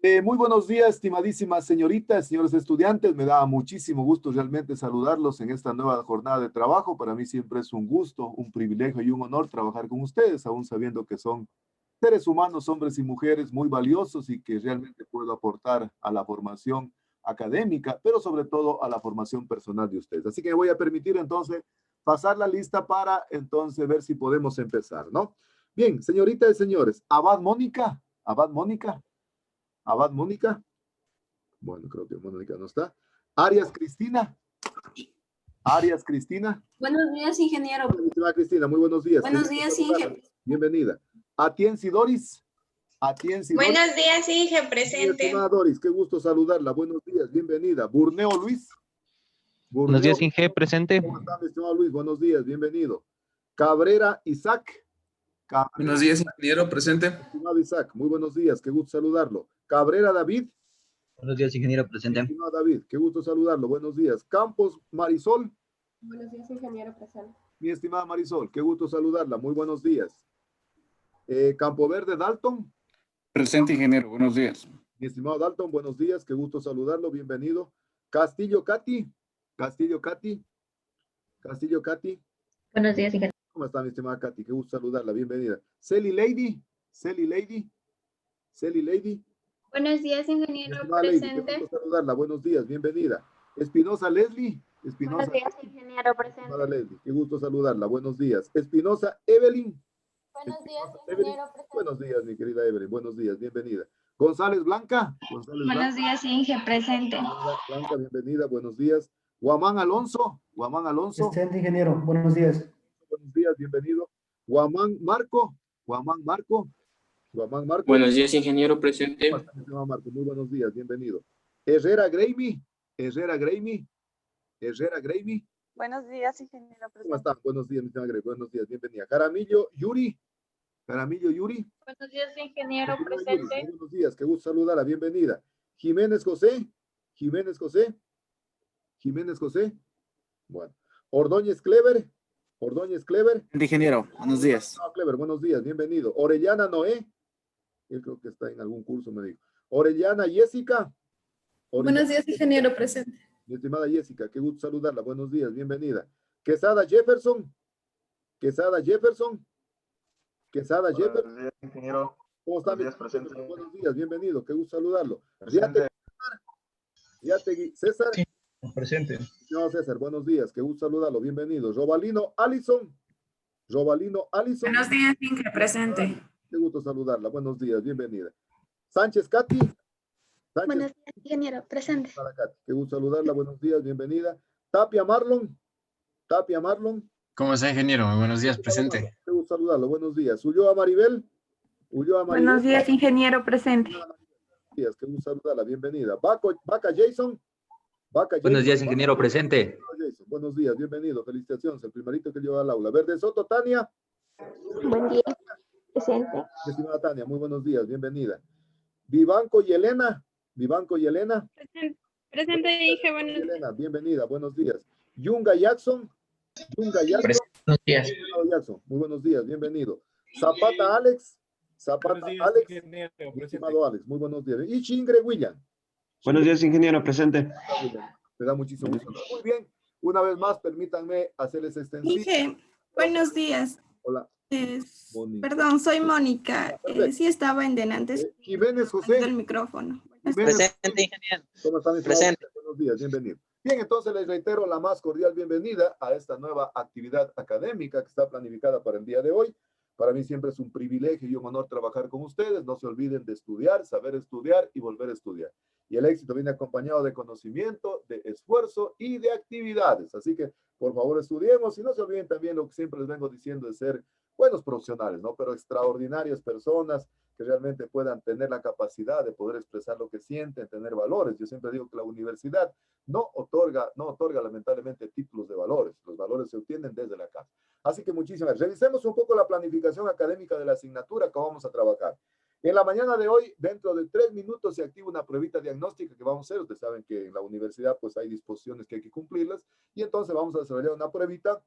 Muy buenos días, estimadísimas señoritas, señores estudiantes. Me da muchísimo gusto realmente saludarlos en esta nueva jornada de trabajo. Para mí siempre es un gusto, un privilegio y un honor trabajar con ustedes, aún sabiendo que son seres humanos, hombres y mujeres muy valiosos y que realmente puedo aportar a la formación académica, pero sobre todo a la formación personal de ustedes. Así que me voy a permitir entonces pasar la lista para entonces ver si podemos empezar, ¿no? Bien, señoritas y señores, Abad Mónica. Abad Mónica. Bueno, creo que Mónica no está. Arias Cristina. Arias Cristina. Buenos días, ingeniero. Hola, Cristina, muy buenos días. Buenos días, Inge. Bienvenida. Atienzi Doris. Atienzi Doris. Buenos días, Inge, presente. Estimada Doris, qué gusto saludarla. Buenos días, bienvenida. Burneo Luis. Buenos días, Inge, presente. ¿Cómo está, mi estimado Luis? Buenos días, bienvenido. Cabrera Isaac. Buenos días, ingeniero, presente. Estimado Isaac, muy buenos días, qué gusto saludarlo. Cabrera David. Buenos días, ingeniero, presente. Estimado David, qué gusto saludarlo, buenos días. Campos Marisol. Buenos días, ingeniero, presente. Mi estimada Marisol, qué gusto saludarla, muy buenos días. Campo Verde Dalton. Presente, ingeniero, buenos días. Mi estimado Dalton, buenos días, qué gusto saludarlo, bienvenido. Castillo Cati. Castillo Cati. Castillo Cati. Buenos días, ingeniero. ¿Cómo está, mi estimada Katy? Qué gusto saludarla, bienvenida. Celi Lady. Celi Lady. Celi Lady. Buenos días, ingeniero, Lady, presente. qué gusto saludarla, buenos días, bienvenida. Espinosa Leslie. Buenos días, ingeniero, presente. Estimada Leslie, qué gusto saludarla, buenos días. Espinosa Evelyn. Buenos días, Evelyn. ingeniero, presente. Buenos días, mi querida Evelyn, buenos días, bienvenida. González Blanca. González Buenos días, Inge, presente. Blanca, bienvenida, buenos días. Guamán Alonso. Guamán Alonso. Presente, ingeniero, buenos días. Buenos días, bienvenido. Guamán Marco. Guamán Marco. Guamán Marco. Buenos días, ingeniero, presente. ¿Cómo está, mi estimado Marco? Muy buenos días, bienvenido. Herrera Greimi. Herrera Greimi. Herrera Greimi. Buenos días, ingeniero, presente. ¿Cómo están? Buenos días, mi estimado Greimi. Buenos días, bienvenida. Jaramillo Yuri. Jaramillo Yuri. Buenos días, ingeniero, Yuri, presente. muy buenos días, qué gusto saludarla, bienvenida. Jiménez José. Jiménez José. Jiménez José. Bueno. Ordóñez Clever. Ordóñez Clever. Ingeniero, buenos días. Clever, buenos días, bienvenido. Orellana Noé. Él creo que está en algún curso, me dijo. Orellana Jessica. Buenos días, ingeniero, presente. Mi estimada Jessica, qué gusto saludarla. Buenos días, bienvenida. Quesada Jefferson. Quesada Jefferson. Quesada Jefferson. Buenos días, ingeniero. ¿Cómo está? Buenos días, presente. Buenos días, bienvenido. Qué gusto saludarlo. Presente. Riategui César. Sí, presente. No, César, buenos días. Qué gusto saludarlo. Bienvenido. Robalino Allison. Robalino Allison. Buenos días, Inge, presente. Qué gusto saludarla. Buenos días, bienvenida. Sánchez Katy. Sánchez. Buenos días, ingeniero, presente. Para Katy. Qué gusto saludarla. Buenos días, bienvenida. Tapia Marlon. Tapia Marlon. ¿Cómo está, ingeniero? Muy buenos días, presente. Qué gusto saludarlo. Buenos días. Ulloa Maribel. Ulloa Maribel. Buenos días, ingeniero, presente. Buenos días. Qué gusto saludarla. Bienvenida. Vaca Jason. Vaca Jason. Buenos días, ingeniero, presente. Jason. Buenos días, bienvenido. Felicitaciones. El primerito que lleva al aula. Verde Soto, Tania. Buen día, presente. Estimada Tania, muy buenos días, bienvenida. Vivanco y Elena. Vivanco y Elena. Presente, Inge, buenos días. Elena, bienvenida, buenos días. Yunga Jackson. Yunga Jackson. Buenos días. Jackson, muy buenos días, bienvenido. Zapata Alex. Zapata Alex. Estimado Alex, muy buenos días. Y Chingre William. Buenos días, ingeniero, presente. Me da muchísimo gusto. Muy bien, una vez más, permítanme hacerles extensivo. Inge, buenos días. Hola. Perdón, soy Mónica. Sí estaba en delante. Jiménez José. El micrófono. Presente, ingeniero. ¿Cómo están? Presente. Buenos días, bienvenido. Bien, entonces les reitero la más cordial bienvenida a esta nueva actividad académica que está planificada para el día de hoy. Para mí siempre es un privilegio y un honor trabajar con ustedes. No se olviden de estudiar, saber estudiar y volver a estudiar. Y el éxito viene acompañado de conocimiento, de esfuerzo y de actividades. Así que, por favor, estudiemos y no se olviden también lo que siempre les vengo diciendo de ser buenos profesionales, ¿no? Pero extraordinarias personas que realmente puedan tener la capacidad de poder expresar lo que sienten, tener valores. Yo siempre digo que la universidad no otorga lamentablemente títulos de valores. Los valores se obtienen desde la casa. Así que muchísimas gracias. Revisemos un poco la planificación académica de la asignatura que vamos a trabajar. En la mañana de hoy, dentro de 3 minutos, se activa una pruebita diagnóstica que vamos a hacer. Ustedes saben que en la universidad pues hay disposiciones que hay que cumplirlas y entonces vamos a desarrollar una pruebita.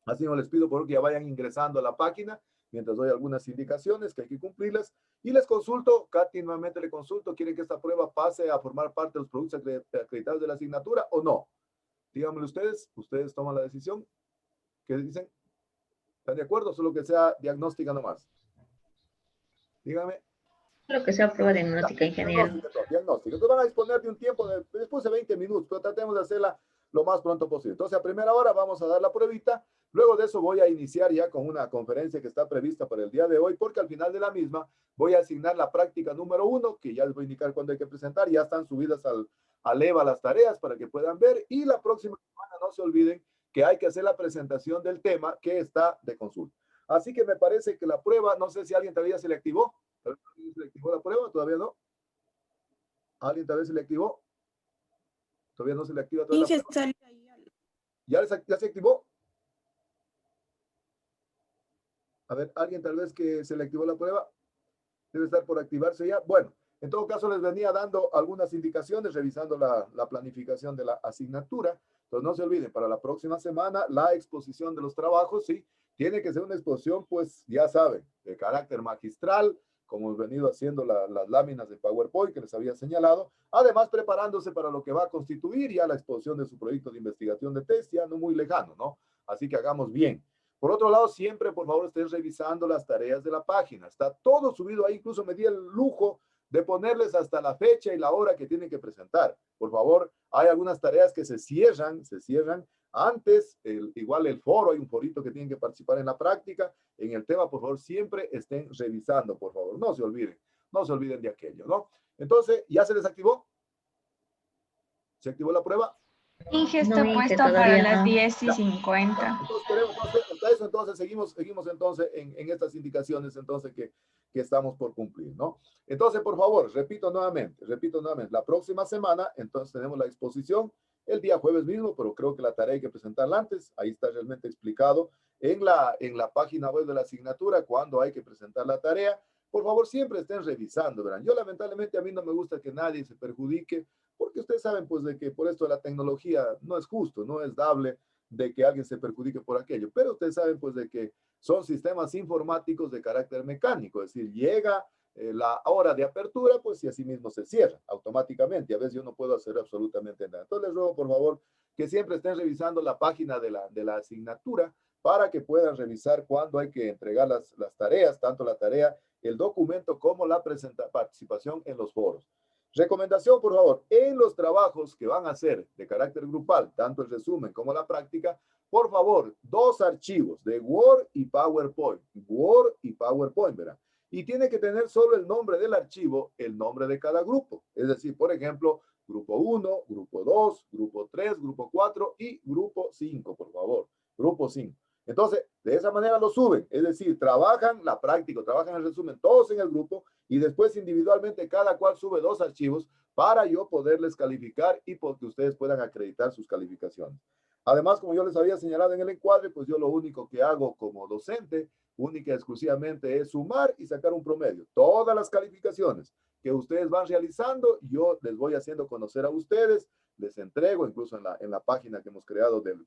Así no les pido por favor que ya vayan ingresando a la página mientras doy algunas indicaciones que hay que cumplirlas. Y les consulto, Katy, nuevamente le consulto, ¿quieren que esta prueba pase a formar parte de los productos acreditados de la asignatura o no? Díganmelo ustedes toman la decisión. ¿Qué dicen? ¿Están de acuerdo? Solo que sea diagnóstica nomás. Dígame. Creo que sea prueba diagnóstica, ingeniero. Diagnóstica. Entonces van a disponer de un tiempo después de 20 minutos, pero tratemos de hacerla lo más pronto posible. Entonces a primera hora vamos a dar la pruebita. Luego de eso voy a iniciar ya con una conferencia que está prevista para el día de hoy, porque al final de la misma voy a asignar la práctica número 1, que ya les voy a indicar cuándo hay que presentar. Ya están subidas al EVA las tareas para que puedan ver. Y la próxima semana no se olviden que hay que hacer la presentación del tema que está de consulta. Así que me parece que la prueba, no sé si alguien todavía se le activó. ¿Se le activó la prueba? ¿Todavía no? ¿Alguien tal vez se le activó? ¿Todavía no se le activa todavía la prueba? ¿Ya se activó? A ver, ¿alguien tal vez que se le activó la prueba? Debe estar por activarse ya. Bueno, en todo caso les venía dando algunas indicaciones, revisando la planificación de la asignatura. Entonces no se olviden, para la próxima semana, la exposición de los trabajos, sí, tiene que ser una exposición, pues ya saben, de carácter magistral, como hemos venido haciendo las láminas de PowerPoint que les había señalado, además preparándose para lo que va a constituir ya la exposición de su proyecto de investigación de test, ya no muy lejano, ¿no? Así que hagamos bien. Por otro lado, siempre, por favor, estén revisando las tareas de la página. Está todo subido ahí, incluso me di el lujo de ponerles hasta la fecha y la hora que tienen que presentar. Por favor, hay algunas tareas que se cierran antes, igual el foro, hay un forito que tienen que participar en la práctica. En el tema, por favor, siempre estén revisando, por favor. No se olviden de aquello, ¿no? Entonces, ¿ya se les activó? ¿Se activó la prueba? Inge está puesto para las 10:50. Entonces seguimos entonces en estas indicaciones entonces que estamos por cumplir, ¿no? Entonces, por favor, repito nuevamente, la próxima semana entonces tenemos la exposición el día jueves mismo, pero creo que la tarea hay que presentarla antes. Ahí está realmente explicado en la página web de la asignatura cuando hay que presentar la tarea. Por favor, siempre estén revisando, verán. Yo lamentablemente a mí no me gusta que nadie se perjudique, porque ustedes saben pues de que por esto de la tecnología no es justo, no es dable de que alguien se perjudique por aquello, pero ustedes saben pues de que son sistemas informáticos de carácter mecánico, es decir, llega la hora de apertura, pues y así mismo se cierra automáticamente, a veces yo no puedo hacer absolutamente nada. Entonces les ruego por favor que siempre estén revisando la página de la asignatura para que puedan revisar cuándo hay que entregar las tareas, tanto la tarea, el documento como la participación en los foros. Recomendación, por favor, en los trabajos que van a hacer de carácter grupal, tanto el resumen como la práctica, por favor, 2 archivos de Word y PowerPoint, ¿verdad? Y tiene que tener solo el nombre del archivo, el nombre de cada grupo. Es decir, por ejemplo, grupo 1, grupo 2, grupo 3, grupo 4 y grupo 5, por favor. Grupo 5. Entonces, de esa manera lo suben. Es decir, trabajan la práctica, trabajan el resumen, todos en el grupo y después individualmente cada cual sube 2 archivos para yo poderles calificar y porque ustedes puedan acreditar sus calificaciones. Además, como yo les había señalado en el encuadre, pues yo lo único que hago como docente, única y exclusivamente es sumar y sacar un promedio. Todas las calificaciones que ustedes van realizando, yo les voy haciendo conocer a ustedes, les entrego incluso en la página que hemos creado del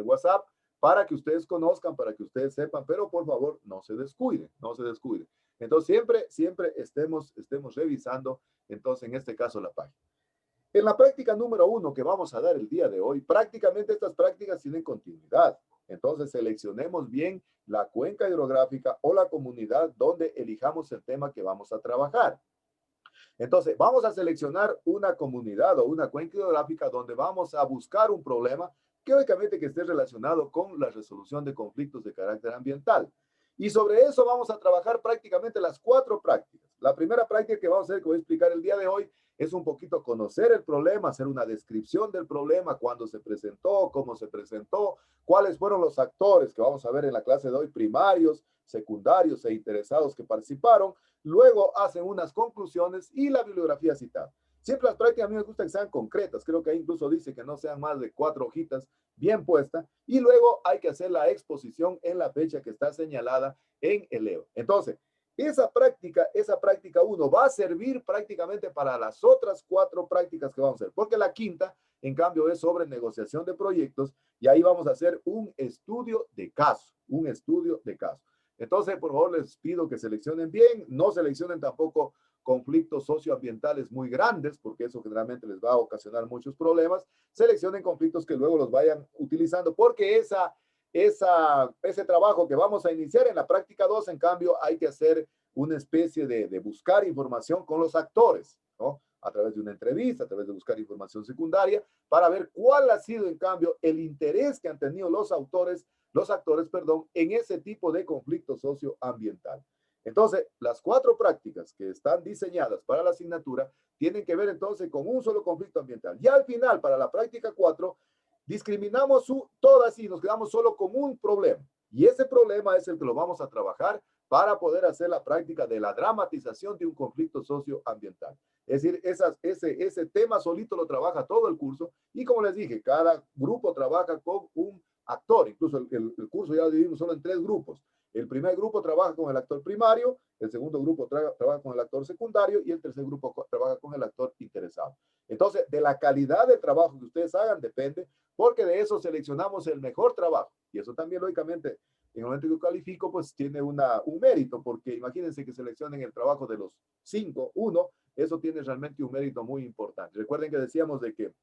WhatsApp, para que ustedes conozcan, para que ustedes sepan, pero por favor no se descuiden, no se descuiden. Entonces siempre estemos revisando, entonces en este caso la página. En la práctica número 1 que vamos a dar el día de hoy, prácticamente estas prácticas tienen continuidad. Entonces seleccionemos bien la cuenca hidrográfica o la comunidad donde elijamos el tema que vamos a trabajar. Entonces vamos a seleccionar una comunidad o una cuenca hidrográfica donde vamos a buscar un problema que obviamente que esté relacionado con la resolución de conflictos de carácter ambiental. Y sobre eso vamos a trabajar prácticamente las 4 prácticas. La primera práctica que vamos a hacer, que voy a explicar el día de hoy, es un poquito conocer el problema, hacer una descripción del problema, cuándo se presentó, cómo se presentó, cuáles fueron los actores que vamos a ver en la clase de hoy, primarios, secundarios e interesados que participaron. Luego hacen unas conclusiones y la bibliografía citada. Siempre las prácticas a mí me gusta que sean concretas. Creo que ahí incluso dice que no sean más de 4 hojitas bien puestas. Y luego hay que hacer la exposición en la fecha que está señalada en el EVA. Entonces, esa práctica 1 va a servir prácticamente para las otras 4 prácticas que vamos a hacer. Porque la quinta, en cambio, es sobre negociación de proyectos. Y ahí vamos a hacer un estudio de caso. Entonces, por favor, les pido que seleccionen bien, no seleccionen tampoco conflictos socioambientales muy grandes, porque eso generalmente les va a ocasionar muchos problemas. Seleccionen conflictos que luego los vayan utilizando, porque ese trabajo que vamos a iniciar en la práctica 2, en cambio, hay que hacer una especie de buscar información con los actores, ¿no? A través de una entrevista, a través de buscar información secundaria, para ver cuál ha sido, en cambio, el interés que han tenido los actores, en ese tipo de conflicto socioambiental. Entonces, las 4 prácticas que están diseñadas para la asignatura tienen que ver entonces con un solo conflicto ambiental. Ya al final, para la práctica 4, discriminamos todas y nos quedamos solo con un problema. Y ese problema es el que lo vamos a trabajar para poder hacer la práctica de la dramatización de un conflicto socioambiental. Es decir, ese tema solito lo trabaja todo el curso y, como les dije, cada grupo trabaja con un actor. Incluso el curso ya lo dividimos solo en 3 grupos. El primer grupo trabaja con el actor primario, el segundo grupo trabaja con el actor secundario y el tercer grupo trabaja con el actor interesado. Entonces, de la calidad del trabajo que ustedes hagan depende, porque de eso seleccionamos el mejor trabajo. Y eso también, lógicamente, en el momento que yo califico, pues tiene un mérito, porque imagínense que seleccionen el trabajo de los 5, eso tiene realmente un mérito muy importante. Recuerden que decíamos de que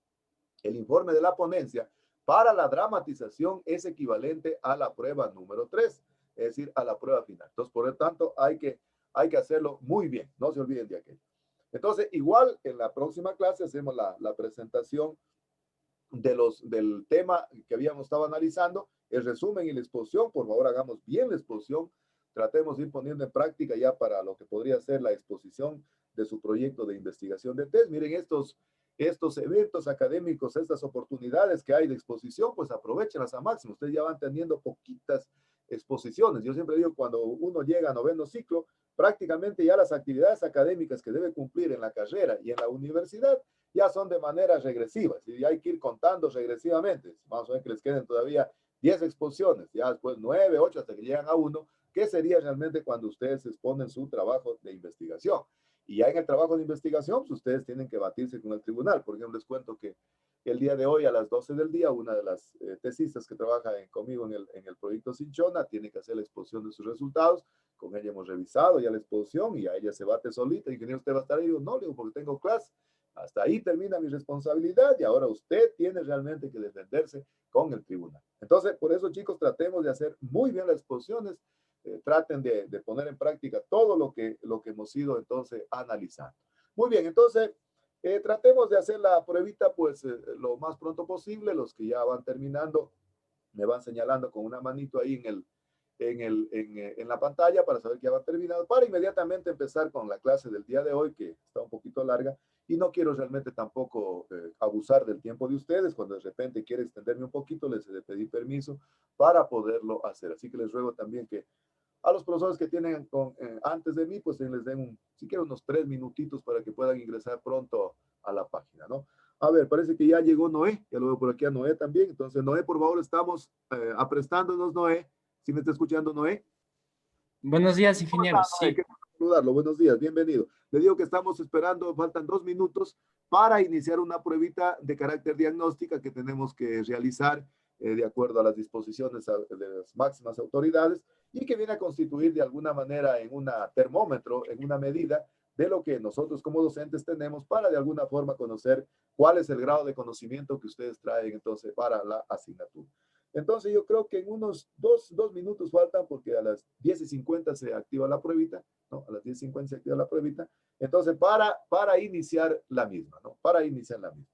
el informe de la ponencia para la dramatización es equivalente a la prueba número 3, es decir, a la prueba final. Entonces, por lo tanto, hay que hacerlo muy bien, no se olviden de aquello. Entonces, igual en la próxima clase hacemos la presentación del tema que habíamos estado analizando, el resumen y la exposición. Por favor, hagamos bien la exposición, tratemos de ir poniendo en práctica ya para lo que podría ser la exposición de su proyecto de investigación de test. Miren, estos eventos académicos, estas oportunidades que hay de exposición, pues aprovechenlas a máximo. Ustedes ya van teniendo poquitas exposiciones. Yo siempre digo, cuando uno llega a 9º ciclo, prácticamente ya las actividades académicas que debe cumplir en la carrera y en la universidad ya son de manera regresiva, y hay que ir contando regresivamente. Vamos a ver que les queden todavía 10 exposiciones, ya después 9, 8, hasta que llegan a 1, que sería realmente cuando ustedes exponen su trabajo de investigación. Y ya en el trabajo de investigación, pues ustedes tienen que batirse con el tribunal. Por ejemplo, les cuento que el día de hoy a las 12 del día, una de las tesistas que trabaja conmigo en el proyecto Cinchona tiene que hacer la exposición de sus resultados. Con ella hemos revisado ya la exposición y a ella se bate solita. Ingeniero, ¿usted va a estar ahí? Digo, no, digo, porque tengo clase. Hasta ahí termina mi responsabilidad y ahora usted tiene realmente que defenderse con el tribunal. Entonces, por eso, chicos, tratemos de hacer muy bien las exposiciones. Traten de poner en práctica todo lo que hemos ido entonces analizando. Muy bien, entonces tratemos de hacer la pruebita pues lo más pronto posible. Los que ya van terminando me van señalando con una manito ahí en la pantalla para saber que ya van terminado, para inmediatamente empezar con la clase del día de hoy, que está un poquito larga y no quiero realmente tampoco abusar del tiempo de ustedes. Cuando de repente quiere extenderme un poquito, les he de pedir permiso para poderlo hacer. Así que les ruego también que a los profesores que tienen antes de mí, pues les den siquiera unos 3 minutitos para que puedan ingresar pronto a la página, ¿no? A ver, parece que ya llegó Noé, ya lo veo por aquí a Noé también. Entonces, Noé, por favor, estamos aprestándonos, Noé. ¿Sí me está escuchando, Noé? Buenos días, ingeniero. Sí. Qué bueno saludarlo. Buenos días, bienvenido. Le digo que estamos esperando, faltan 2 minutos para iniciar una pruebita de carácter diagnóstica que tenemos que realizar de acuerdo a las disposiciones de las máximas autoridades y que viene a constituir de alguna manera en un termómetro, en una medida de lo que nosotros como docentes tenemos para de alguna forma conocer cuál es el grado de conocimiento que ustedes traen entonces para la asignatura. Entonces yo creo que en unos 2 minutos faltan porque a las 10:50 se activa la pruebita, ¿no? A las 10:50 se activa la pruebita. Entonces para iniciar la misma, ¿no? Para iniciar la misma.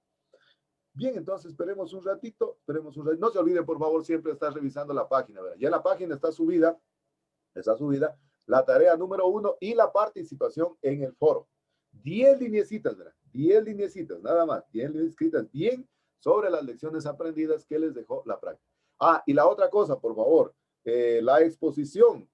Bien, entonces esperemos un ratito, No se olviden, por favor, siempre estar revisando la página, ¿verdad? Ya la página está subida la tarea número 1 y la participación en el foro. 10 lineecitas, ¿verdad? 10 lineecitas, nada más. 10 líneas escritas bien sobre las lecciones aprendidas que les dejó la práctica. Y la otra cosa, por favor, la exposición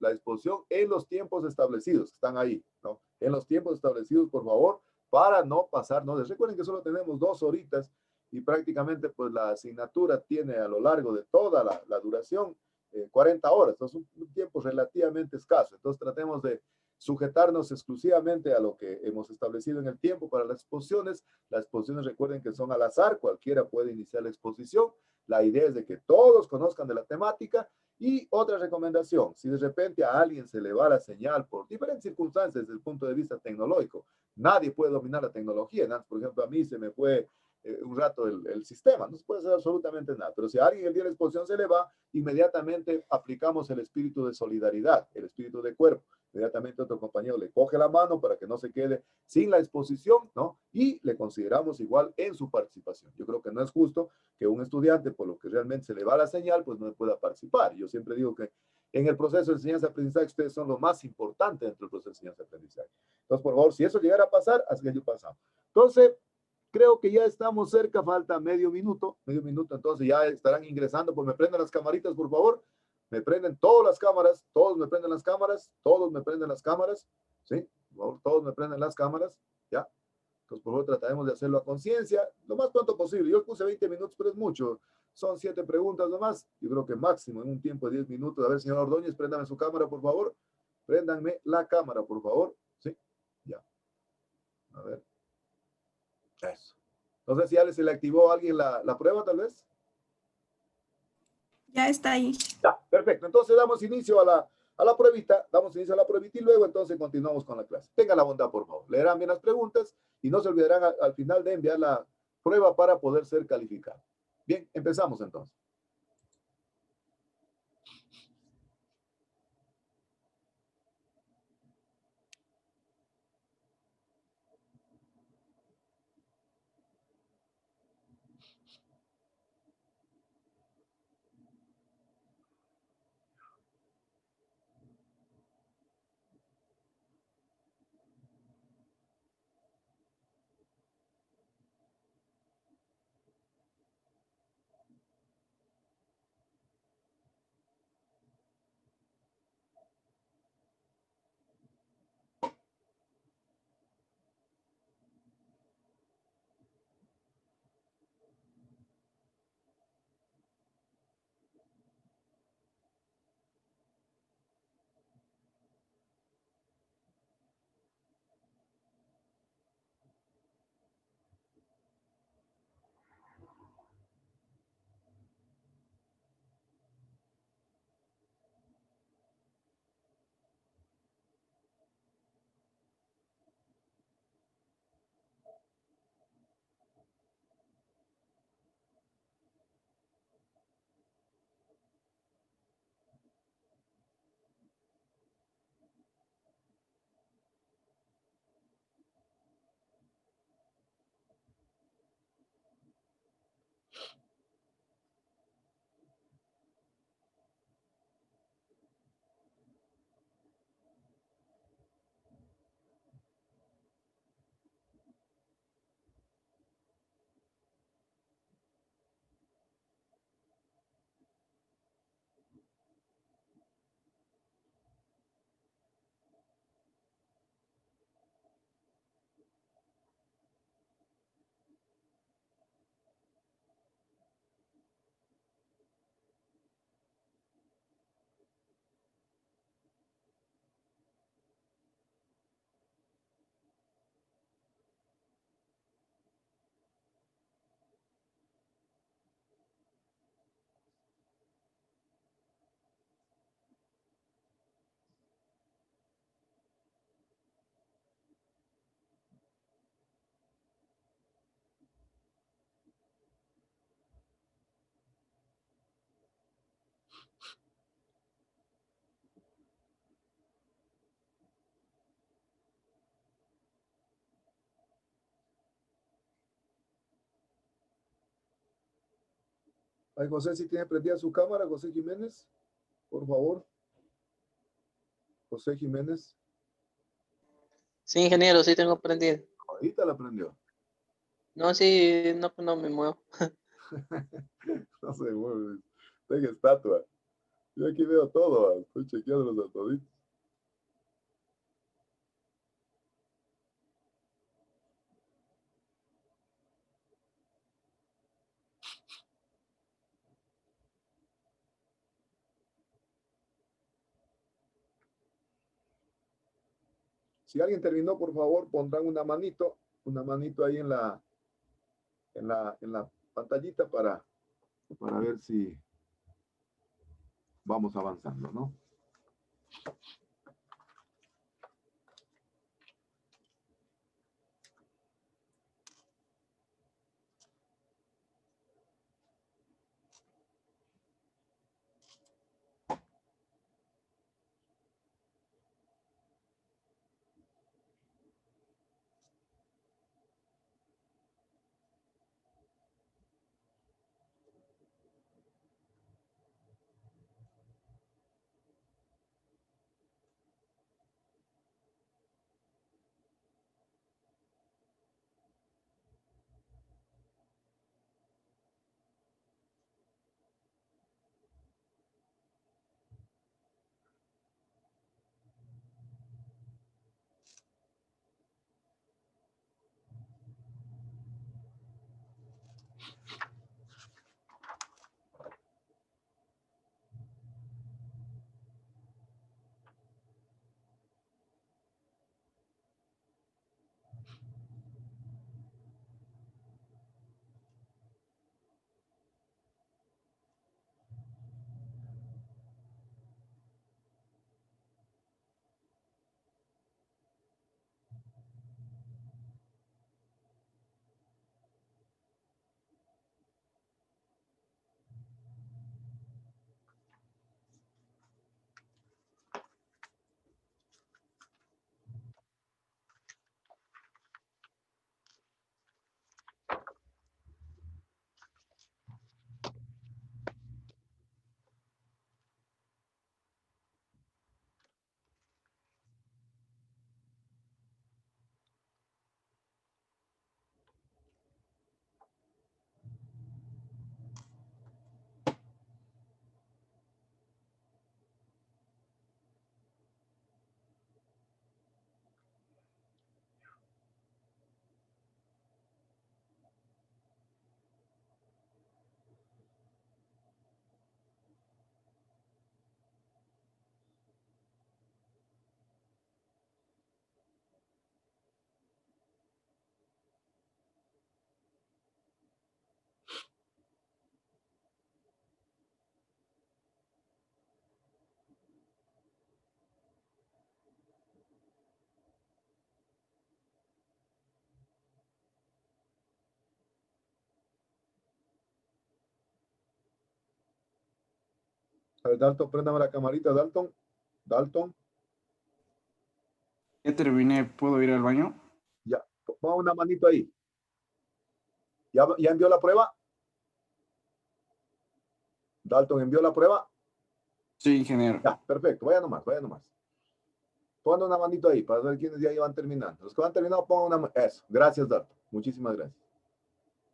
en los tiempos establecidos, están ahí, ¿no? En los tiempos establecidos, por favor, para no pasarnos. Recuerden que solo tenemos 2 horitas y prácticamente pues la asignatura tiene a lo largo de toda la duración 40 horas. Entonces un tiempo relativamente escaso. Entonces tratemos de sujetarnos exclusivamente a lo que hemos establecido en el tiempo para las exposiciones. Las exposiciones, recuerden que son al azar, cualquiera puede iniciar la exposición. La idea es de que todos conozcan de la temática Y otra recomendación, si de repente a alguien se le va la señal por diferentes circunstancias desde el punto de vista tecnológico, nadie puede dominar la tecnología. Por ejemplo, a mí se me fue un rato el sistema, no se puede hacer absolutamente nada, pero si a alguien el día de la exposición se le va, inmediatamente aplicamos el espíritu de solidaridad, el espíritu de cuerpo. Inmediatamente otro compañero le coge la mano para que no se quede sin la exposición, ¿no? Y le consideramos igual en su participación. Yo creo que no es justo que un estudiante, por lo que realmente se le va la señal, pues no pueda participar. Yo siempre digo que en el proceso de enseñanza-aprendizaje ustedes son lo más importante dentro del proceso de enseñanza-aprendizaje. Entonces, por favor, si eso llegara a pasar, así que yo pasamos. Entonces, creo que ya estamos cerca, falta medio minuto, entonces ya estarán ingresando, pues me prenden las camaritas, por favor. Me prenden todas las cámaras, todos me prenden las cámaras, todos me prenden las cámaras, ¿sí? Por favor, todos me prenden las cámaras, ¿ya? Entonces, por favor, trataremos de hacerlo a conciencia, lo más pronto posible. Yo puse 20 minutos, pero es mucho. Son 7 preguntas nomás. Yo creo que máximo en un tiempo de 10 minutos. A ver, señor Ordóñez, préndame su cámara, por favor. Préndanme la cámara, por favor. ¿Sí? Ya. A ver. Eso. Entonces, si ya se le activó a alguien la prueba, tal vez. Ya está ahí. Ya, perfecto. Entonces damos inicio a la pruebita, y luego entonces continuamos con la clase. Tenga la bondad, por favor. Leerán bien las preguntas y no se olvidarán al final de enviar la prueba para poder ser calificado. Bien, empezamos entonces. Ay, José, si tiene prendida su cámara, José Jiménez, por favor. José Jiménez. Sí, ingeniero, sí tengo prendido. Ahorita la prendió. No, sí, no, no me muevo. No se mueve. Tenga estatua. Yo aquí veo todo. Estoy chequeando los toditos. Si alguien terminó, por favor, pondrán una manito ahí en la pantallita para ver si vamos avanzando, ¿no? A ver, Dalton, préndame la camarita, Dalton. Dalton. Ya terminé, ¿puedo ir al baño? Ya, pon una manito ahí. ¿Ya envió la prueba? Dalton, ¿envió la prueba? Sí, ingeniero. Ya, perfecto. Vaya nomás, vaya nomás. Pon una manito ahí para ver quiénes ya iban terminando. Los que van terminando, pongan una mano. Eso. Gracias, Dalton. Muchísimas gracias.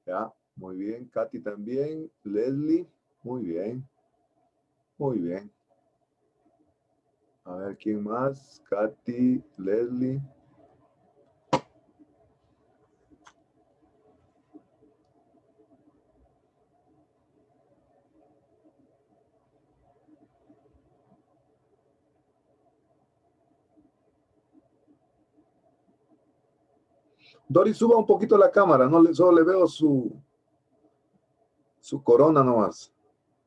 Ya, muy bien. Katy también. Leslie. Muy bien. Muy bien. A ver, ¿quién más? Katy, Leslie. Doris, suba un poquito la cámara. No, solo le veo su corona nomás.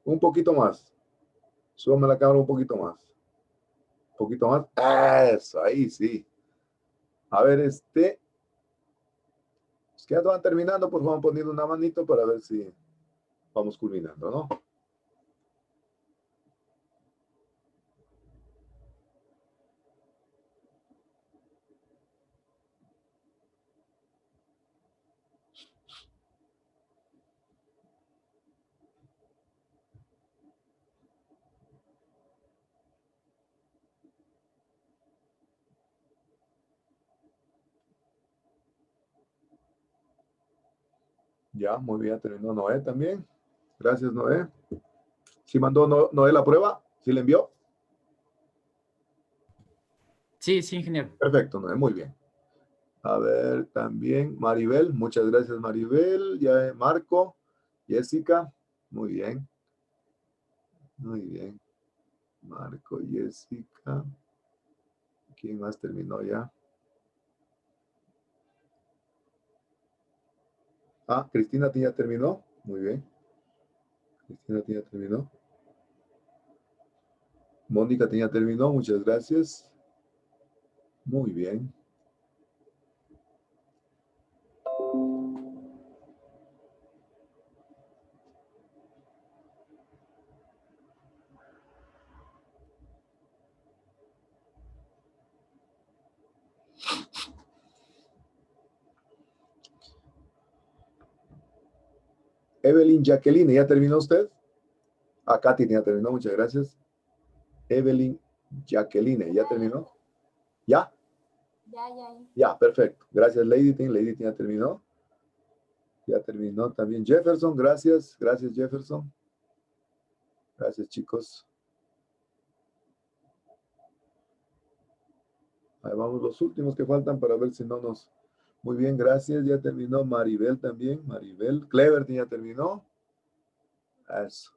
Un poquito más. Súbame la cámara un poquito más. Un poquito más. Eso, ahí sí. A ver, es que ya van terminando, por favor, poniendo una manito para ver si vamos culminando, ¿no? Ya, muy bien, terminó Noé también. Gracias, Noé. ¿Sí mandó Noé la prueba? ¿Sí le envió? Sí, sí, ingeniero. Perfecto, Noé, muy bien. A ver, también Maribel, muchas gracias, Maribel. Ya, Marco, Jessica, muy bien. Muy bien. Marco, Jessica. ¿Quién más terminó ya? Ah, Cristina ya terminó. Muy bien. Cristina ya terminó. Mónica ya terminó, muchas gracias. Muy bien. Evelyn Jacqueline, ¿ya terminó usted? Ah, Katy ya terminó, muchas gracias. Evelyn Jacqueline, ¿ya terminó? ¿Ya? Ya, perfecto. Gracias, Lady Tin. Lady Tin ya terminó. Ya terminó también Jefferson, gracias. Gracias, Jefferson. Gracias, chicos. Ahí vamos los últimos que faltan para ver si no nos... Muy bien, gracias. Ya terminó Maribel también. Maribel. Clever ya terminó. Eso.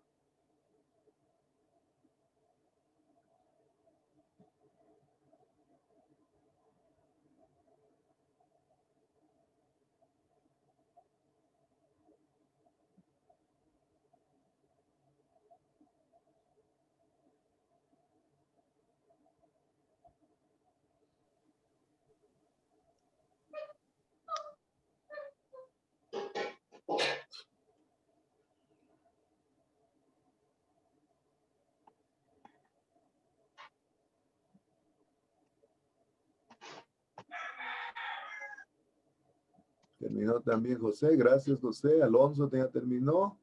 Terminó también José. Gracias, José. Alonso ya terminó.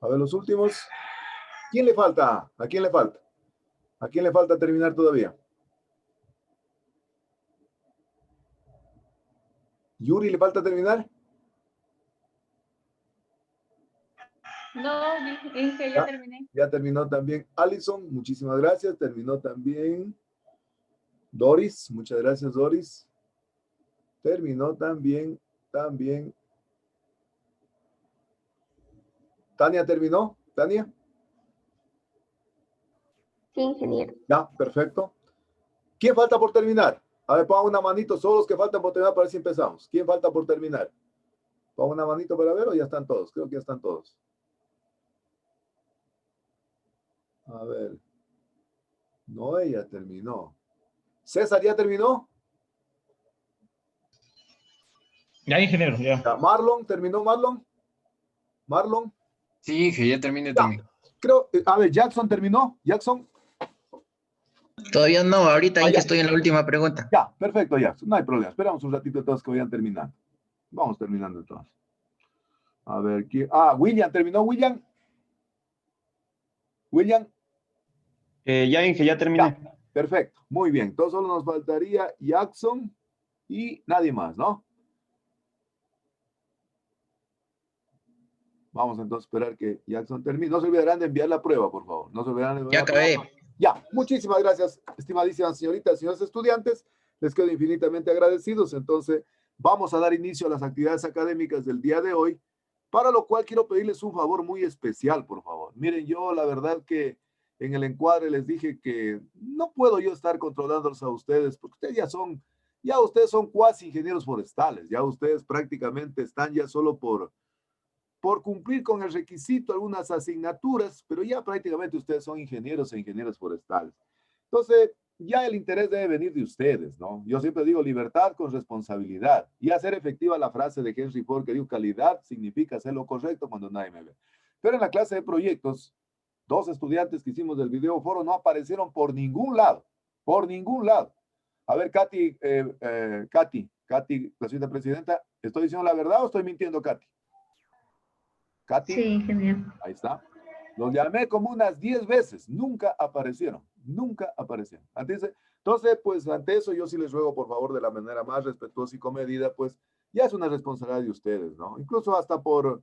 A ver, los últimos. ¿Quién le falta? ¿A quién le falta? ¿A quién le falta terminar todavía? ¿Yuri le falta terminar? No, es que ya terminé. Ya terminó también Alison, muchísimas gracias. Terminó también Doris, muchas gracias, Doris. Terminó también. ¿Tania terminó? ¿Tania? Sí, ingeniero. Ya, perfecto. ¿Quién falta por terminar? A ver, pongan una manito, solo los que faltan por terminar para ver si empezamos. ¿Quién falta por terminar? Pongan una manito para ver o ya están todos. Creo que ya están todos. A ver. No, ella terminó. ¿César ya terminó? Ya, ingeniero, ya. Ya, Marlon, ¿terminó Marlon? Marlon. Sí, que ya terminé también. Creo, a ver, Jackson terminó. Jackson. Todavía no, ahorita ya que estoy en la última pregunta. Ya, perfecto, Jackson. No hay problema. Esperamos un ratito todos que vayan terminando. Vamos terminando entonces. A ver, ¿quién? Ah, William, ¿terminó William? William. Ya, Inge, ya terminé. Ya, perfecto, muy bien. Entonces solo nos faltaría Jackson y nadie más, ¿no? Vamos entonces a esperar que Jackson termine. No se olvidarán de enviar la prueba, por favor. No se olvidarán de enviar Ya la prueba. acabé. Ya, muchísimas gracias, estimadísimas señoritas, señores estudiantes. Les quedo infinitamente agradecidos. Entonces, vamos a dar inicio a las actividades académicas del día de hoy, para lo cual quiero pedirles un favor muy especial, por favor. Miren, yo la verdad que en el encuadre les dije que no puedo yo estar controlándolos a ustedes, porque ustedes son cuasi ingenieros forestales, ya ustedes prácticamente están ya solo por cumplir con el requisito, algunas asignaturas, pero ya prácticamente ustedes son ingenieros e ingenieras forestales. Entonces, ya el interés debe venir de ustedes, ¿no? Yo siempre digo libertad con responsabilidad y hacer efectiva la frase de Henry Ford que dijo calidad significa hacer lo correcto cuando nadie me ve. Pero en la clase de proyectos, 2 estudiantes que hicimos del video foro no aparecieron por ningún lado, por ningún lado. A ver, Katy, la señora presidenta, ¿estoy diciendo la verdad o estoy mintiendo, Katy? Katy. Sí, ingeniero. Ahí está. Los llamé como unas 10 veces. Nunca aparecieron. Nunca aparecieron. Entonces, pues ante eso yo sí les ruego, por favor, de la manera más respetuosa y comedida, pues ya es una responsabilidad de ustedes, ¿no? Incluso hasta por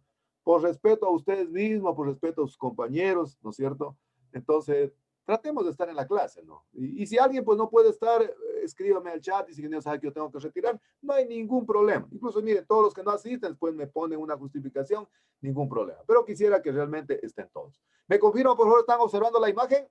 respeto a ustedes mismos, por respeto a sus compañeros, ¿no es cierto? Entonces, tratemos de estar en la clase, ¿no? Y si alguien pues no puede estar, escríbame al chat y si ingeniero sabe que yo tengo que retirar, no hay ningún problema. Incluso, mire, todos los que no asisten, pues me ponen una justificación, ningún problema. Pero quisiera que realmente estén todos. ¿Me confirman, por favor, están observando la imagen?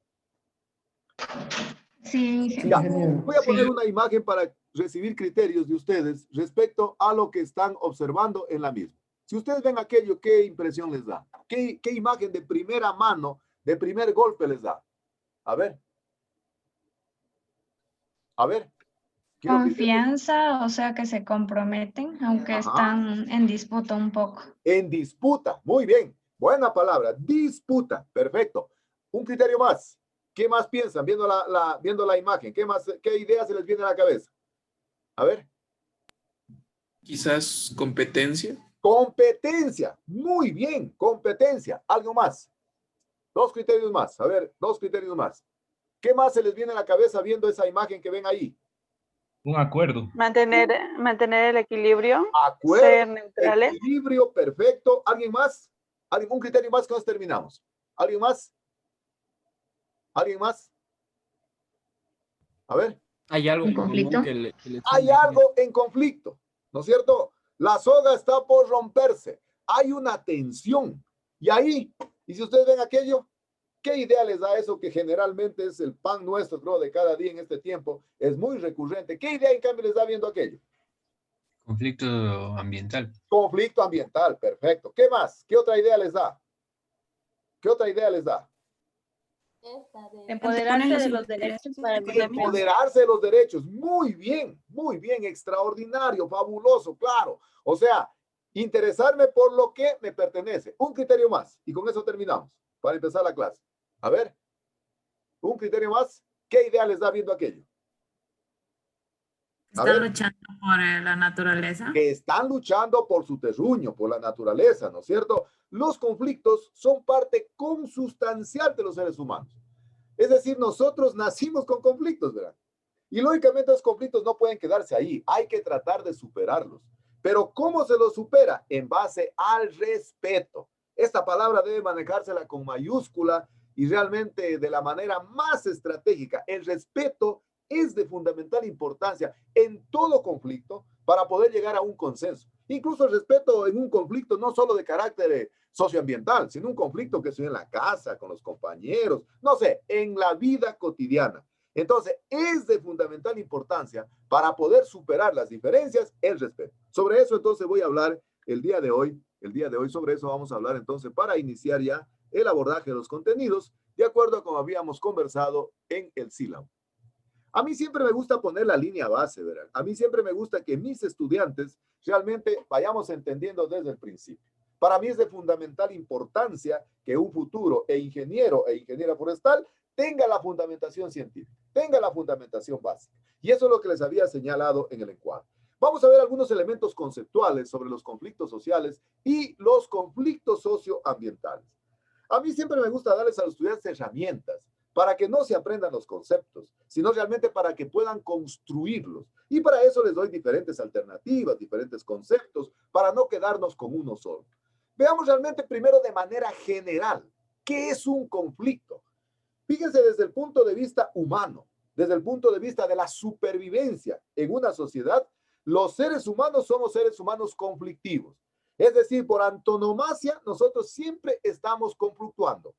Sí, Ya, ingeniero. voy a poner una imagen para recibir criterios de ustedes respecto a lo que están observando en la misma. Si ustedes ven aquello, ¿qué impresión les da? ¿Qué imagen de primera mano, de primer golpe les da? A ver. A ver. Confianza, o sea que se comprometen, aunque Ajá. están en disputa un poco. En disputa, muy bien. Buena palabra, disputa, perfecto. Un criterio más. ¿Qué más piensan viendo la imagen? ¿Qué ideas se les viene a la cabeza? A ver. Quizás competencia. Competencia, muy bien, competencia. ¿Algo más? Dos criterios más, a ver, dos criterios más. ¿Qué más se les viene a la cabeza viendo esa imagen que ven ahí? Un acuerdo. Mantener el equilibrio. Acuerdo, ser neutrales. equilibrio, perfecto. ¿Alguien más? ¿Un criterio más que nos terminamos? ¿Alguien más? ¿Alguien más? A ver. ¿Hay algo en conflicto? común que le Hay algo en conflicto, ¿no es cierto? La soga está por romperse. Hay una tensión. Y ahí, y si ustedes ven aquello, ¿qué idea les da eso que generalmente es el pan nuestro, creo, de cada día en este tiempo? Es muy recurrente. ¿Qué idea, en cambio, les da viendo aquello? Conflicto ambiental. Conflicto ambiental, perfecto. ¿Qué más? ¿Qué otra idea les da? ¿Qué otra idea les da? Empoderarse de los derechos para el medio ambiente. Empoderarse de los derechos. Muy bien, extraordinario, fabuloso, claro. O sea, interesarme por lo que me pertenece. Un criterio más, y con eso terminamos, para empezar la clase. A ver, un criterio más. ¿Qué idea les da viendo aquello? ¿Están luchando por la naturaleza? Que están luchando por su terruño, por la naturaleza, ¿no es cierto? Los conflictos son parte consustancial de los seres humanos. Es decir, nosotros nacimos con conflictos, ¿verdad? Y lógicamente los conflictos no pueden quedarse ahí, hay que tratar de superarlos. Pero ¿cómo se los supera? En base al respeto. Esta palabra debe manejársela con mayúscula y realmente de la manera más estratégica. El respeto es de fundamental importancia en todo conflicto para poder llegar a un consenso. Incluso el respeto en un conflicto no solo de carácter socioambiental, sino un conflicto que se en la casa, con los compañeros, no sé, en la vida cotidiana. Entonces, es de fundamental importancia para poder superar las diferencias, el respeto. Sobre eso, entonces, voy a hablar el día de hoy. Sobre eso vamos a hablar, entonces, para iniciar ya el abordaje de los contenidos, de acuerdo a como habíamos conversado en el sílabo. A mí siempre me gusta poner la línea base, ¿verdad? A mí siempre me gusta que mis estudiantes realmente vayamos entendiendo desde el principio. Para mí es de fundamental importancia que un futuro ingeniera forestal tenga la fundamentación científica, tenga la fundamentación básica. Y eso es lo que les había señalado en el encuadre. Vamos a ver algunos elementos conceptuales sobre los conflictos sociales y los conflictos socioambientales. A mí siempre me gusta darles a los estudiantes herramientas para que no se aprendan los conceptos, sino realmente para que puedan construirlos. Y para eso les doy diferentes alternativas, diferentes conceptos, para no quedarnos con uno solo. Veamos realmente primero de manera general, ¿qué es un conflicto? Fíjense desde el punto de vista humano, desde el punto de vista de la supervivencia en una sociedad, los seres humanos somos seres humanos conflictivos. Es decir, por antonomasia, nosotros siempre estamos conflictuando.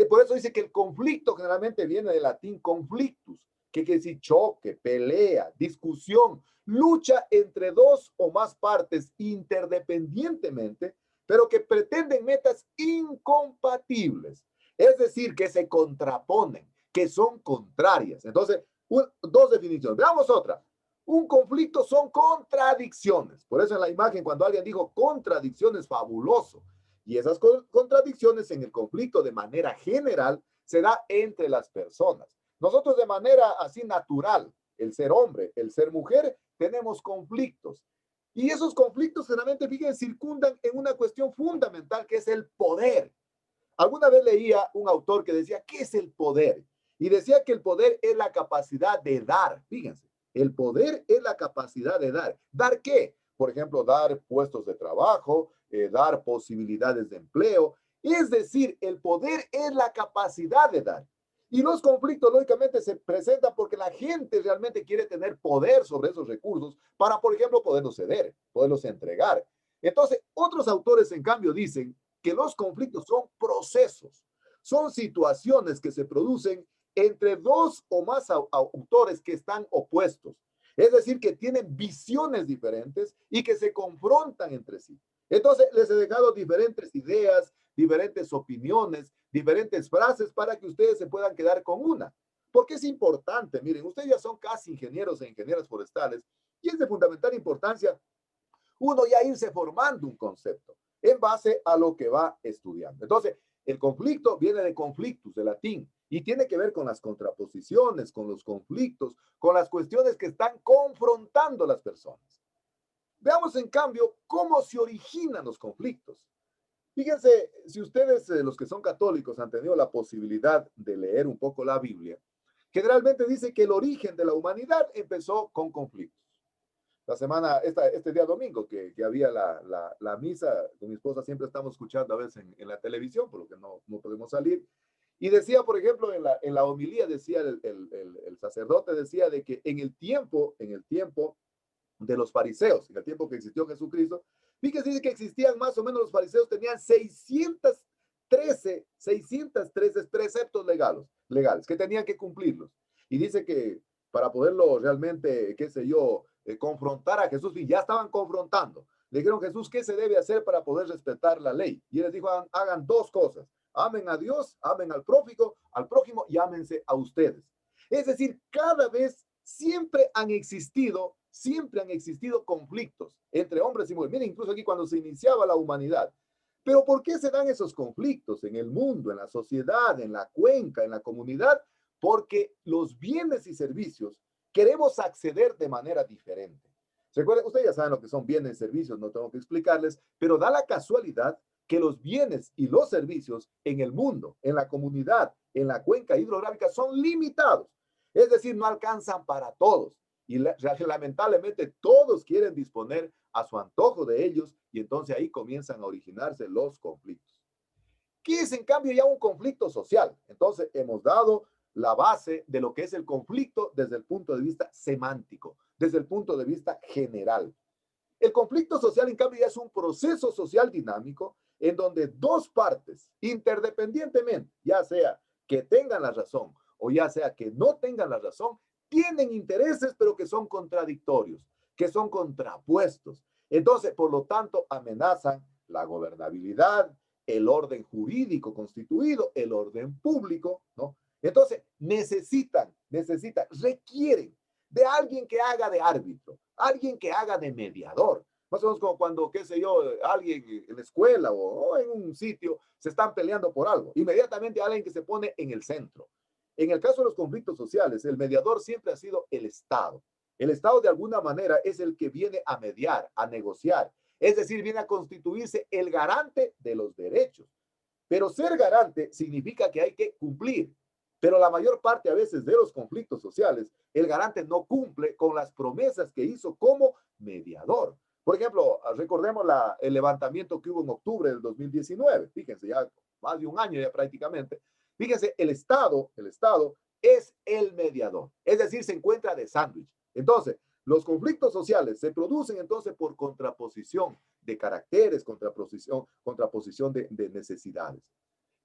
Por eso dice que el conflicto generalmente viene del latín conflictus, que quiere decir choque, pelea, discusión, lucha entre dos o más partes interdependientemente, pero que pretenden metas incompatibles. Es decir, que se contraponen, que son contrarias. Entonces, dos definiciones. Veamos otra. Un conflicto son contradicciones. Por eso en la imagen, cuando alguien dijo contradicciones, fabuloso. Y esas contradicciones en el conflicto de manera general se da entre las personas. Nosotros de manera así natural, el ser hombre, el ser mujer, tenemos conflictos. Y esos conflictos generalmente, fíjense, circundan en una cuestión fundamental que es el poder. Alguna vez leía un autor que decía, ¿qué es el poder? Y decía que el poder es la capacidad de dar. Fíjense, el poder es la capacidad de dar. ¿Dar qué? Por ejemplo, dar puestos de trabajo, dar posibilidades de empleo. Es decir, el poder es la capacidad de dar. Y los conflictos, lógicamente, se presentan porque la gente realmente quiere tener poder sobre esos recursos para, por ejemplo, poderlos ceder, poderlos entregar. Entonces, otros autores, en cambio, dicen que los conflictos son procesos, son situaciones que se producen entre dos o más autores que están opuestos. Es decir, que tienen visiones diferentes y que se confrontan entre sí. Entonces, les he dejado diferentes ideas, diferentes opiniones, diferentes frases para que ustedes se puedan quedar con una. Porque es importante, miren, ustedes ya son casi ingenieros e ingenieras forestales y es de fundamental importancia uno ya irse formando un concepto en base a lo que va estudiando. Entonces, el conflicto viene de conflictus, de latín, y tiene que ver con las contraposiciones, con los conflictos, con las cuestiones que están confrontando las personas. Veamos, en cambio, cómo se originan los conflictos. Fíjense, si ustedes, los que son católicos, han tenido la posibilidad de leer un poco la Biblia, generalmente dice que el origen de la humanidad empezó con conflictos. La semana, este día domingo, que había la misa, con mi esposa siempre estamos escuchando a veces en la televisión, por lo que no podemos salir, y decía, por ejemplo, en la homilía, decía el sacerdote, decía de que en el tiempo de los fariseos, en el tiempo que existió Jesucristo, fíjense, dice que existían más o menos, los fariseos tenían 613 preceptos legales que tenían que cumplirlos. Y dice que para poderlo realmente, qué sé yo, confrontar a Jesús, y ya estaban confrontando. Le dijeron, Jesús, ¿qué se debe hacer para poder respetar la ley? Y él les dijo, hagan dos cosas. Amen a Dios, amen al prójimo y ámense a ustedes. Es decir, cada vez siempre han existido conflictos entre hombres y mujeres. Miren, incluso aquí cuando se iniciaba la humanidad. Pero ¿por qué se dan esos conflictos en el mundo, en la sociedad, en la cuenca, en la comunidad? Porque los bienes y servicios queremos acceder de manera diferente. Recuerden, ustedes ya saben lo que son bienes y servicios, no tengo que explicarles, pero da la casualidad que los bienes y los servicios en el mundo, en la comunidad, en la cuenca hidrográfica son limitados. Es decir, no alcanzan para todos. Y lamentablemente todos quieren disponer a su antojo de ellos y entonces ahí comienzan a originarse los conflictos. ¿Qué es en cambio ya un conflicto social? Entonces hemos dado la base de lo que es el conflicto desde el punto de vista semántico, desde el punto de vista general. El conflicto social, en cambio, ya es un proceso social dinámico en donde dos partes, interdependientemente, ya sea que tengan la razón o ya sea que no tengan la razón, tienen intereses, pero que son contradictorios, que son contrapuestos. Entonces, por lo tanto, amenazan la gobernabilidad, el orden jurídico constituido, el orden público, ¿no? Entonces, requieren de alguien que haga de árbitro, alguien que haga de mediador. Más o menos como cuando, qué sé yo, alguien en la escuela o en un sitio se están peleando por algo. Inmediatamente alguien que se pone en el centro. En el caso de los conflictos sociales, el mediador siempre ha sido el Estado. El Estado de alguna manera es el que viene a mediar, a negociar. Es decir, viene a constituirse el garante de los derechos. Pero ser garante significa que hay que cumplir. Pero la mayor parte a veces de los conflictos sociales, el garante no cumple con las promesas que hizo como mediador. Por ejemplo, recordemos el levantamiento que hubo en octubre del 2019. Fíjense, ya más de un año ya prácticamente. Fíjense, el Estado es el mediador. Es decir, se encuentra de sándwich. Entonces, los conflictos sociales se producen entonces por contraposición de caracteres, contraposición de necesidades.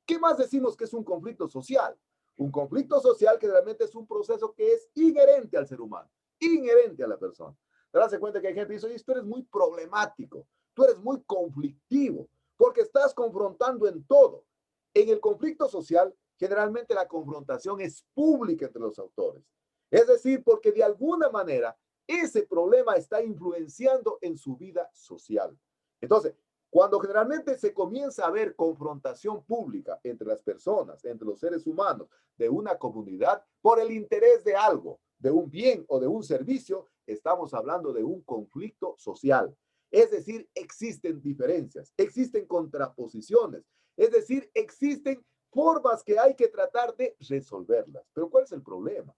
¿Qué más decimos que es un conflicto social? Un conflicto social que realmente es un proceso que es inherente al ser humano, inherente a la persona. Te das cuenta que hay gente que dice, oye, tú eres muy problemático, tú eres muy conflictivo, porque estás confrontando en todo. En el conflicto social, generalmente la confrontación es pública entre los autores. Es decir, porque de alguna manera ese problema está influenciando en su vida social. Entonces, cuando generalmente se comienza a ver confrontación pública entre las personas, entre los seres humanos de una comunidad por el interés de algo, de un bien o de un servicio, estamos hablando de un conflicto social. Es decir, existen diferencias, existen contraposiciones, es decir, existen formas que hay que tratar de resolverlas. Pero ¿cuál es el problema?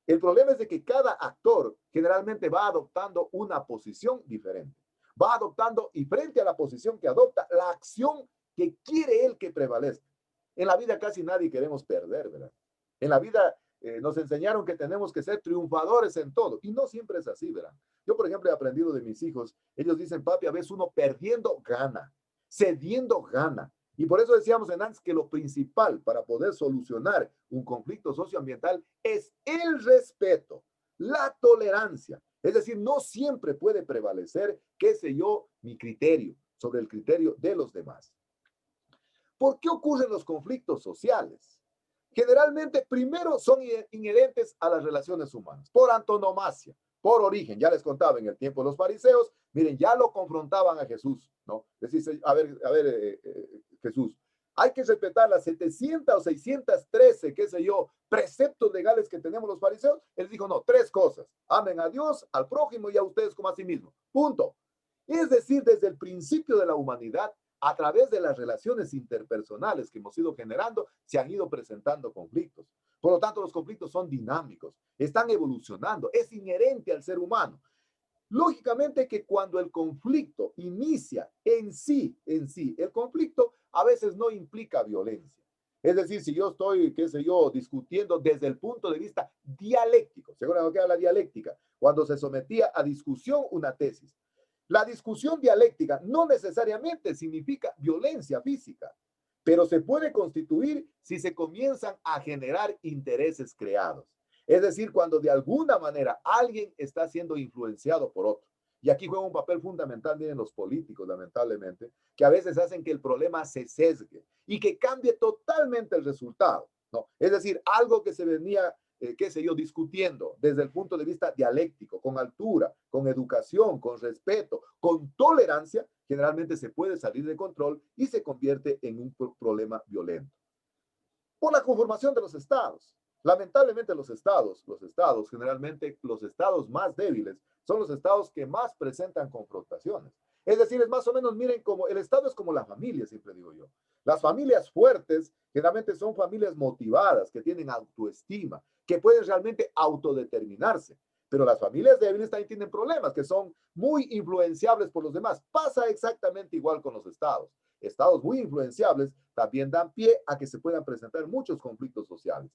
El problema es de que cada actor generalmente va adoptando una posición diferente. Va adoptando y frente a la posición que adopta, la acción que quiere él que prevalezca. En la vida casi nadie queremos perder, ¿verdad? En la vida nos enseñaron que tenemos que ser triunfadores en todo, y no siempre es así, ¿verdad? Yo, por ejemplo, he aprendido de mis hijos, ellos dicen, papi, a veces uno perdiendo gana, cediendo gana. Y por eso decíamos en antes que lo principal para poder solucionar un conflicto socioambiental es el respeto, la tolerancia. Es decir, no siempre puede prevalecer, qué sé yo, mi criterio sobre el criterio de los demás. ¿Por qué ocurren los conflictos sociales? Generalmente, primero, son inherentes a las relaciones humanas, por antonomasia, por origen. Ya les contaba en el tiempo de los fariseos, miren, ya lo confrontaban a Jesús, ¿no? Decís, a ver, Jesús, hay que respetar las 700 o 613, qué sé yo, preceptos legales que tenemos los fariseos. Él dijo, no, 3 cosas. Amen a Dios, al prójimo y a ustedes como a sí mismos. Punto. Es decir, desde el principio de la humanidad, a través de las relaciones interpersonales que hemos ido generando, se han ido presentando conflictos. Por lo tanto, los conflictos son dinámicos, están evolucionando, es inherente al ser humano. Lógicamente que cuando el conflicto inicia en sí, el conflicto a veces no implica violencia. Es decir, si yo estoy, qué sé yo, discutiendo desde el punto de vista dialéctico, seguro que la dialéctica, cuando se sometía a discusión una tesis. La discusión dialéctica no necesariamente significa violencia física, pero se puede constituir si se comienzan a generar intereses creados. Es decir, cuando de alguna manera alguien está siendo influenciado por otro. Y aquí juega un papel fundamental, miren, los políticos, lamentablemente, que a veces hacen que el problema se sesgue y que cambie totalmente el resultado, ¿no? Es decir, algo que se venía, qué sé yo, discutiendo desde el punto de vista dialéctico, con altura, con educación, con respeto, con tolerancia, generalmente se puede salir de control y se convierte en un problema violento. Por la conformación de los estados. Lamentablemente los estados, generalmente los estados más débiles, son los estados que más presentan confrontaciones. Es decir, es más o menos, miren, como el estado es como la familia, siempre digo yo. Las familias fuertes generalmente son familias motivadas, que tienen autoestima, que pueden realmente autodeterminarse. Pero las familias débiles también tienen problemas, que son muy influenciables por los demás. Pasa exactamente igual con los estados. Estados muy influenciables también dan pie a que se puedan presentar muchos conflictos sociales.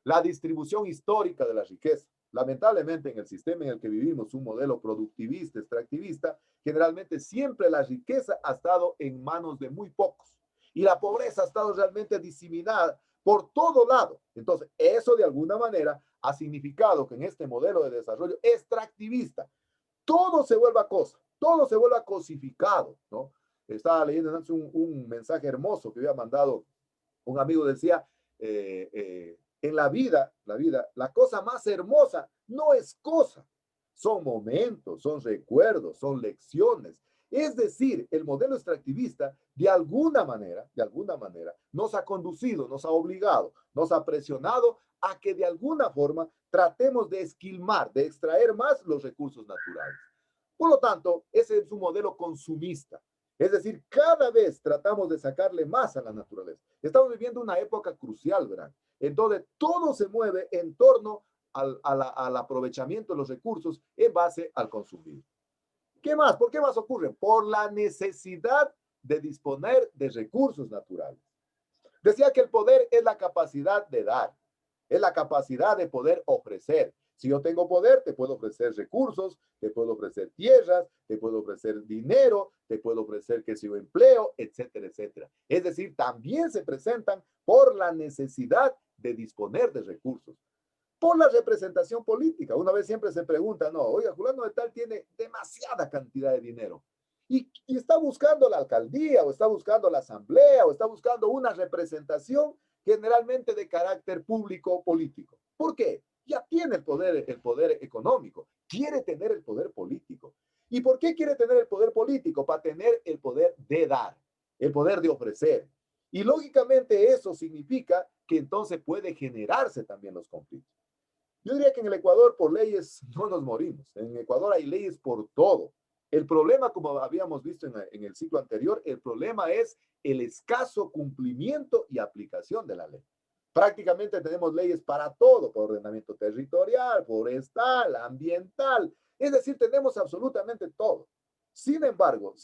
La distribución histórica de la riqueza. Lamentablemente, en el sistema en el que vivimos, un modelo productivista, extractivista, generalmente siempre la riqueza ha estado en manos de muy pocos y la pobreza ha estado realmente diseminada por todo lado. Entonces, eso de alguna manera ha significado que en este modelo de desarrollo extractivista, todo se vuelva cosa, todo se vuelva cosificado, ¿no? Estaba leyendo antes un mensaje hermoso que había mandado un amigo, decía, en la vida, la cosa más hermosa no es cosa, son momentos, son recuerdos, son lecciones. Es decir, el modelo extractivista, de alguna manera, nos ha conducido, nos ha obligado, nos ha presionado a que de alguna forma tratemos de esquilmar, de extraer más los recursos naturales. Por lo tanto, ese es un modelo consumista. Es decir, cada vez tratamos de sacarle más a la naturaleza. Estamos viviendo una época crucial, ¿verdad? Entonces, todo se mueve en torno al aprovechamiento de los recursos en base al consumir. ¿Qué más? ¿Por qué más ocurre? Por la necesidad de disponer de recursos naturales. Decía que el poder es la capacidad de dar, es la capacidad de poder ofrecer. Si yo tengo poder, te puedo ofrecer recursos, te puedo ofrecer tierras, te puedo ofrecer dinero, te puedo ofrecer, qué sé yo, empleo, etcétera, etcétera. Es decir, también se presentan por la necesidad de disponer de recursos. Por la representación política. Una vez siempre se pregunta, no, oiga, fulano de tal tiene demasiada cantidad de dinero y está buscando la alcaldía o está buscando la asamblea o está buscando una representación generalmente de carácter público político. ¿Por qué? Ya tiene el poder económico, quiere tener el poder político. ¿Y por qué quiere tener el poder político? Para tener el poder de dar, el poder de ofrecer. Y lógicamente eso significa que entonces puede generarse también los conflictos. Yo diría que en el Ecuador por leyes no nos morimos. En Ecuador hay leyes por todo. El problema, como habíamos visto en el ciclo anterior, el problema es el escaso cumplimiento y aplicación de la ley. Prácticamente tenemos leyes para todo, por ordenamiento territorial, forestal, ambiental. Es decir, tenemos absolutamente todo. Sin embargo,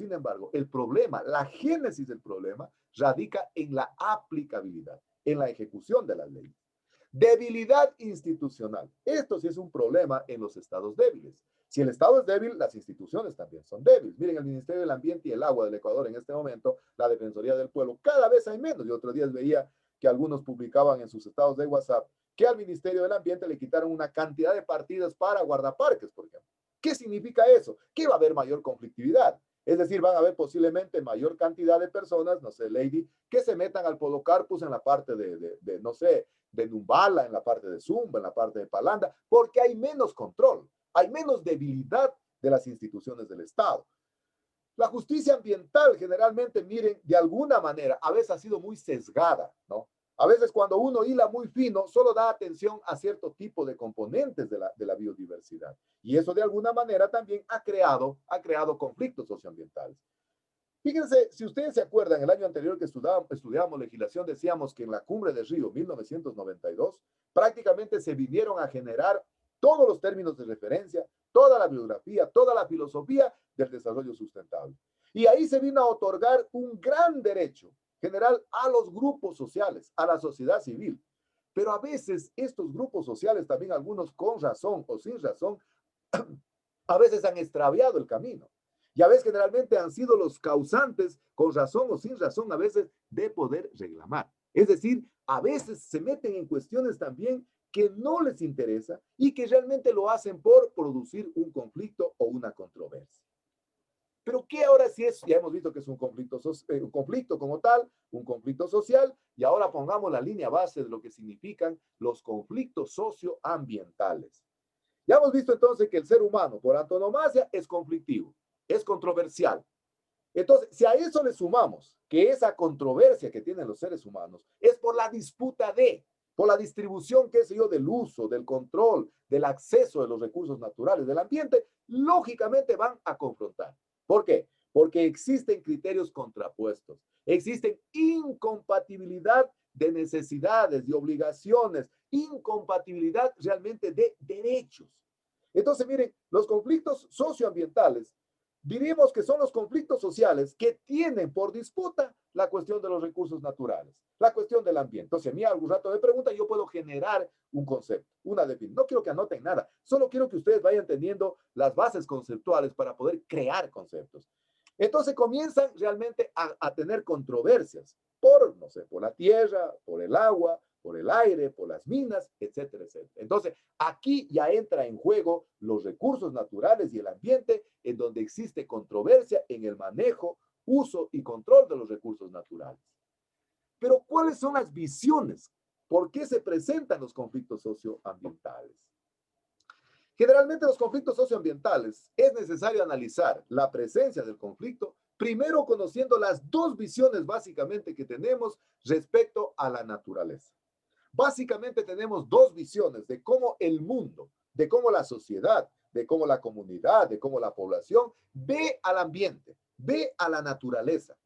el problema, la génesis del problema, radica en la aplicabilidad, en la ejecución de las leyes. Debilidad institucional. Esto sí es un problema en los estados débiles. Si el estado es débil, las instituciones también son débiles. Miren, el Ministerio del Ambiente y el Agua del Ecuador en este momento, la Defensoría del Pueblo, cada vez hay menos. Yo otros días veía que algunos publicaban en sus estados de WhatsApp que al Ministerio del Ambiente le quitaron una cantidad de partidas para guardaparques, por ejemplo. ¿Qué significa eso? Que va a haber mayor conflictividad. Es decir, van a haber posiblemente mayor cantidad de personas, no sé, Lady, que se metan al Podocarpus en la parte no sé, de Numbala, en la parte de Zumba, en la parte de Palanda, porque hay menos control, hay menos debilidad de las instituciones del Estado. La justicia ambiental generalmente, miren, de alguna manera, a veces ha sido muy sesgada, ¿no? A veces cuando uno hila muy fino, solo da atención a cierto tipo de componentes de la biodiversidad. Y eso de alguna manera también ha creado conflictos socioambientales. Fíjense, si ustedes se acuerdan, el año anterior que estudiábamos legislación, decíamos que en la Cumbre de Río, 1992, prácticamente se vinieron a generar todos los términos de referencia, toda la bibliografía, toda la filosofía del desarrollo sustentable. Y ahí se vino a otorgar un gran derecho general a los grupos sociales, a la sociedad civil. Pero a veces estos grupos sociales, también algunos con razón o sin razón, a veces han extraviado el camino. Y a veces generalmente han sido los causantes, con razón o sin razón, a veces de poder reclamar. Es decir, a veces se meten en cuestiones también que no les interesa y que realmente lo hacen por producir un conflicto o una controversia. Pero ¿qué ahora sí es? Ya hemos visto que es un conflicto como tal, un conflicto social, y ahora pongamos la línea base de lo que significan los conflictos socioambientales. Ya hemos visto entonces que el ser humano, por antonomasia, es conflictivo, es controversial. Entonces, si a eso le sumamos que esa controversia que tienen los seres humanos es por la disputa por la distribución, qué sé yo, del uso, del control, del acceso de los recursos naturales del ambiente, lógicamente van a confrontar. ¿Por qué? Porque existen criterios contrapuestos, existen incompatibilidad de necesidades, de obligaciones, incompatibilidad realmente de derechos. Entonces, miren, los conflictos socioambientales, diríamos que son los conflictos sociales que tienen por disputa la cuestión de los recursos naturales, la cuestión del ambiente. Entonces, a mí algún rato me pregunta, yo puedo generar un concepto, una definición. No quiero que anoten nada, solo quiero que ustedes vayan teniendo las bases conceptuales para poder crear conceptos. Entonces comienzan realmente a tener controversias por, no sé, por la tierra, por el agua, por el aire, por las minas, etcétera, etcétera. Entonces, aquí ya entra en juego los recursos naturales y el ambiente, en donde existe controversia en el manejo, uso y control de los recursos naturales. Pero, ¿cuáles son las visiones? ¿Por qué se presentan los conflictos socioambientales? Generalmente los conflictos socioambientales es necesario analizar la presencia del conflicto, primero conociendo las dos visiones básicamente que tenemos respecto a la naturaleza. Básicamente tenemos dos visiones de cómo el mundo, de cómo la sociedad, de cómo la comunidad, de cómo la población ve al ambiente, ve a la naturaleza.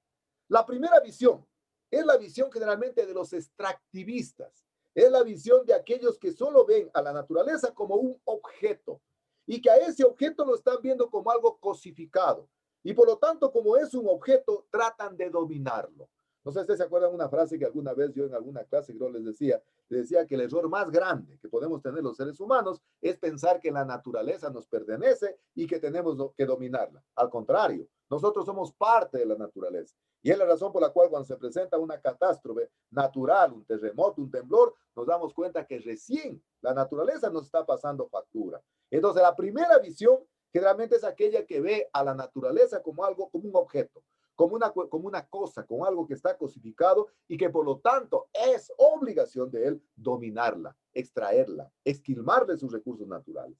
La primera visión es la visión generalmente de los extractivistas. Es la visión de aquellos que solo ven a la naturaleza como un objeto y que a ese objeto lo están viendo como algo cosificado. Y por lo tanto, como es un objeto, tratan de dominarlo. No sé si ustedes se acuerdan una frase que alguna vez yo en alguna clase creo les decía que el error más grande que podemos tener los seres humanos es pensar que la naturaleza nos pertenece y que tenemos que dominarla. Al contrario, nosotros somos parte de la naturaleza. Y es la razón por la cual cuando se presenta una catástrofe natural, un terremoto, un temblor, nos damos cuenta que recién la naturaleza nos está pasando factura. Entonces, la primera visión generalmente es aquella que ve a la naturaleza como algo, como un objeto, como una cosa, como algo que está cosificado y que por lo tanto es obligación de él dominarla, extraerla, esquilmarle sus recursos naturales.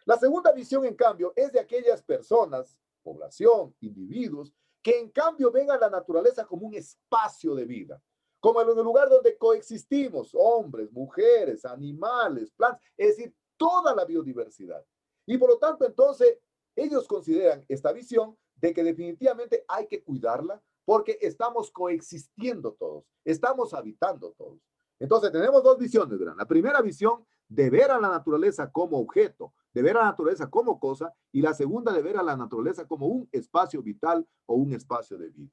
La segunda visión, en cambio, es de aquellas personas, población, individuos, que en cambio ven a la naturaleza como un espacio de vida, como en el lugar donde coexistimos, hombres, mujeres, animales, plantas, es decir, toda la biodiversidad. Y por lo tanto, entonces, ellos consideran esta visión de que definitivamente hay que cuidarla porque estamos coexistiendo todos, estamos habitando todos. Entonces, tenemos dos visiones, ¿verdad? La primera visión de ver a la naturaleza como objeto, de ver a la naturaleza como cosa, y la segunda de ver a la naturaleza como un espacio vital o un espacio de vida.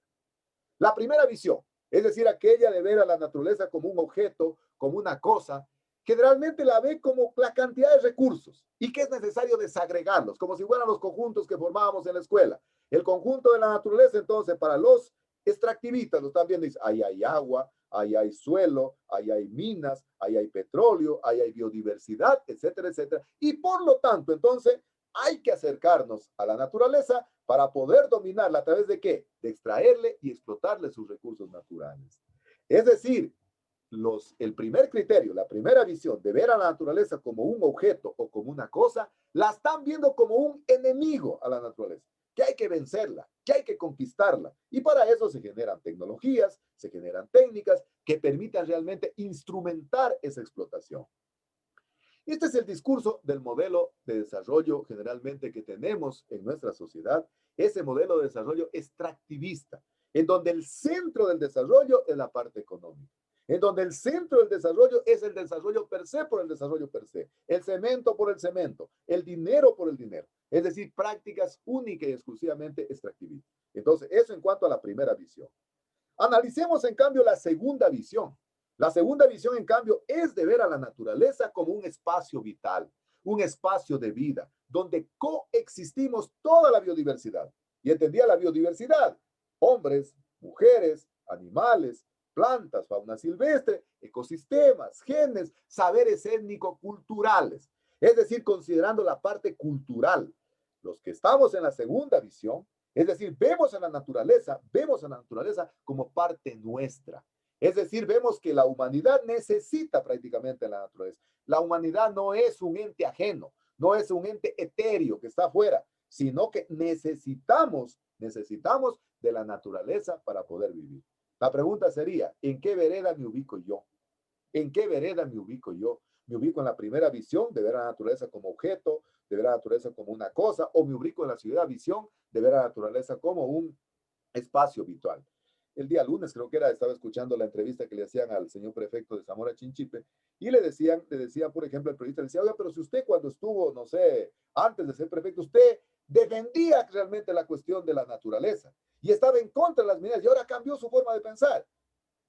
La primera visión, es decir, aquella de ver a la naturaleza como un objeto, como una cosa, generalmente la ve como la cantidad de recursos y que es necesario desagregarlos, como si fueran los conjuntos que formábamos en la escuela. El conjunto de la naturaleza, entonces, para los extractivistas, lo están viendo, dice, ahí hay agua, ahí hay suelo, ahí hay minas, ahí hay petróleo, ahí hay biodiversidad, etcétera, etcétera. Y por lo tanto, entonces, hay que acercarnos a la naturaleza para poder dominarla a través de ¿qué? De extraerle y explotarle sus recursos naturales. Es decir, el primer criterio, la primera visión de ver a la naturaleza como un objeto o como una cosa, la están viendo como un enemigo a la naturaleza, que hay que vencerla, que hay que conquistarla. Y para eso se generan tecnologías, se generan técnicas que permitan realmente instrumentar esa explotación. Este es el discurso del modelo de desarrollo generalmente que tenemos en nuestra sociedad, ese modelo de desarrollo extractivista, en donde el centro del desarrollo es la parte económica, en donde el centro del desarrollo es el desarrollo per se por el desarrollo per se, el cemento por el cemento, el dinero por el dinero, es decir, prácticas únicas y exclusivamente extractivistas. Entonces, eso en cuanto a la primera visión. Analicemos en cambio la segunda visión. La segunda visión, en cambio, es de ver a la naturaleza como un espacio vital, un espacio de vida, donde coexistimos toda la biodiversidad. Y entendía la biodiversidad, hombres, mujeres, animales, plantas, fauna silvestre, ecosistemas, genes, saberes étnico-culturales. Es decir, considerando la parte cultural. Los que estamos en la segunda visión, es decir, vemos a la naturaleza como parte nuestra. Es decir, vemos que la humanidad necesita prácticamente la naturaleza. La humanidad no es un ente ajeno, no es un ente etéreo que está afuera, sino que necesitamos de la naturaleza para poder vivir. La pregunta sería, ¿en qué vereda me ubico yo? ¿En qué vereda me ubico yo? ¿Me ubico en la primera visión de ver a la naturaleza como objeto, de ver a la naturaleza como una cosa, o me ubico en la segunda visión de ver a la naturaleza como un espacio virtual? El día lunes, creo que era, estaba escuchando la entrevista que le hacían al señor prefecto de Zamora Chinchipe, y le decían, por ejemplo, el periodista le decía, oiga, pero si usted cuando estuvo, no sé, antes de ser prefecto, usted defendía realmente la cuestión de la naturaleza y estaba en contra de las medidas y ahora cambió su forma de pensar.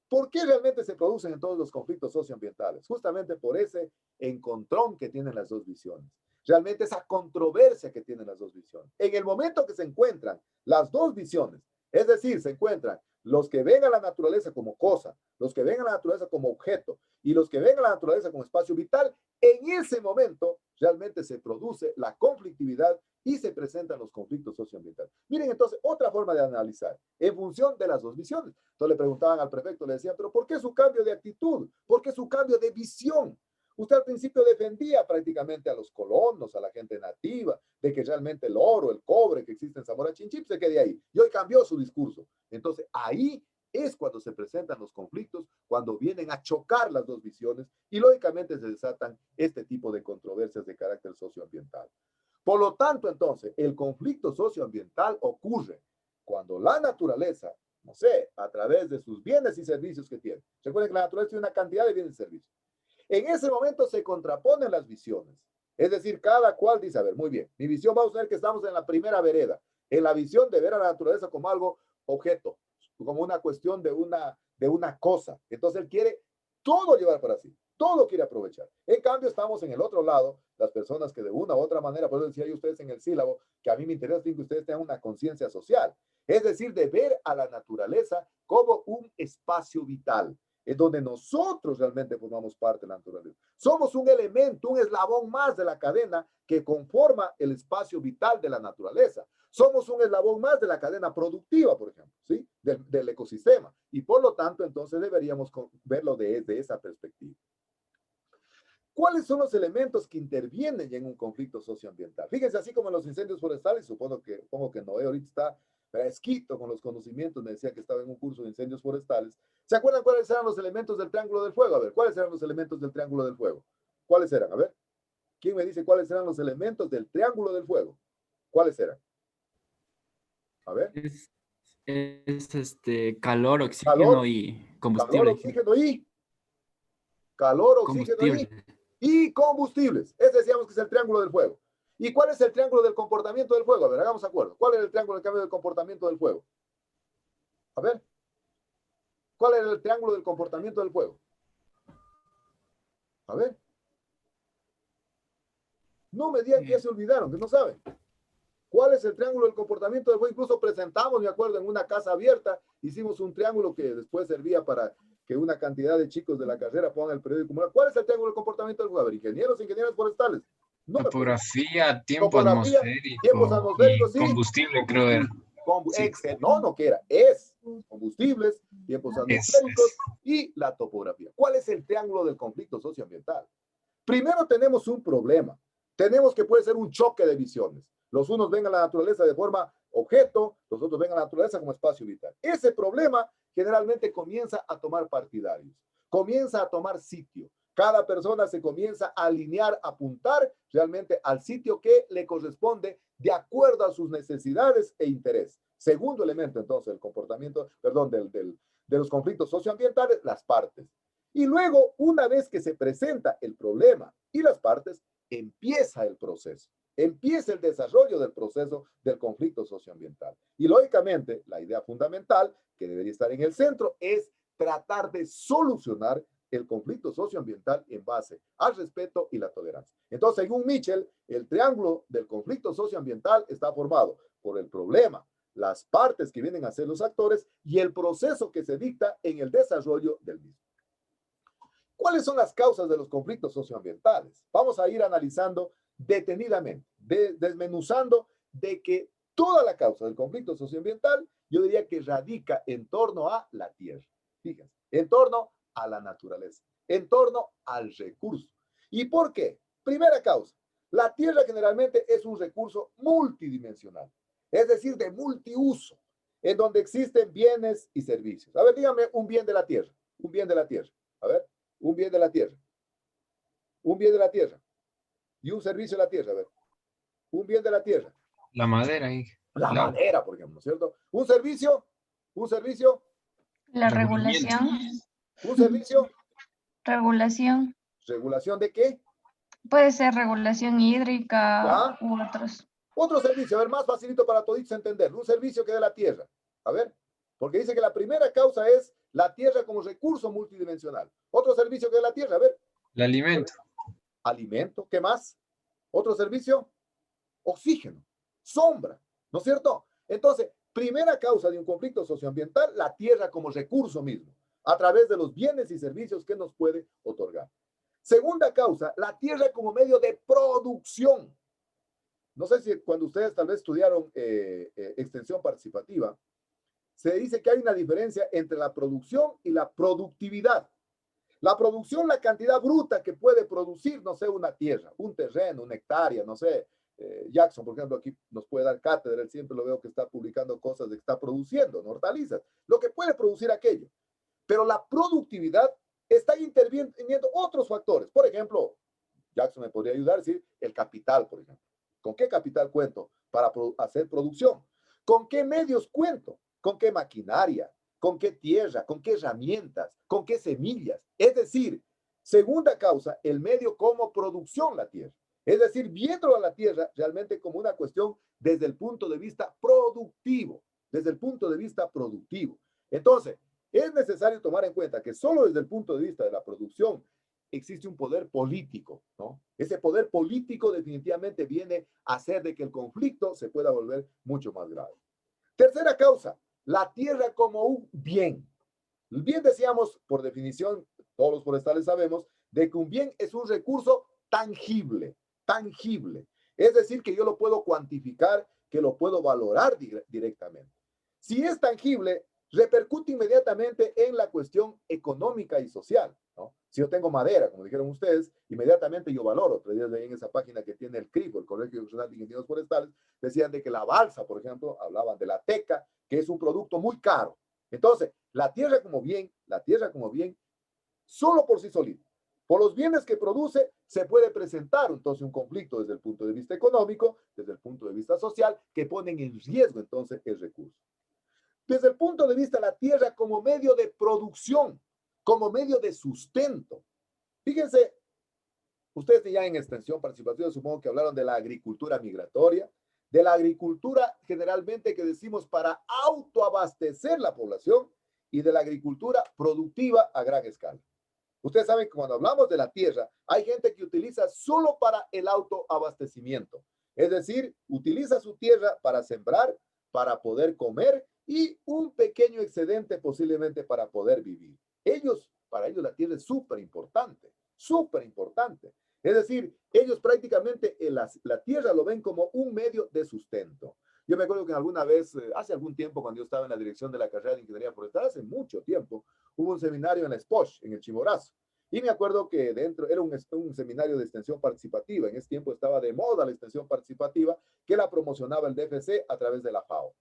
¿Por qué realmente se producen en todos los conflictos socioambientales? Justamente por ese encontrón que tienen las dos visiones. Realmente esa controversia que tienen las dos visiones. En el momento que se encuentran las dos visiones, es decir, se encuentran los que ven a la naturaleza como cosa, los que ven a la naturaleza como objeto y los que ven a la naturaleza como espacio vital, en ese momento realmente se produce la conflictividad y se presentan los conflictos socioambientales. Miren, entonces, otra forma de analizar en función de las dos visiones. Entonces le preguntaban al prefecto, le decían, pero ¿por qué su cambio de actitud? ¿Por qué su cambio de visión? Usted al principio defendía prácticamente a los colonos, a la gente nativa, de que realmente el oro, el cobre que existe en Zamora Chinchipe se quede ahí. Y hoy cambió su discurso. Entonces, ahí es cuando se presentan los conflictos, cuando vienen a chocar las dos visiones y lógicamente se desatan este tipo de controversias de carácter socioambiental. Por lo tanto, entonces, el conflicto socioambiental ocurre cuando la naturaleza, no sé, a través de sus bienes y servicios que tiene. Recuerden que la naturaleza tiene una cantidad de bienes y servicios. En ese momento se contraponen las visiones. Es decir, cada cual dice, a ver, muy bien, mi visión, vamos a ver que estamos en la primera vereda, en la visión de ver a la naturaleza como algo objeto, como una cuestión de una cosa. Entonces él quiere todo llevar para sí, todo quiere aprovechar. En cambio, estamos en el otro lado, las personas que de una u otra manera, por eso decía yo ustedes en el sílabo, que a mí me interesa que ustedes tengan una conciencia social. Es decir, de ver a la naturaleza como un espacio vital, en donde nosotros realmente formamos parte de la naturaleza. Somos un elemento, un eslabón más de la cadena que conforma el espacio vital de la naturaleza. Somos un eslabón más de la cadena productiva, por ejemplo, ¿sí? Del ecosistema. Y por lo tanto, entonces deberíamos verlo desde esa perspectiva. ¿Cuáles son los elementos que intervienen en un conflicto socioambiental? Fíjense, así como en los incendios forestales, supongo que Noé ahorita está fresquito con los conocimientos, me decía que estaba en un curso de incendios forestales. ¿Se acuerdan cuáles eran los elementos del triángulo del fuego? A ver, ¿cuáles eran los elementos del triángulo del fuego? ¿Cuáles eran? A ver, ¿quién me dice cuáles eran los elementos del triángulo del fuego? ¿Cuáles eran? A ver. Es calor, oxígeno y combustible. Calor, oxígeno y combustibles. Ese decíamos que es el triángulo del fuego. ¿Y cuál es el triángulo del comportamiento del fuego? A ver, hagamos acuerdo. ¿Cuál es el triángulo del cambio del comportamiento del fuego? A ver. ¿Cuál es el triángulo del comportamiento del fuego? A ver. No me digan que ya se olvidaron, que no saben. ¿Cuál es el triángulo del comportamiento del juego? Incluso presentamos, me acuerdo, en una casa abierta, hicimos un triángulo que después servía para que una cantidad de chicos de la carrera pongan el periódico. ¿Cuál es el triángulo del comportamiento del juego? A ver, ingenieros, ingenieros forestales. No Topografía, tiempo Topografía, atmosférico, tiempos atmosféricos, y sí. combustible, creo era. Sí. No que era, es combustibles, tiempos atmosféricos y la topografía. ¿Cuál es el triángulo del conflicto socioambiental? Primero tenemos un problema. Tenemos que puede ser un choque de visiones. Los unos ven a la naturaleza de forma objeto, los otros ven a la naturaleza como espacio vital. Ese problema generalmente comienza a tomar partidarios, comienza a tomar sitio. Cada persona se comienza a alinear, a apuntar realmente al sitio que le corresponde de acuerdo a sus necesidades e intereses. Segundo elemento, entonces, el comportamiento, de los conflictos socioambientales, las partes. Y luego, una vez que se presenta el problema y las partes, empieza el proceso. Empieza el desarrollo del proceso del conflicto socioambiental. Y lógicamente, la idea fundamental que debería estar en el centro es tratar de solucionar el conflicto socioambiental en base al respeto y la tolerancia. Entonces, según Mitchell, el triángulo del conflicto socioambiental está formado por el problema, las partes que vienen a ser los actores y el proceso que se dicta en el desarrollo del mismo. ¿Cuáles son las causas de los conflictos socioambientales? Vamos a ir analizando detenidamente, desmenuzando de que toda la causa del conflicto socioambiental, yo diría que radica en torno a la tierra. Fíjense, en torno a la naturaleza, en torno al recurso. ¿Y por qué? Primera causa, la tierra generalmente es un recurso multidimensional, es decir, de multiuso, en donde existen bienes y servicios. A ver, dígame un bien de la tierra, un bien de la tierra. A ver, un bien de la tierra, un bien de la tierra y un servicio de la tierra. A ver, un bien de la tierra. La madera ahí. La madera, por ejemplo, ¿cierto? Un servicio. La regulación. Un servicio. Regulación. ¿Regulación de qué? Puede ser regulación hídrica ¿Ya? u otros. Otro servicio, a ver, más facilito para toditos entenderlo. Un servicio que dé la tierra. A ver, porque dice que la primera causa es la tierra como recurso multidimensional. Otro servicio que dé la tierra, a ver. El alimento. Alimento, ¿qué más? Otro servicio, oxígeno, sombra, ¿no es cierto? Entonces, primera causa de un conflicto socioambiental, la tierra como recurso mismo, a través de los bienes y servicios que nos puede otorgar. Segunda causa, la tierra como medio de producción. No sé si cuando ustedes tal vez estudiaron extensión participativa, se dice que hay una diferencia entre la producción y la productividad. La producción, la cantidad bruta que puede producir, no sé, una tierra, un terreno, una hectárea, no sé. Jackson, por ejemplo, aquí nos puede dar cátedra, él siempre lo veo que está publicando cosas de que está produciendo, ¿no? Hortalizas, lo que puede producir aquello. Pero la productividad está interviniendo otros factores. Por ejemplo, Jackson me podría ayudar a decir el capital, por ejemplo. ¿Con qué capital cuento para hacer producción? ¿Con qué medios cuento? ¿Con qué maquinaria? ¿Con qué tierra? ¿Con qué herramientas? ¿Con qué semillas? Es decir, segunda causa, el medio como producción, la tierra. Es decir, viendo a la tierra realmente como una cuestión desde el punto de vista productivo, desde el punto de vista productivo. Entonces, es necesario tomar en cuenta que solo desde el punto de vista de la producción existe un poder político, ¿no? Ese poder político definitivamente viene a hacer de que el conflicto se pueda volver mucho más grave. Tercera causa, la tierra como un bien. El bien, decíamos, por definición, todos los forestales sabemos, de que un bien es un recurso tangible, tangible. Es decir, que yo lo puedo cuantificar, que lo puedo valorar directamente. Si es tangible, repercute inmediatamente en la cuestión económica y social, ¿no? Si yo tengo madera, como dijeron ustedes, inmediatamente yo valoro. Otro día leí en esa página que tiene el CRIFO, el Colegio Nacional de Ingenieros Forestales, decían de que la balsa, por ejemplo, hablaban de la teca, que es un producto muy caro. Entonces, la tierra como bien, solo por sí solita, por los bienes que produce, se puede presentar entonces un conflicto desde el punto de vista económico, desde el punto de vista social, que ponen en riesgo entonces el recurso. Desde el punto de vista de la tierra como medio de producción, como medio de sustento. Fíjense, ustedes ya en extensión participativa supongo que hablaron de la agricultura migratoria, de la agricultura generalmente que decimos para autoabastecer la población y de la agricultura productiva a gran escala. Ustedes saben que cuando hablamos de la tierra, hay gente que utiliza solo para el autoabastecimiento. Es decir, utiliza su tierra para sembrar, para poder comer y un pequeño excedente posiblemente para poder vivir. Para ellos la tierra es súper importante, súper importante. Es decir, ellos prácticamente la tierra lo ven como un medio de sustento. Yo me acuerdo que alguna vez, hace algún tiempo, cuando yo estaba en la dirección de la carrera de Ingeniería Forestal, hace mucho tiempo, hubo un seminario en la SPOSH, en el Chimborazo. Y me acuerdo que dentro era un seminario de extensión participativa. En ese tiempo estaba de moda la extensión participativa, que la promocionaba el DFC a través de la FAO.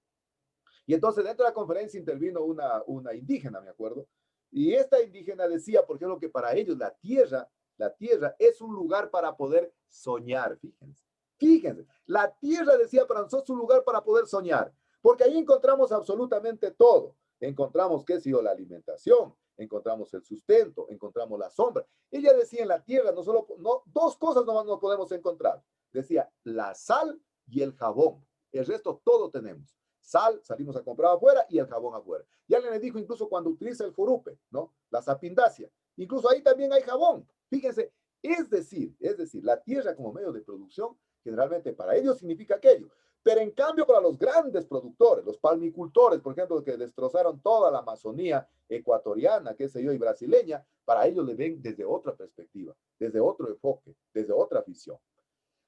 Y entonces dentro de la conferencia intervino una indígena, me acuerdo. Y esta indígena decía, por ejemplo, que para ellos la tierra es un lugar para poder soñar, fíjense. Fíjense, la tierra, decía, para nosotros es un lugar para poder soñar, porque ahí encontramos absolutamente todo. Encontramos, qué sé yo, la alimentación, encontramos el sustento, encontramos la sombra. Ella decía, en la tierra dos cosas nomás no podemos encontrar. Decía, la sal y el jabón. El resto todo tenemos. Sal, salimos a comprar afuera, y el jabón afuera. Ya le dijo incluso cuando utiliza el forupe, ¿no? La sapindacia. Incluso ahí también hay jabón. Fíjense, es decir, la tierra como medio de producción, generalmente para ellos significa aquello. Pero en cambio para los grandes productores, los palmicultores, por ejemplo, que destrozaron toda la Amazonía ecuatoriana, qué sé yo, y brasileña, para ellos le ven desde otra perspectiva, desde otro enfoque, desde otra visión.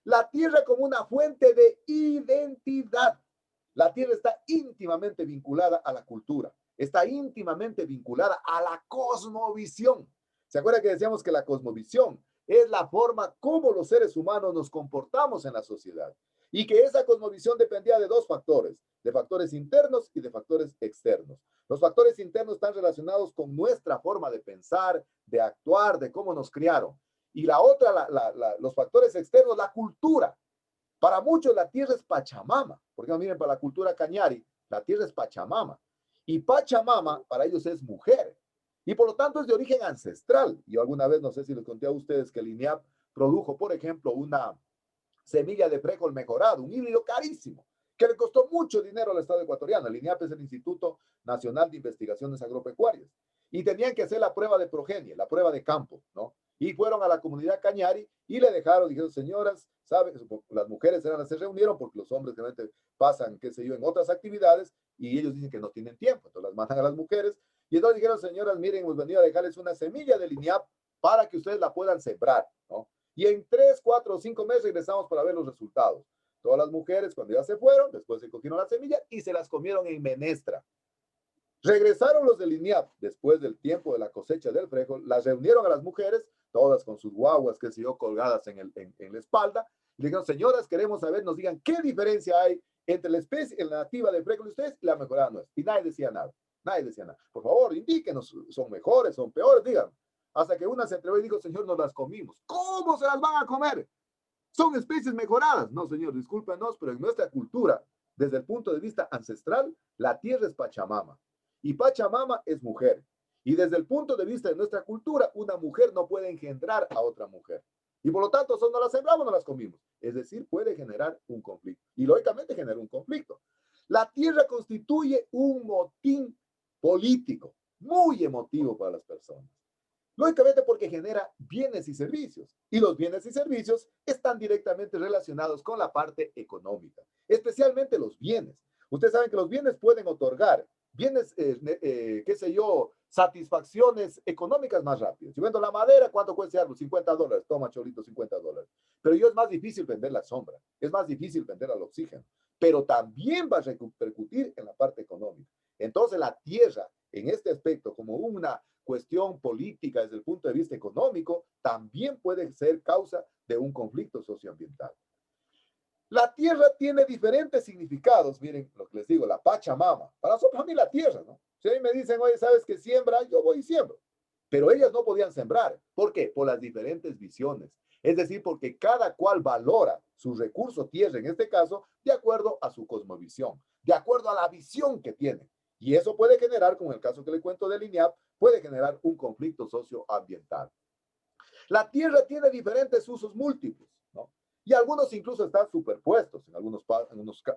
La tierra como una fuente de identidad. La tierra está íntimamente vinculada a la cultura, está íntimamente vinculada a la cosmovisión. ¿Se acuerda que decíamos que la cosmovisión es la forma como los seres humanos nos comportamos en la sociedad? Y que esa cosmovisión dependía de dos factores, de factores internos y de factores externos. Los factores internos están relacionados con nuestra forma de pensar, de actuar, de cómo nos criaron. Y la otra, los factores externos, la cultura. Para muchos la tierra es Pachamama. Por ejemplo, miren, para la cultura cañari, la tierra es Pachamama. Y Pachamama para ellos es mujer. Y por lo tanto es de origen ancestral. Yo alguna vez, no sé si les conté a ustedes que el INEAP produjo, por ejemplo, una semilla de frijol mejorado, un híbrido carísimo, que le costó mucho dinero al Estado ecuatoriano. El INEAP es el Instituto Nacional de Investigaciones Agropecuarias. Y tenían que hacer la prueba de progenie, la prueba de campo, ¿no? Y fueron a la comunidad cañari y le dejaron, dijeron, señoras, ¿saben? Las mujeres se reunieron porque los hombres realmente pasan, qué sé yo, en otras actividades y ellos dicen que no tienen tiempo, entonces las mandan a las mujeres. Y entonces dijeron, señoras, miren, hemos venido a dejarles una semilla del INEAP para que ustedes la puedan sembrar, ¿no? Y en 3, 4 o 5 meses regresamos para ver los resultados. Todas las mujeres, cuando ya se fueron, después se cogieron la semilla y se las comieron en menestra. Regresaron los del INEAP después del tiempo de la cosecha del frijol, las reunieron a las mujeres, todas con sus guaguas, qué sé yo, colgadas en la espalda, y le dijeron, señoras, queremos saber, nos digan qué diferencia hay entre la especie nativa del frijol de ustedes y la mejorada nuestra. Y nadie decía nada, nadie decía nada. Por favor, indíquenos, son mejores, son peores, digan. Hasta que una se atrevió y dijo, señor, nos las comimos. ¿Cómo se las van a comer? Son especies mejoradas. No, señor, discúlpenos, pero en nuestra cultura, desde el punto de vista ancestral, la tierra es Pachamama. Y Pachamama es mujer. Y desde el punto de vista de nuestra cultura, una mujer no puede engendrar a otra mujer. Y por lo tanto, no las sembramos, no las comimos. Es decir, puede generar un conflicto. Y lógicamente genera un conflicto. La tierra constituye un motín político, muy emotivo para las personas. Lógicamente porque genera bienes y servicios. Y los bienes y servicios están directamente relacionados con la parte económica. Especialmente los bienes. Ustedes saben que los bienes pueden otorgar bienes, qué sé yo, satisfacciones económicas más rápidas. Si vendo la madera, ¿cuánto cuesta algo? $50. Toma, Cholito, $50. Pero es más difícil vender la sombra. Es más difícil vender el oxígeno. Pero también va a repercutir en la parte económica. Entonces, la tierra, en este aspecto, como una cuestión política desde el punto de vista económico, también puede ser causa de un conflicto socioambiental. La tierra tiene diferentes significados. Miren lo que les digo, la Pachamama. Para mí la tierra, ¿no? Si a mí me dicen, oye, ¿sabes qué siembra? Yo voy y siembro. Pero ellas no podían sembrar. ¿Por qué? Por las diferentes visiones. Es decir, porque cada cual valora su recurso tierra, en este caso, de acuerdo a su cosmovisión, de acuerdo a la visión que tiene. Y eso puede generar, como en el caso que le cuento del INEAP, puede generar un conflicto socioambiental. La tierra tiene diferentes usos múltiples, ¿no? Y algunos incluso están superpuestos. En algunos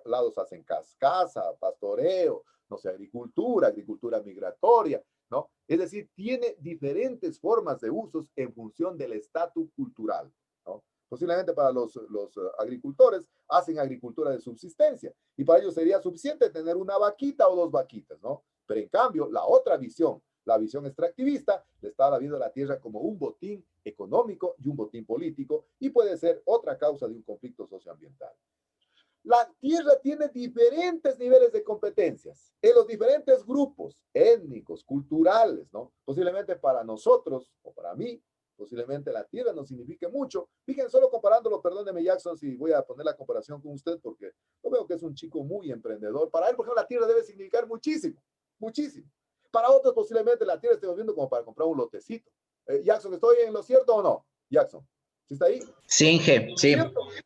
lados hacen caza, pastoreo, no sé, agricultura migratoria. ¿no? Es decir, tiene diferentes formas de usos en función del estatus cultural, ¿no? Posiblemente para los agricultores hacen agricultura de subsistencia y para ellos sería suficiente tener una vaquita o 2 vaquitas, ¿no? Pero en cambio, la otra visión, la visión extractivista, le está viendo la tierra como un botín económico y un botín político y puede ser otra causa de un conflicto socioambiental. La tierra tiene diferentes niveles de competencias en los diferentes grupos étnicos, culturales, ¿no? Posiblemente para nosotros o para mí, posiblemente la tierra no signifique mucho. Fíjense, solo comparándolo, perdóneme Jackson si voy a poner la comparación con usted porque yo veo que es un chico muy emprendedor. Para él, por ejemplo, la tierra debe significar muchísimo, muchísimo. Para otros posiblemente la tierra estemos viendo como para comprar un lotecito. Jackson, ¿estoy en lo cierto o no? Jackson. ¿Sí está ahí? Sí, Inge, sí.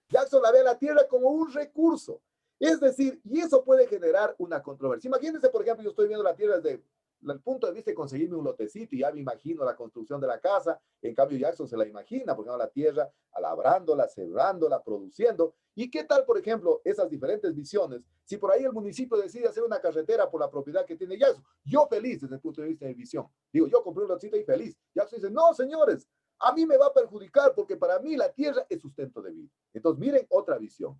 Jackson la ve a la tierra como un recurso. Es decir, y eso puede generar una controversia. Imagínense, por ejemplo, yo estoy viendo la tierra desde el punto de vista de conseguirme un lotecito y ya me imagino la construcción de la casa. En cambio, Jackson se la imagina, porque la tierra, labrándola, sembrándola, produciendo. ¿Y qué tal, por ejemplo, esas diferentes visiones? Si por ahí el municipio decide hacer una carretera por la propiedad que tiene Jackson, yo feliz desde el punto de vista de visión. Digo, yo compré un lotecito y feliz. Jackson dice, no, señores, a mí me va a perjudicar porque para mí la tierra es sustento de vida. Entonces, miren otra visión.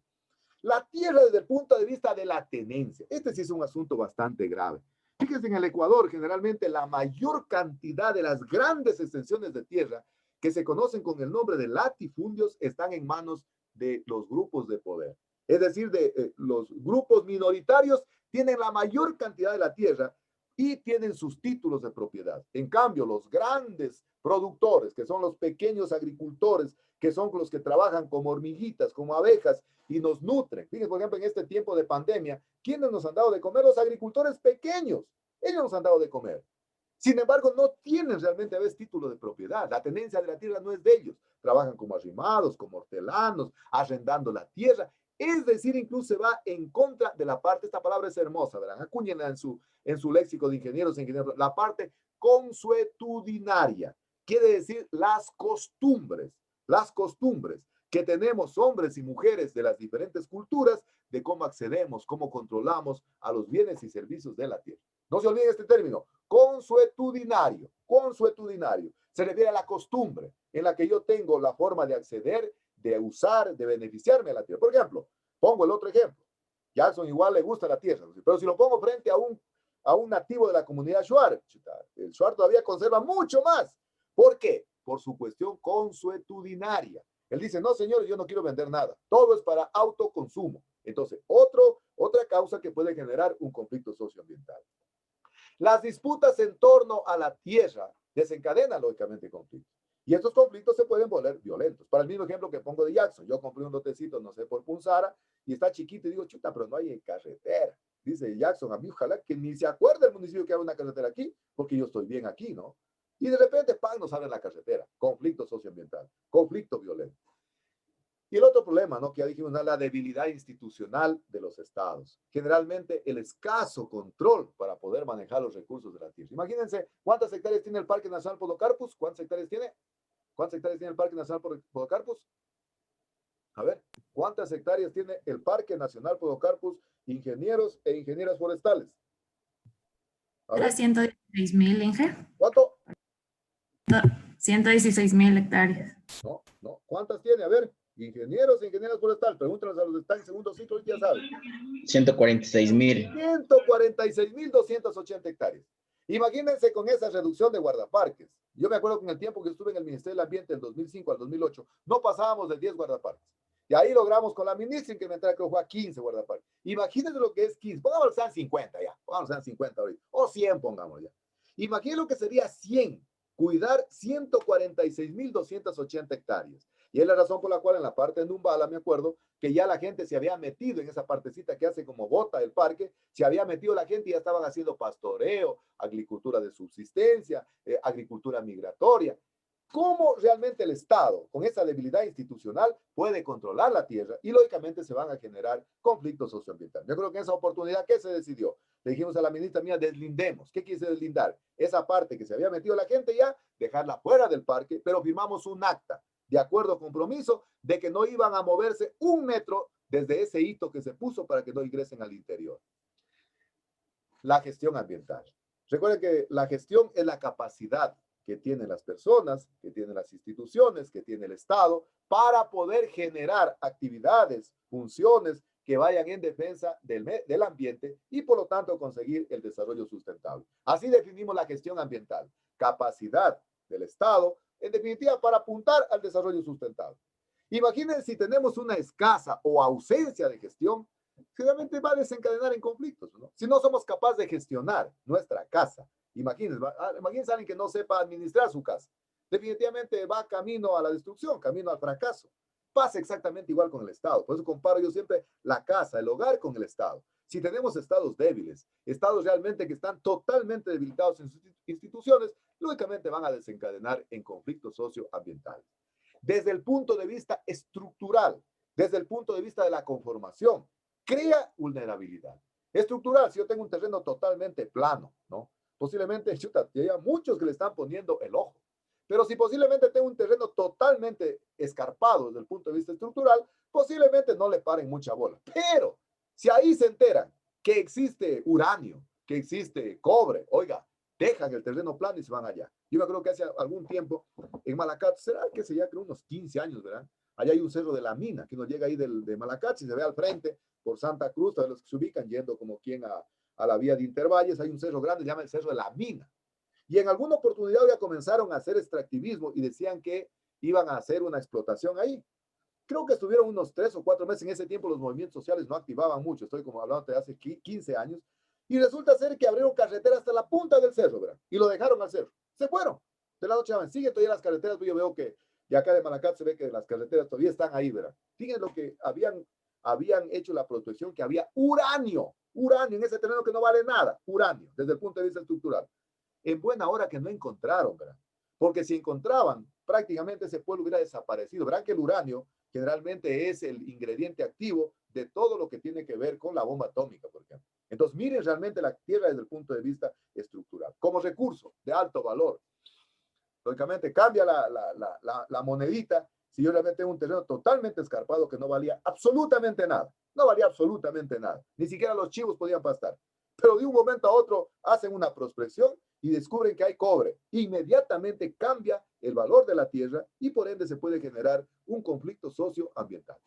La tierra desde el punto de vista de la tenencia. Este sí es un asunto bastante grave. Fíjense, en el Ecuador, generalmente la mayor cantidad de las grandes extensiones de tierra que se conocen con el nombre de latifundios están en manos de los grupos de poder. Es decir, los grupos minoritarios tienen la mayor cantidad de la tierra y tienen sus títulos de propiedad. En cambio, los grandes productores, que son los pequeños agricultores, que son los que trabajan como hormiguitas, como abejas, y nos nutren. Fíjense, por ejemplo, en este tiempo de pandemia, ¿quiénes nos han dado de comer? Los agricultores pequeños. Ellos nos han dado de comer. Sin embargo, no tienen realmente a veces título de propiedad. La tenencia de la tierra no es de ellos. Trabajan como arrimados, como hortelanos, arrendando la tierra. Es decir, incluso se va en contra de la parte, esta palabra es hermosa, ¿verdad? Acúñenla en su léxico de ingenieros e ingenieros, la parte consuetudinaria. Quiere decir las costumbres que tenemos hombres y mujeres de las diferentes culturas de cómo accedemos, cómo controlamos a los bienes y servicios de la tierra. No se olviden este término, consuetudinario. Se refiere a la costumbre en la que yo tengo la forma de acceder, de usar, de beneficiarme de la tierra. Por ejemplo, pongo el otro ejemplo. Jackson igual le gusta la tierra, pero si lo pongo frente a un nativo de la comunidad Shuar, el Shuar todavía conserva mucho más. ¿Por qué? Por su cuestión consuetudinaria. Él dice, no, señores, yo no quiero vender nada. Todo es para autoconsumo. Entonces, otra causa que puede generar un conflicto socioambiental. Las disputas en torno a la tierra desencadenan, lógicamente, conflictos. Y estos conflictos se pueden volver violentos. Para el mismo ejemplo que pongo de Jackson, yo compré un lotecito, no sé, por Punzara, y está chiquito, y digo, chuta, pero no hay carretera. Dice Jackson, a mí ojalá que ni se acuerde el municipio que haga una carretera aquí, porque yo estoy bien aquí, ¿no? Y de repente, ¡pam!, nos sale la carretera. Conflicto socioambiental, conflicto violento. Y el otro problema, ¿no?, que ya dijimos, la debilidad institucional de los estados. Generalmente, el escaso control para poder manejar los recursos de la tierra. Imagínense, ¿cuántas hectáreas tiene el Parque Nacional Podocarpus? ¿Cuántas hectáreas tiene? ¿Cuántas hectáreas tiene el Parque Nacional Podocarpus? A ver, ¿cuántas hectáreas tiene el Parque Nacional Podocarpus, ingenieros e ingenieras forestales? 116,000, Inge. ¿Cuánto? 116,000 hectáreas. No. ¿Cuántas tiene? A ver, ingenieros e ingenieras forestales. Pregúntanos a los que están en segundo ciclo, ya saben. 146,000. 146,280 hectáreas. Imagínense con esa reducción de guardaparques. Yo me acuerdo que en el tiempo que estuve en el Ministerio del Ambiente, del 2005 al 2008, no pasábamos de 10 guardaparques. Y ahí logramos con la ministra incrementar, creo que fue a 15 guardaparques. Imagínense lo que es 15. Pongámoslo, sean 50 ya. Pongámoslo, sean 50 ahorita. O 100, pongámoslo ya. Imagínense lo que sería 100. Cuidar 146,280 hectáreas. Y es la razón por la cual en la parte de Numbala, me acuerdo, que ya la gente se había metido en esa partecita que hace como bota el parque, se había metido la gente y ya estaban haciendo pastoreo, agricultura de subsistencia, agricultura migratoria. ¿Cómo realmente el Estado, con esa debilidad institucional, puede controlar la tierra? Y lógicamente se van a generar conflictos socioambientales. Yo creo que en esa oportunidad, ¿qué se decidió? Le dijimos a la ministra mía, deslindemos. ¿Qué quiere deslindar? Esa parte que se había metido la gente ya, dejarla fuera del parque, pero firmamos un acta de acuerdo compromiso de que no iban a moverse 1 metro desde ese hito que se puso para que no ingresen al interior. La gestión ambiental. Recuerden que la gestión es la capacidad que tienen las personas, que tienen las instituciones, que tiene el Estado, para poder generar actividades, funciones que vayan en defensa del ambiente y por lo tanto conseguir el desarrollo sustentable. Así definimos la gestión ambiental, capacidad del Estado, en definitiva, para apuntar al desarrollo sustentable. Imaginen si tenemos una escasa o ausencia de gestión, realmente va a desencadenar en conflictos, ¿no? Si no somos capaces de gestionar nuestra casa, imagínense a alguien que no sepa administrar su casa, definitivamente va camino a la destrucción, camino al fracaso. Pasa exactamente igual con el Estado. Por eso comparo yo siempre la casa, el hogar con el Estado. Si tenemos estados débiles, estados realmente que están totalmente debilitados en sus instituciones, lógicamente van a desencadenar en conflictos socioambientales. Desde el punto de vista estructural, desde el punto de vista de la conformación, crea vulnerabilidad. Estructural, si yo tengo un terreno totalmente plano, ¿no? Posiblemente, hay muchos que le están poniendo el ojo. Pero si posiblemente tengo un terreno totalmente escarpado desde el punto de vista estructural, posiblemente no le paren mucha bola. Pero si ahí se enteran que existe uranio, que existe cobre, oiga, dejan el terreno plano y se van allá. Yo me acuerdo que hace algún tiempo en Malacato, será que se ya creo unos 15 años, ¿verdad? Allá hay un cerro de la mina, que uno llega ahí de Malacato y se ve al frente por Santa Cruz, todos los que se ubican yendo como quien a la vía de Intervalles, hay un cerro grande, se llama el Cerro de la Mina. Y en alguna oportunidad ya comenzaron a hacer extractivismo y decían que iban a hacer una explotación ahí. Creo que estuvieron unos 3 o 4 meses. En ese tiempo los movimientos sociales no activaban mucho. Estoy como hablando de hace 15 años. Y resulta ser que abrieron carretera hasta la punta del cerro, ¿verdad? Y lo dejaron al cerro. Se fueron. De la noche a la mañana. Siguen todavía las carreteras. Yo veo que de acá de Malacato se ve que las carreteras todavía están ahí, ¿verdad? Fíjense lo que habían hecho la protección, que había uranio en ese terreno que no vale nada. Uranio, desde el punto de vista estructural. En buena hora que no encontraron, ¿verdad? Porque si encontraban, prácticamente ese pueblo hubiera desaparecido. Verán que el uranio generalmente es el ingrediente activo de todo lo que tiene que ver con la bomba atómica, por ejemplo. Entonces, miren realmente la tierra desde el punto de vista estructural. Como recurso de alto valor. Lógicamente, cambia la monedita si yo realmente tengo un terreno totalmente escarpado que no valía absolutamente nada. No valía absolutamente nada. Ni siquiera los chivos podían pastar. Pero de un momento a otro hacen una prospección y descubren que hay cobre. Inmediatamente cambia el valor de la tierra y por ende se puede generar un conflicto socioambiental.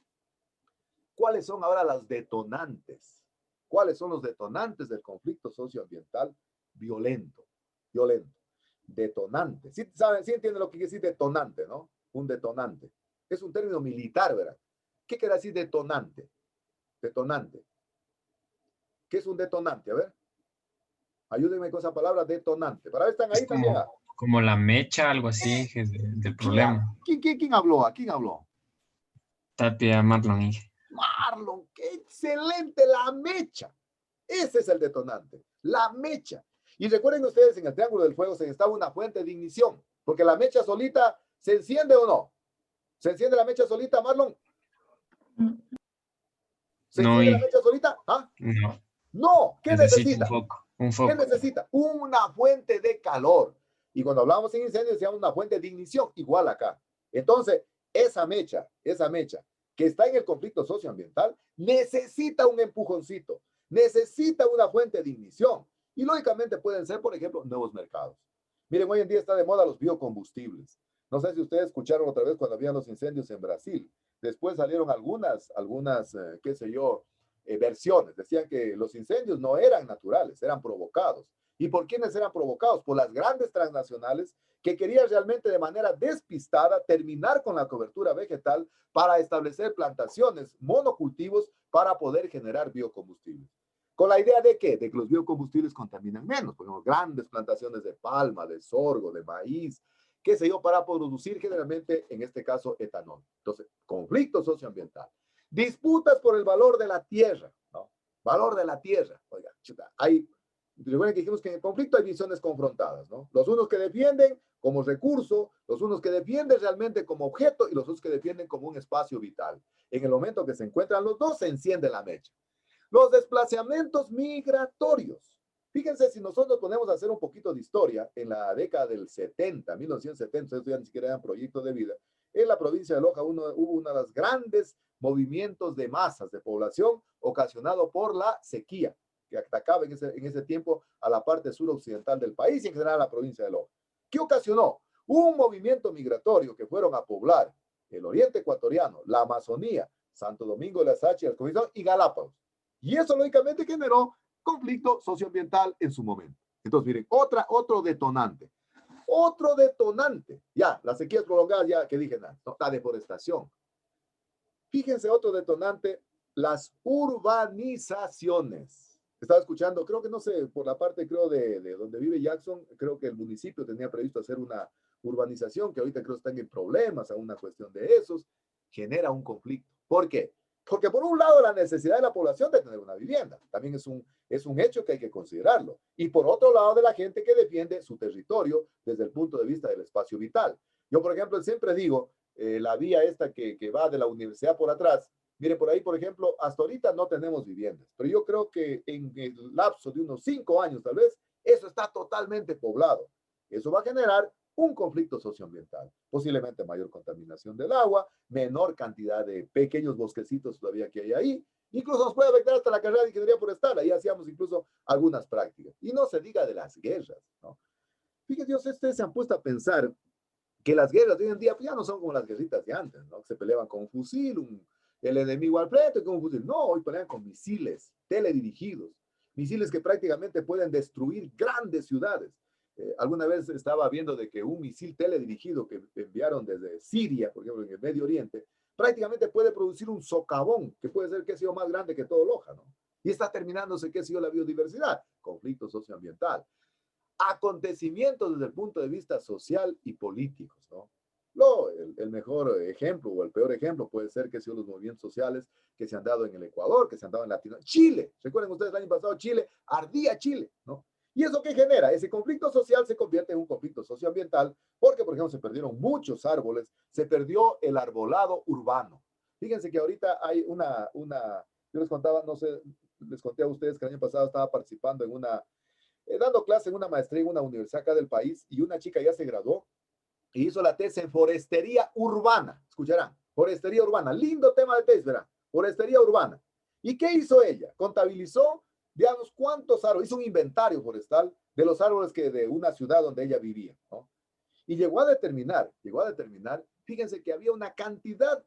¿Cuáles son ahora las detonantes? ¿Cuáles son los detonantes del conflicto socioambiental? Violento. Detonante. ¿Sí entienden lo que quiere decir detonante, no? Un detonante. Es un término militar, ¿verdad? ¿Qué quiere decir detonante? Detonante. ¿Qué es un detonante? A ver. Ayúdenme con esa palabra, detonante. Para ver, están ahí también. Como la mecha, algo así, del problema. ¿Quién habló? ¿Quién habló? Tatia Marlon, Inge. Marlon, qué excelente, la mecha. Ese es el detonante, la mecha. Y recuerden ustedes, en el Triángulo del Fuego se necesitaba una fuente de ignición, porque la mecha solita, ¿se enciende o no? ¿Se enciende la mecha solita, Marlon? ¿Se enciende la mecha solita? ¿Ah? No. No, ¿qué necesita? Un foco. ¿Qué necesita? Una fuente de calor. Y cuando hablamos en incendios, decíamos una fuente de ignición, igual acá. Entonces, esa mecha que está en el conflicto socioambiental, necesita un empujoncito, necesita una fuente de ignición. Y lógicamente pueden ser, por ejemplo, nuevos mercados. Miren, hoy en día está de moda los biocombustibles. No sé si ustedes escucharon otra vez cuando habían los incendios en Brasil. Después salieron algunas qué sé yo, versiones. Decían que los incendios no eran naturales, eran provocados. ¿Y por quiénes eran provocados? Por las grandes transnacionales que querían realmente de manera despistada terminar con la cobertura vegetal para establecer plantaciones, monocultivos, para poder generar biocombustibles. ¿Con la idea de qué? De que los biocombustibles contaminan menos. Por ejemplo, grandes plantaciones de palma, de sorgo, de maíz, qué sé yo, para producir generalmente, en este caso, etanol. Entonces, conflicto socioambiental. Disputas por el valor de la tierra, ¿no? Valor de la tierra. Oiga, recuerden que dijimos que en el conflicto hay visiones confrontadas, ¿no? Los unos que defienden como recurso, los unos que defienden realmente como objeto y los otros que defienden como un espacio vital. En el momento que se encuentran los dos, se enciende la mecha. Los desplazamientos migratorios. Fíjense, si nosotros ponemos a hacer un poquito de historia, en la década del 70, 1970, esto ya ni siquiera eran proyectos de vida, en la provincia de Loja hubo uno de los grandes movimientos de masas de población ocasionado por la sequía que atacaba en ese tiempo a la parte suroccidental del país y en general a la provincia de Loja. ¿Qué ocasionó? Un movimiento migratorio que fueron a poblar el oriente ecuatoriano, la Amazonía, Santo Domingo de la Sachi, el Comisión y Galápagos. Y eso lógicamente generó conflicto socioambiental en su momento. Entonces, miren, otro detonante. Otro detonante. Ya, las sequías prolongadas, ya que dije, no, la deforestación. Fíjense, otro detonante, las urbanizaciones. Estaba escuchando, creo que no sé, por la parte, creo, de donde vive Jackson, creo que el municipio tenía previsto hacer una urbanización, que ahorita creo están en problemas a una cuestión de esos, genera un conflicto. ¿Por qué? Porque por un lado la necesidad de la población de tener una vivienda, también es un hecho que hay que considerarlo. Y por otro lado de la gente que defiende su territorio desde el punto de vista del espacio vital. Yo, por ejemplo, siempre digo, la vía esta que va de la universidad por atrás, miren, por ahí, por ejemplo, hasta ahorita no tenemos viviendas, pero yo creo que en el lapso de unos 5 años tal vez, eso está totalmente poblado. Eso va a generar un conflicto socioambiental, posiblemente mayor contaminación del agua, menor cantidad de pequeños bosquecitos todavía que hay ahí, incluso nos puede afectar hasta la carrera de ingeniería forestal, ahí hacíamos incluso algunas prácticas, y no se diga de las guerras, ¿no? Fíjense, ustedes se han puesto a pensar que las guerras de hoy en día pues ya no son como las guerritas de antes, ¿no? Se peleaban con un fusil, el enemigo al frente con un fusil, no, hoy pelean con misiles teledirigidos, misiles que prácticamente pueden destruir grandes ciudades. Alguna vez estaba viendo de que un misil teledirigido que enviaron desde Siria, por ejemplo, en el Medio Oriente, prácticamente puede producir un socavón que puede ser, que ha sido más grande que todo Loja, ¿no? Y está terminándose, que ha sido la biodiversidad, conflicto socioambiental, acontecimientos desde el punto de vista social y políticos, ¿no? El mejor ejemplo o el peor ejemplo puede ser que han sido los movimientos sociales que se han dado en el Ecuador, que se han dado en Latinoamérica. Chile, recuerden ustedes, el año pasado Chile, ardía Chile, ¿no? ¿Y eso qué genera? Ese conflicto social se convierte en un conflicto socioambiental porque, por ejemplo, se perdieron muchos árboles, se perdió el arbolado urbano. Fíjense que ahorita hay yo les contaba, no sé, les conté a ustedes que el año pasado estaba participando dando clase en una maestría en una universidad acá del país y una chica ya se graduó y hizo la tesis en forestería urbana. Escucharán, forestería urbana. Lindo tema de tesis, verán. Forestería urbana. ¿Y qué hizo ella? Contabilizó, digamos, cuántos árboles, hizo un inventario forestal de los árboles de una ciudad donde ella vivía, ¿no? Y llegó a determinar, fíjense que había una cantidad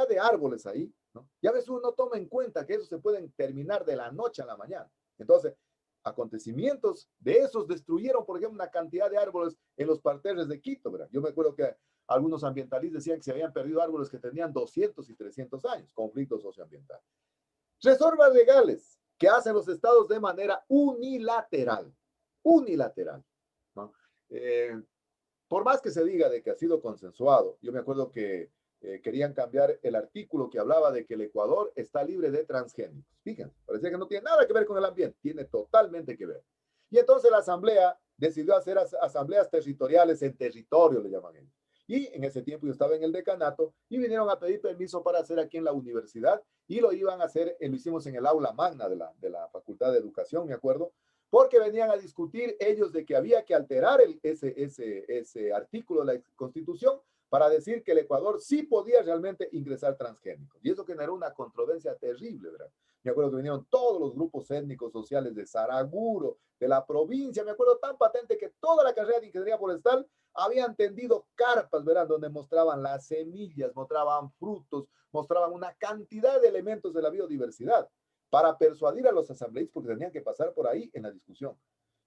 de árboles ahí, ¿no? Y a veces uno no toma en cuenta que eso se pueden terminar de la noche a la mañana. Entonces, acontecimientos de esos destruyeron, por ejemplo, una cantidad de árboles en los parterres de Quito, ¿verdad? Yo me acuerdo que algunos ambientalistas decían que se habían perdido árboles que tenían 200 y 300 años, conflicto socioambiental. Reservas legales que hacen los estados de manera unilateral, ¿no? Por más que se diga de que ha sido consensuado, yo me acuerdo que querían cambiar el artículo que hablaba de que el Ecuador está libre de transgénicos. Fíjense, parecía que no tiene nada que ver con el ambiente, tiene totalmente que ver. Y entonces la asamblea decidió hacer asambleas territoriales en territorio, le llaman ellos. Y en ese tiempo yo estaba en el decanato y vinieron a pedir permiso para hacer aquí en la universidad y lo iban a hacer, lo hicimos en el aula magna de la Facultad de Educación, me acuerdo, porque venían a discutir ellos de que había que alterar ese artículo de la Constitución para decir que el Ecuador sí podía realmente ingresar transgénicos. Y eso generó una controversia terrible, ¿verdad? Me acuerdo que vinieron todos los grupos étnicos sociales de Saraguro, de la provincia, me acuerdo tan patente que toda la carrera de ingeniería forestal habían tendido carpas, ¿verdad? Donde mostraban las semillas, mostraban frutos, mostraban una cantidad de elementos de la biodiversidad para persuadir a los asambleístas porque tenían que pasar por ahí en la discusión.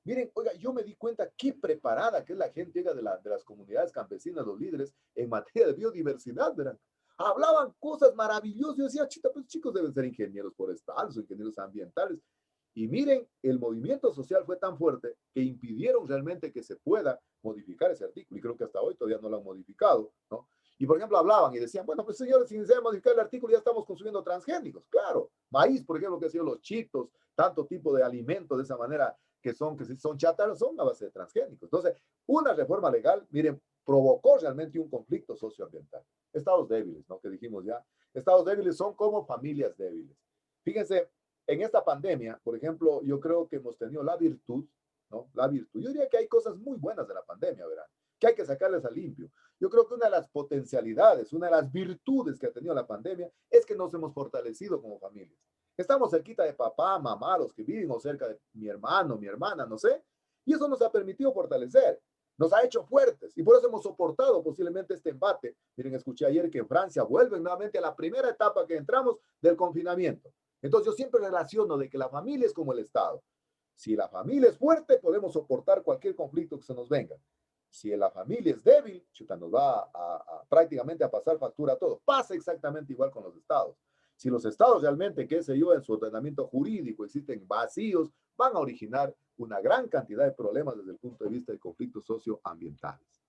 Miren, oiga, yo me di cuenta qué preparada que es la gente de las comunidades campesinas, los líderes, en materia de biodiversidad, ¿verdad? Hablaban cosas maravillosas. Yo decía, chita, pues chicos deben ser ingenieros forestales o ingenieros ambientales. Y miren, el movimiento social fue tan fuerte que impidieron realmente que se pueda modificar ese artículo. Y creo que hasta hoy todavía no lo han modificado, ¿no? Y por ejemplo hablaban y decían, bueno, pues señores, si se debe modificar el artículo ya estamos consumiendo transgénicos. Claro, maíz, por ejemplo, que ha sido los chitos, tanto tipo de alimentos de esa manera que son chatarras, son a base de transgénicos. Entonces, una reforma legal, miren, provocó realmente un conflicto socioambiental. Estados débiles, ¿no? Que dijimos ya. Estados débiles son como familias débiles. Fíjense, en esta pandemia, por ejemplo, yo creo que hemos tenido la virtud, ¿no? La virtud. Yo diría que hay cosas muy buenas de la pandemia, ¿verdad? Que hay que sacarles a limpio. Yo creo que una de las potencialidades, una de las virtudes que ha tenido la pandemia es que nos hemos fortalecido como familias. Estamos cerquita de papá, mamá, los que viven o cerca de mi hermano, mi hermana, no sé. Y eso nos ha permitido fortalecer, nos ha hecho fuertes y por eso hemos soportado posiblemente este embate. Miren, escuché ayer que en Francia vuelven nuevamente a la primera etapa que entramos del confinamiento. Entonces yo siempre relaciono de que la familia es como el Estado. Si la familia es fuerte, podemos soportar cualquier conflicto que se nos venga. Si la familia es débil, chuta, nos va prácticamente a pasar factura a todo. Pasa exactamente igual con los estados. Si los estados realmente, qué sé yo, en su ordenamiento jurídico existen vacíos, van a originar una gran cantidad de problemas desde el punto de vista de conflictos socioambientales.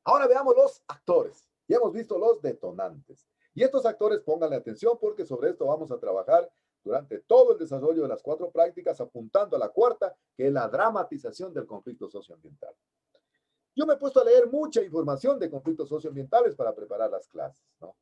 Ahora veamos los actores. Ya hemos visto los detonantes. Y estos actores, pónganle atención porque sobre esto vamos a trabajar durante todo el desarrollo de las 4 prácticas, apuntando a la cuarta, que es la dramatización del conflicto socioambiental. Yo me he puesto a leer mucha información de conflictos socioambientales para preparar las clases, ¿no?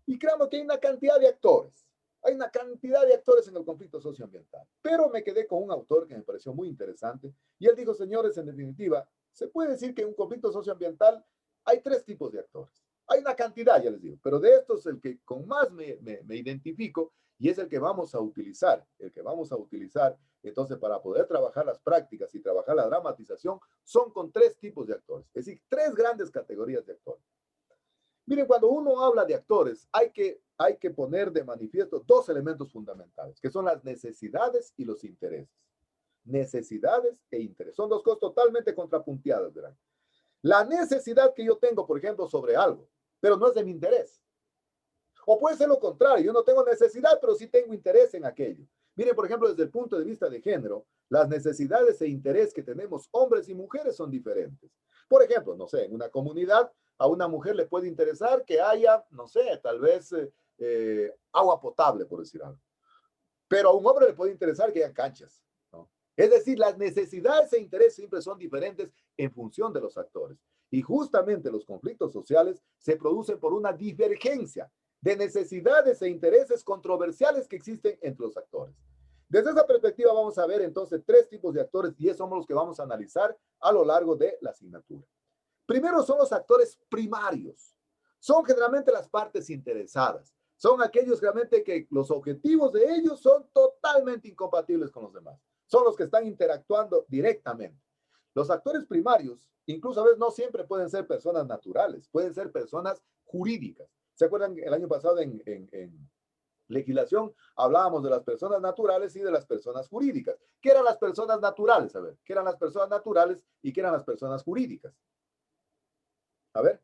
Y créanme que hay una cantidad de actores. Hay una cantidad de actores en el conflicto socioambiental. Pero me quedé con un autor que me pareció muy interesante. Y él dijo, señores, en definitiva, se puede decir que en un conflicto socioambiental hay 3 tipos de actores. Hay una cantidad, ya les digo, pero de estos el que con más me identifico y es el que vamos a utilizar. Entonces, para poder trabajar las prácticas y trabajar la dramatización, son con 3 tipos de actores. Es decir, 3 grandes categorías de actores. Miren, cuando uno habla de actores, hay que poner de manifiesto 2 elementos fundamentales, que son las necesidades y los intereses. Necesidades e intereses. Son 2 cosas totalmente contrapunteadas, ¿verdad? La necesidad que yo tengo, por ejemplo, sobre algo, pero no es de mi interés. O puede ser lo contrario, yo no tengo necesidad, pero sí tengo interés en aquello. Miren, por ejemplo, desde el punto de vista de género, las necesidades e interés que tenemos hombres y mujeres son diferentes. Por ejemplo, no sé, en una comunidad a una mujer le puede interesar que haya, no sé, tal vez agua potable, por decir algo. Pero a un hombre le puede interesar que haya canchas, ¿no? Es decir, las necesidades e intereses siempre son diferentes en función de los actores. Y justamente los conflictos sociales se producen por una divergencia de necesidades e intereses controversiales que existen entre los actores. Desde esa perspectiva vamos a ver entonces 3 tipos de actores y esos somos los que vamos a analizar a lo largo de la asignatura. Primero son los actores primarios. Son generalmente las partes interesadas. Son aquellos realmente que los objetivos de ellos son totalmente incompatibles con los demás. Son los que están interactuando directamente. Los actores primarios, incluso a veces no siempre pueden ser personas naturales, pueden ser personas jurídicas. ¿Se acuerdan? El año pasado en legislación hablábamos de las personas naturales y de las personas jurídicas. ¿Qué eran las personas naturales? A ver, ¿qué eran las personas naturales y qué eran las personas jurídicas? A ver,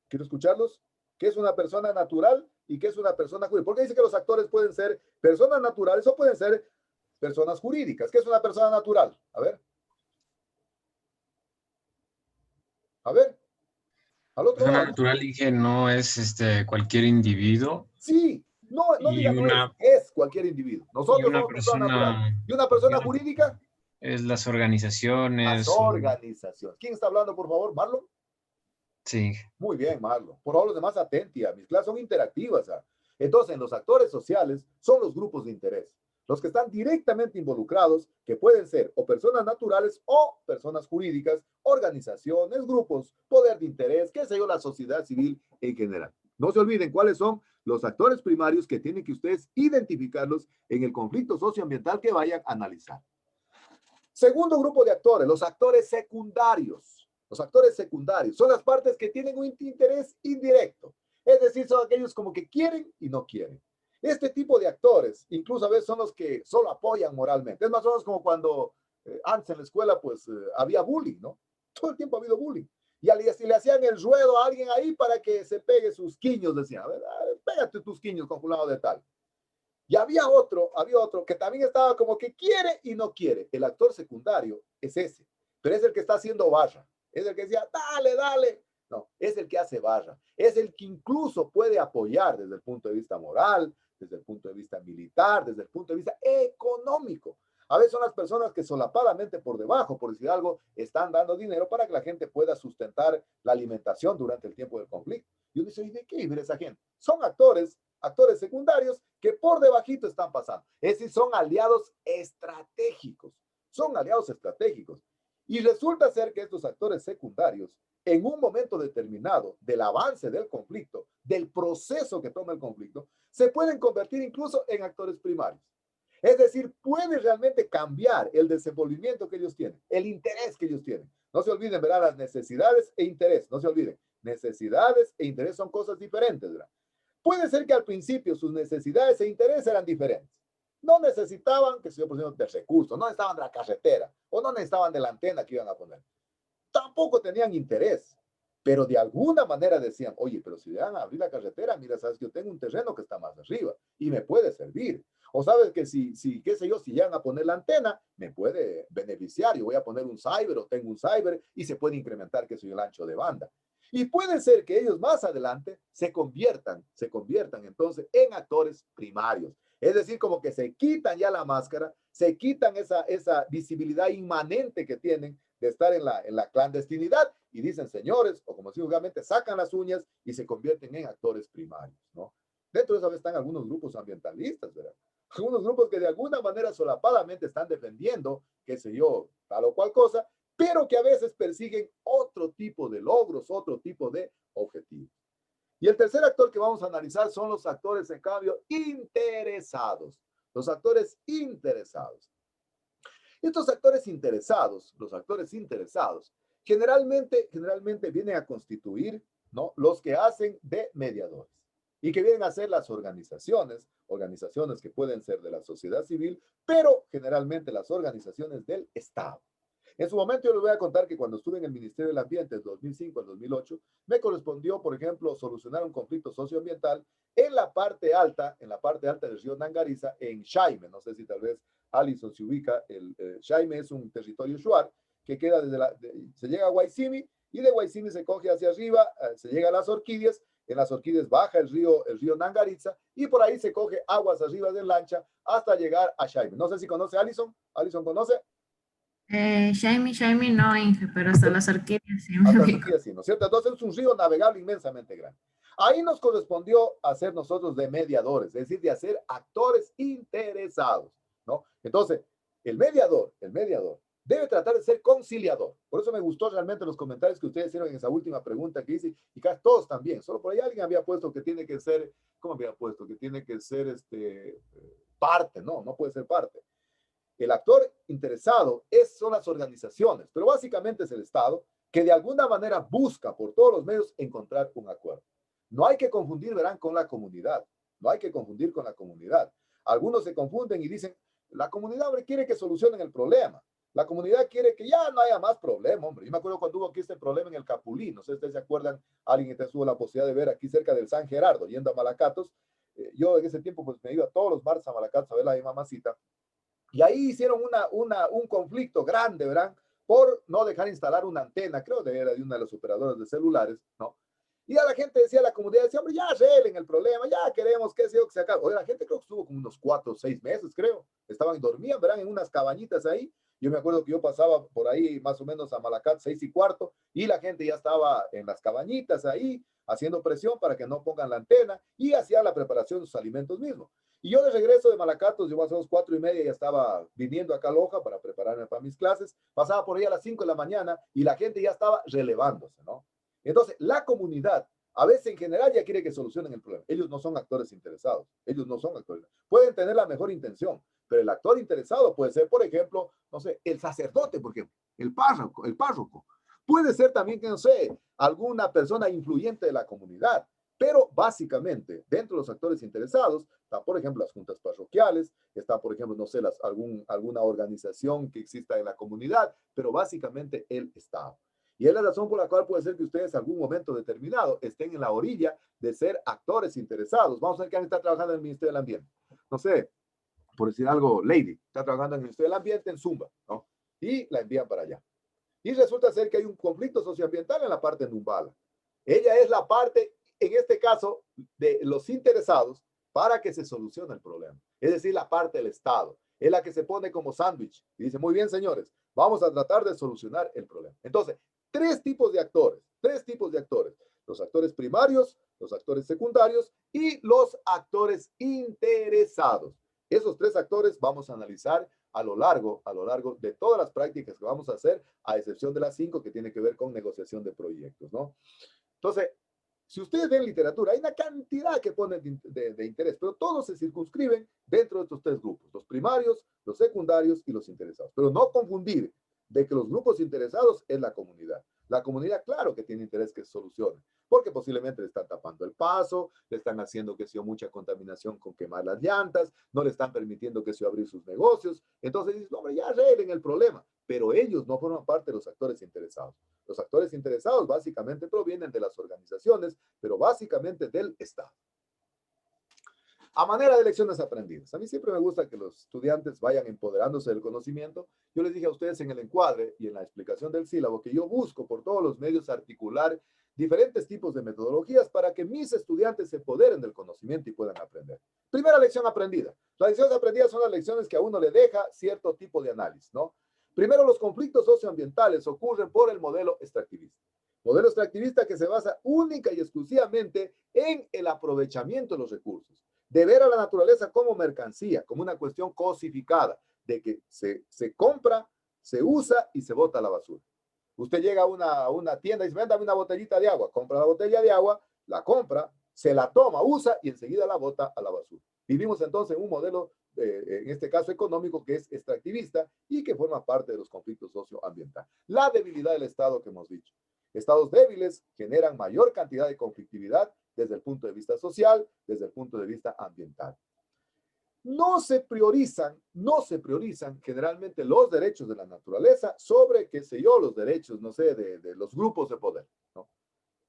quiero escucharlos. ¿Qué es una persona natural y qué es una persona jurídica? Porque dice que los actores pueden ser personas naturales o pueden ser personas jurídicas. ¿Qué es una persona natural? A ver. A ver. Al otro Persona lado. natural, dije, no es cualquier individuo. Sí, no Y digan una- no es cualquier individuo. Nosotros una somos personas persona- naturales. ¿Y una persona jurídica? Es las organizaciones. Las organizaciones. ¿Quién está hablando, por favor? ¿Marlon? Sí. Muy bien, Marlon. Por favor, los demás atentos. Mis clases son interactivas. Entonces, los actores sociales son los grupos de interés. Los que están directamente involucrados, que pueden ser o personas naturales o personas jurídicas, organizaciones, grupos, poder de interés, qué sé yo, la sociedad civil en general. No se olviden cuáles son los actores primarios que tienen que ustedes identificarlos en el conflicto socioambiental que vayan a analizar. Segundo grupo de actores, los actores secundarios. Los actores secundarios son las partes que tienen un interés indirecto. Es decir, son aquellos como que quieren y no quieren. Este tipo de actores, incluso a veces son los que solo apoyan moralmente. Es más o menos como cuando antes en la escuela, pues, había bullying, ¿no? Todo el tiempo ha habido bullying. Y si le hacían el ruedo a alguien ahí para que se pegue sus quiños, decían, a ver, pégate tus quiños con fulano de tal. Y había otro que también estaba como que quiere y no quiere. El actor secundario es ese, pero es el que está haciendo barra. Es el que decía, dale, dale. No, es el que hace barra. Es el que incluso puede apoyar desde el punto de vista moral, desde el punto de vista militar, desde el punto de vista económico. A veces son las personas que solapadamente por debajo, por decir algo, están dando dinero para que la gente pueda sustentar la alimentación durante el tiempo del conflicto. Y uno dice, ¿y de qué vive esa gente? Son actores secundarios que por debajito están pasando. Es decir, son aliados estratégicos. Son aliados estratégicos. Y resulta ser que estos actores secundarios en un momento determinado del avance del conflicto, del proceso que toma el conflicto, se pueden convertir incluso en actores primarios. Es decir, puede realmente cambiar el desenvolvimiento que ellos tienen, el interés que ellos tienen. No se olviden, ¿verdad? Las necesidades e interés, no se olviden. Necesidades e interés son cosas diferentes, ¿verdad? Puede ser que al principio sus necesidades e interés eran diferentes. No necesitaban, que se yo por ejemplo, de recursos, no necesitaban de la carretera, o no necesitaban de la antena que iban a poner. Tampoco tenían interés, pero de alguna manera decían, oye, pero si van a abrir la carretera, mira, sabes que yo tengo un terreno que está más arriba y me puede servir. O sabes que si qué sé yo, si llegan a poner la antena, me puede beneficiar. Yo voy a poner un cyber o tengo un cyber y se puede incrementar, que soy el ancho de banda. Y puede ser que ellos más adelante se conviertan entonces en actores primarios. Es decir, como que se quitan ya la máscara, se quitan esa visibilidad inmanente que tienen de estar en la clandestinidad y dicen, señores, o como decimos vulgarmente, sacan las uñas y se convierten en actores primarios, ¿no? Dentro de eso están algunos grupos ambientalistas, ¿verdad? Algunos grupos que de alguna manera solapadamente están defendiendo, qué sé yo, tal o cual cosa, pero que a veces persiguen otro tipo de logros, otro tipo de objetivos. Y el tercer actor que vamos a analizar son los actores, en cambio, interesados. Los actores interesados. Estos actores interesados, los actores interesados, generalmente vienen a constituir, ¿no?, los que hacen de mediadores y que vienen a ser las organizaciones que pueden ser de la sociedad civil, pero generalmente las organizaciones del Estado. En su momento yo les voy a contar que cuando estuve en el Ministerio del Ambiente, del 2005 al 2008, me correspondió, por ejemplo, solucionar un conflicto socioambiental en la parte alta del río Nangariza, en Chaime. No sé si tal vez Alison se ubica. Chaime es un territorio shuar que queda se llega a Guaycimi y de Guaycimi se coge hacia arriba, se llega a las Orquídeas. En las Orquídeas baja el río Nangariza y por ahí se coge aguas arriba de lancha hasta llegar a Chaime. No sé si conoce Alison. ¿Alison conoce? Shiny no, Inge, pero hasta las orquídeas sí me Hasta las ubico. orquídeas sí, ¿no es cierto? Entonces es un río navegable inmensamente grande. Ahí nos correspondió hacer nosotros de mediadores, es decir, de hacer actores interesados, ¿no? Entonces, el mediador debe tratar de ser conciliador. Por eso me gustó realmente los comentarios que ustedes hicieron en esa última pregunta que hice, y casi todos también. Solo por ahí alguien había puesto que tiene que ser, ¿cómo había puesto? Que tiene que ser parte, no puede ser parte. El actor interesado son las organizaciones, pero básicamente es el Estado que de alguna manera busca por todos los medios encontrar un acuerdo. No hay que confundir, verán, con la comunidad. No hay que confundir con la comunidad. Algunos se confunden y dicen, la comunidad, hombre, quiere que solucionen el problema. La comunidad quiere que ya no haya más problema, hombre. Yo me acuerdo cuando hubo aquí este problema en el Capulí. No sé si ustedes se acuerdan, alguien que tuvo la posibilidad de ver aquí cerca del San Gerardo, yendo a Malacatos. Yo en ese tiempo pues me iba todos los martes a Malacatos a ver a mi mamacita. Y ahí hicieron un conflicto grande, ¿verdad? Por no dejar instalar una antena, creo que era de una de las operadoras de celulares, ¿no? Y a la gente decía, la comunidad decía, hombre, ya arreglen el problema, ya queremos que se acabe. Oye, la gente creo que estuvo como unos 4 o 6 meses, creo. Dormían, ¿verdad? En unas cabañitas ahí. Yo me acuerdo que yo pasaba por ahí más o menos a Malacat 6:15 y la gente ya estaba en las cabañitas ahí, haciendo presión para que no pongan la antena y hacía la preparación de sus alimentos mismos. Y yo de regreso de Malacatos, yo más o menos 4:30 ya estaba viniendo acá a Loja para prepararme para mis clases, pasaba por ahí a las 5 de la mañana y la gente ya estaba relevándose, ¿no? Entonces, la comunidad, a veces en general ya quiere que solucionen el problema. Ellos no son actores interesados, ellos no son actores. Pueden tener la mejor intención, pero el actor interesado puede ser, por ejemplo, no sé, el sacerdote, por ejemplo, el párroco. Puede ser también, que no sé, alguna persona influyente de la comunidad. Pero básicamente, dentro de los actores interesados, están, por ejemplo, las juntas parroquiales, está, por ejemplo, no sé, alguna organización que exista en la comunidad, pero básicamente el Estado. Y es la razón por la cual puede ser que ustedes en algún momento determinado estén en la orilla de ser actores interesados. Vamos a ver quién está trabajando en el Ministerio del Ambiente. No sé, por decir algo, Lady, está trabajando en el Ministerio del Ambiente en Zumba, ¿no? Y la envían para allá. Y resulta ser que hay un conflicto socioambiental en la parte de Numbala. Ella es la parte, en este caso, de los interesados para que se solucione el problema. Es decir, la parte del Estado. Es la que se pone como sándwich y dice, muy bien, señores, vamos a tratar de solucionar el problema. Entonces, tres tipos de actores. Los actores primarios, los actores secundarios y los actores interesados. Esos tres actores vamos a analizar a lo largo de todas las prácticas que vamos a hacer, a excepción de las 5 que tiene que ver con negociación de proyectos, ¿no? Entonces, si ustedes ven literatura, hay una cantidad que ponen de interés, pero todos se circunscriben dentro de estos 3 grupos, los primarios, los secundarios y los interesados. Pero no confundir de que los grupos interesados es la comunidad. La comunidad, claro que tiene interés que se solucione, porque posiblemente le están tapando el paso, le están haciendo que sea mucha contaminación con quemar las llantas, no le están permitiendo que sea abrir sus negocios. Entonces dicen, hombre, ya arreglen el problema, pero ellos no forman parte de los actores interesados. Los actores interesados básicamente provienen de las organizaciones, pero básicamente del Estado. A manera de lecciones aprendidas. A mí siempre me gusta que los estudiantes vayan empoderándose del conocimiento. Yo les dije a ustedes en el encuadre y en la explicación del sílabo que yo busco por todos los medios articular diferentes tipos de metodologías para que mis estudiantes se empoderen del conocimiento y puedan aprender. Primera lección aprendida. Las lecciones aprendidas son las lecciones que a uno le deja cierto tipo de análisis, ¿no? Primero, los conflictos socioambientales ocurren por el modelo extractivista. Modelo extractivista que se basa única y exclusivamente en el aprovechamiento de los recursos, de ver a la naturaleza como mercancía, como una cuestión cosificada, de que se compra, se usa y se bota a la basura. Usted llega a una tienda y dice, véndame una botellita de agua, compra la botella de agua, la compra, se la toma, usa y enseguida la bota a la basura. Vivimos entonces en un modelo, en este caso económico, que es extractivista y que forma parte de los conflictos socioambientales. La debilidad del Estado que hemos dicho. Estados débiles generan mayor cantidad de conflictividad desde el punto de vista social, desde el punto de vista ambiental. No se priorizan generalmente los derechos de la naturaleza sobre, qué sé yo, los derechos, no sé, de los grupos de poder, ¿no?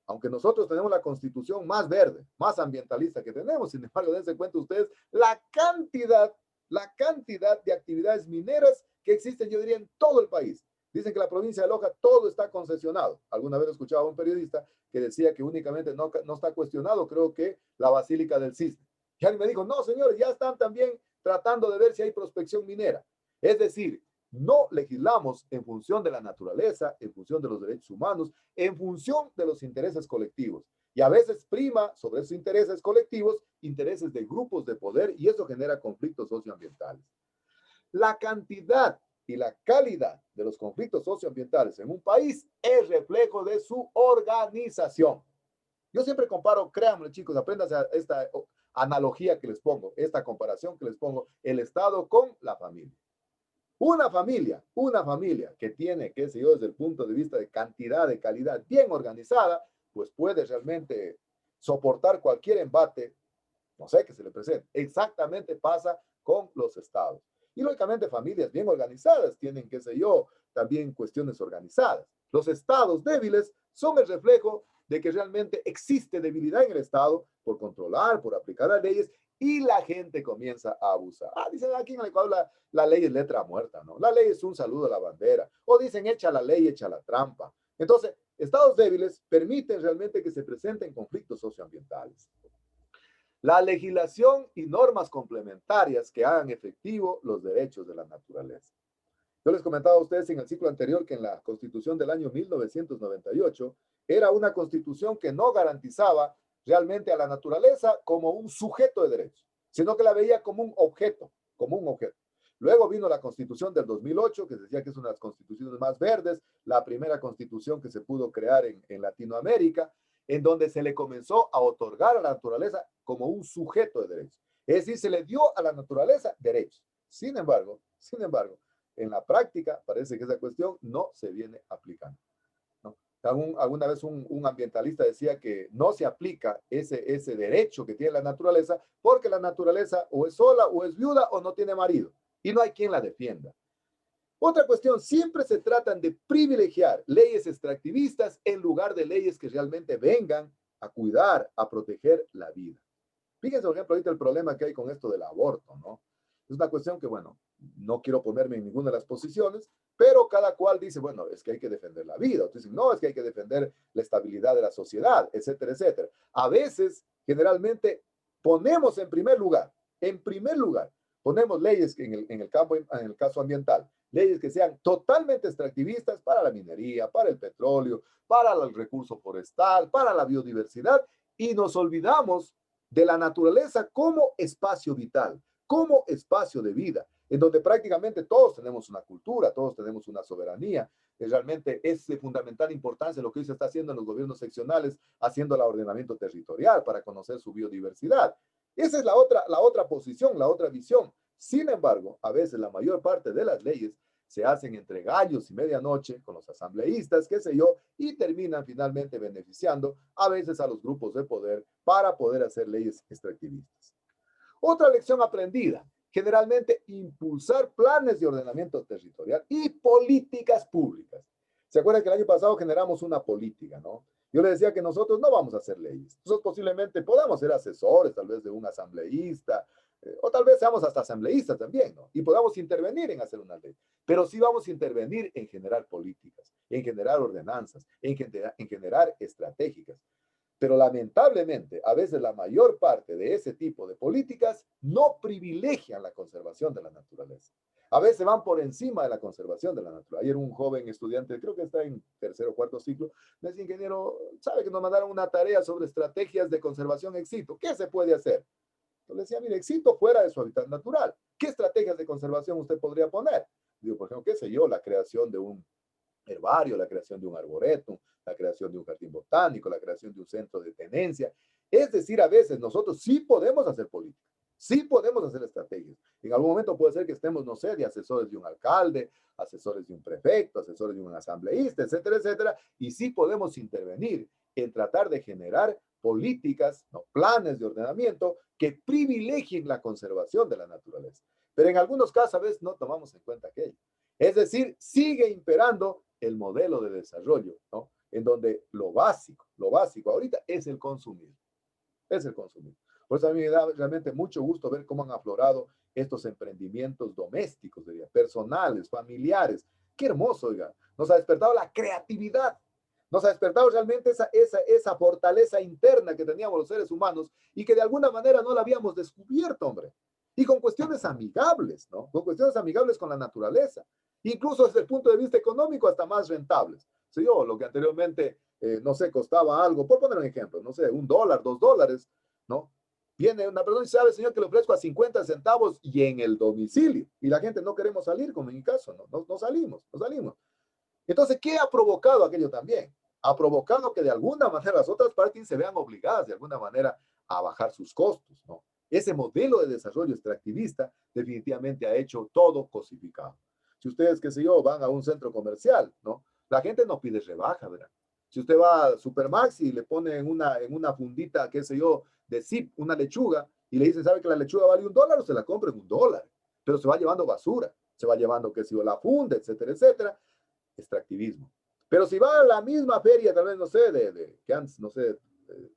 Aunque nosotros tenemos la constitución más verde, más ambientalista que tenemos, sin embargo, dense cuenta ustedes la cantidad de actividades mineras que existen, yo diría, en todo el país. Dicen que la provincia de Loja todo está concesionado. Alguna vez escuchaba a un periodista que decía que únicamente no está cuestionado, creo que la Basílica del Cisne. Y alguien me dijo, no, señores, ya están también tratando de ver si hay prospección minera. Es decir, no legislamos en función de la naturaleza, en función de los derechos humanos, en función de los intereses colectivos. Y a veces prima sobre esos intereses colectivos, intereses de grupos de poder, y eso genera conflictos socioambientales. La cantidad y la calidad de los conflictos socioambientales en un país es reflejo de su organización. Yo siempre comparo, créanme chicos, aprendan esta analogía que les pongo, esta comparación que les pongo, el Estado con la familia. Una familia que tiene, qué sé yo, desde el punto de vista de cantidad, de calidad, bien organizada, pues puede realmente soportar cualquier embate, no sé, que se le presente. Exactamente pasa con los estados. Y lógicamente familias bien organizadas tienen, qué sé yo, también cuestiones organizadas. Los estados débiles son el reflejo de que realmente existe debilidad en el Estado por controlar, por aplicar las leyes, y la gente comienza a abusar. Dicen aquí en el Ecuador la ley es letra muerta, ¿no? La ley es un saludo a la bandera. O dicen echa la ley, echa la trampa. Entonces, estados débiles permiten realmente que se presenten conflictos socioambientales. La legislación y normas complementarias que hagan efectivo los derechos de la naturaleza. Yo les comentaba a ustedes en el ciclo anterior que en la Constitución del año 1998 era una constitución que no garantizaba realmente a la naturaleza como un sujeto de derechos, sino que la veía como un objeto, Luego vino la Constitución del 2008, que decía que es una de las constituciones más verdes, la primera constitución que se pudo crear en Latinoamérica, en donde se le comenzó a otorgar a la naturaleza como un sujeto de derechos. Es decir, se le dio a la naturaleza derechos. Sin embargo, en la práctica parece que esa cuestión no se viene aplicando, ¿no? Alguna vez un ambientalista decía que no se aplica ese derecho que tiene la naturaleza porque la naturaleza o es sola o es viuda o no tiene marido y no hay quien la defienda. Otra cuestión, siempre se tratan de privilegiar leyes extractivistas en lugar de leyes que realmente vengan a cuidar, a proteger la vida. Fíjense, por ejemplo, ahorita el problema que hay con esto del aborto, ¿no? Es una cuestión que, bueno, no quiero ponerme en ninguna de las posiciones, pero cada cual dice, bueno, es que hay que defender la vida. Otros dicen, no, es que hay que defender la estabilidad de la sociedad, etcétera, etcétera. A veces, generalmente, ponemos en primer lugar, ponemos leyes en el caso ambiental, leyes que sean totalmente extractivistas para la minería, para el petróleo, para el recurso forestal, para la biodiversidad, y nos olvidamos de la naturaleza como espacio vital, como espacio de vida. en donde prácticamente todos tenemos una cultura, todos tenemos una soberanía. Realmente es de fundamental importancia lo que hoy se está haciendo en los gobiernos seccionales, haciendo el ordenamiento territorial para conocer su biodiversidad. Esa es la otra posición, la otra visión. Sin embargo, a veces la mayor parte de las leyes se hacen entre gallos y medianoche con los asambleístas, qué sé yo, y terminan finalmente beneficiando a veces a los grupos de poder para poder hacer leyes extractivistas. Otra lección aprendida, generalmente impulsar planes de ordenamiento territorial y políticas públicas. ¿Se acuerdan que el año pasado generamos una política, no? Yo le decía que nosotros no vamos a hacer leyes. Nosotros posiblemente podamos ser asesores, tal vez de un asambleísta, o tal vez seamos hasta asambleístas también, ¿no? Y podamos intervenir en hacer una ley. Pero sí vamos a intervenir en generar políticas, en generar ordenanzas, en generar estratégicas. Pero lamentablemente, a veces la mayor parte de ese tipo de políticas no privilegian la conservación de la naturaleza. A veces van por encima de la conservación de la naturaleza. Ayer un joven estudiante, creo que está en tercer o cuarto ciclo, me decía, ingeniero, ¿sabe que nos mandaron una tarea sobre estrategias de conservación ex situ? ¿Qué se puede hacer? Yo le decía, mire, ex situ fuera de su hábitat natural. ¿Qué estrategias de conservación usted podría poner? Digo, por ejemplo, qué sé yo, la creación de un herbario, la creación de un arboretum, la creación de un jardín botánico, la creación de un centro de tenencia. Es decir, a veces nosotros sí podemos hacer política, sí podemos hacer estrategias. En algún momento puede ser que estemos, no sé, de asesores de un alcalde, asesores de un prefecto, asesores de un asambleísta, etcétera, etcétera, y sí podemos intervenir en tratar de generar políticas, no, planes de ordenamiento que privilegien la conservación de la naturaleza. Pero en algunos casos a veces no tomamos en cuenta aquello. Es decir, sigue imperando el modelo de desarrollo, ¿no? En donde lo básico ahorita es el consumir. Es el consumir. Por eso a mí me da realmente mucho gusto ver cómo han aflorado estos emprendimientos domésticos, diría, personales, familiares. Qué hermoso, oiga. Nos ha despertado la creatividad. Nos ha despertado realmente esa fortaleza interna que teníamos los seres humanos y que de alguna manera no la habíamos descubierto, hombre. Y con cuestiones amigables, ¿no? Con cuestiones amigables con la naturaleza. Incluso desde el punto de vista económico hasta más rentables. Si yo, lo que anteriormente, no sé, costaba algo, por poner un ejemplo, no sé, $1, $2, ¿no? Viene una persona y sabe, señor, que le ofrezco a 50 centavos y en el domicilio. Y la gente no queremos salir, como en mi caso, no salimos. Entonces, ¿qué ha provocado aquello también? Ha provocado que de alguna manera las otras partes se vean obligadas de alguna manera a bajar sus costos, ¿no? Ese modelo de desarrollo extractivista definitivamente ha hecho todo cosificado. Si ustedes, qué sé yo, van a un centro comercial, ¿no? La gente no pide rebaja, ¿verdad? Si usted va a Supermax y le pone en una fundita, qué sé yo, de zip, una lechuga, y le dicen, ¿sabe que la lechuga vale $1? O se la compra en $1. Pero se va llevando basura, se va llevando, qué sé yo, la funda, etcétera, etcétera. Extractivismo. Pero si va a la misma feria, tal vez, no sé, de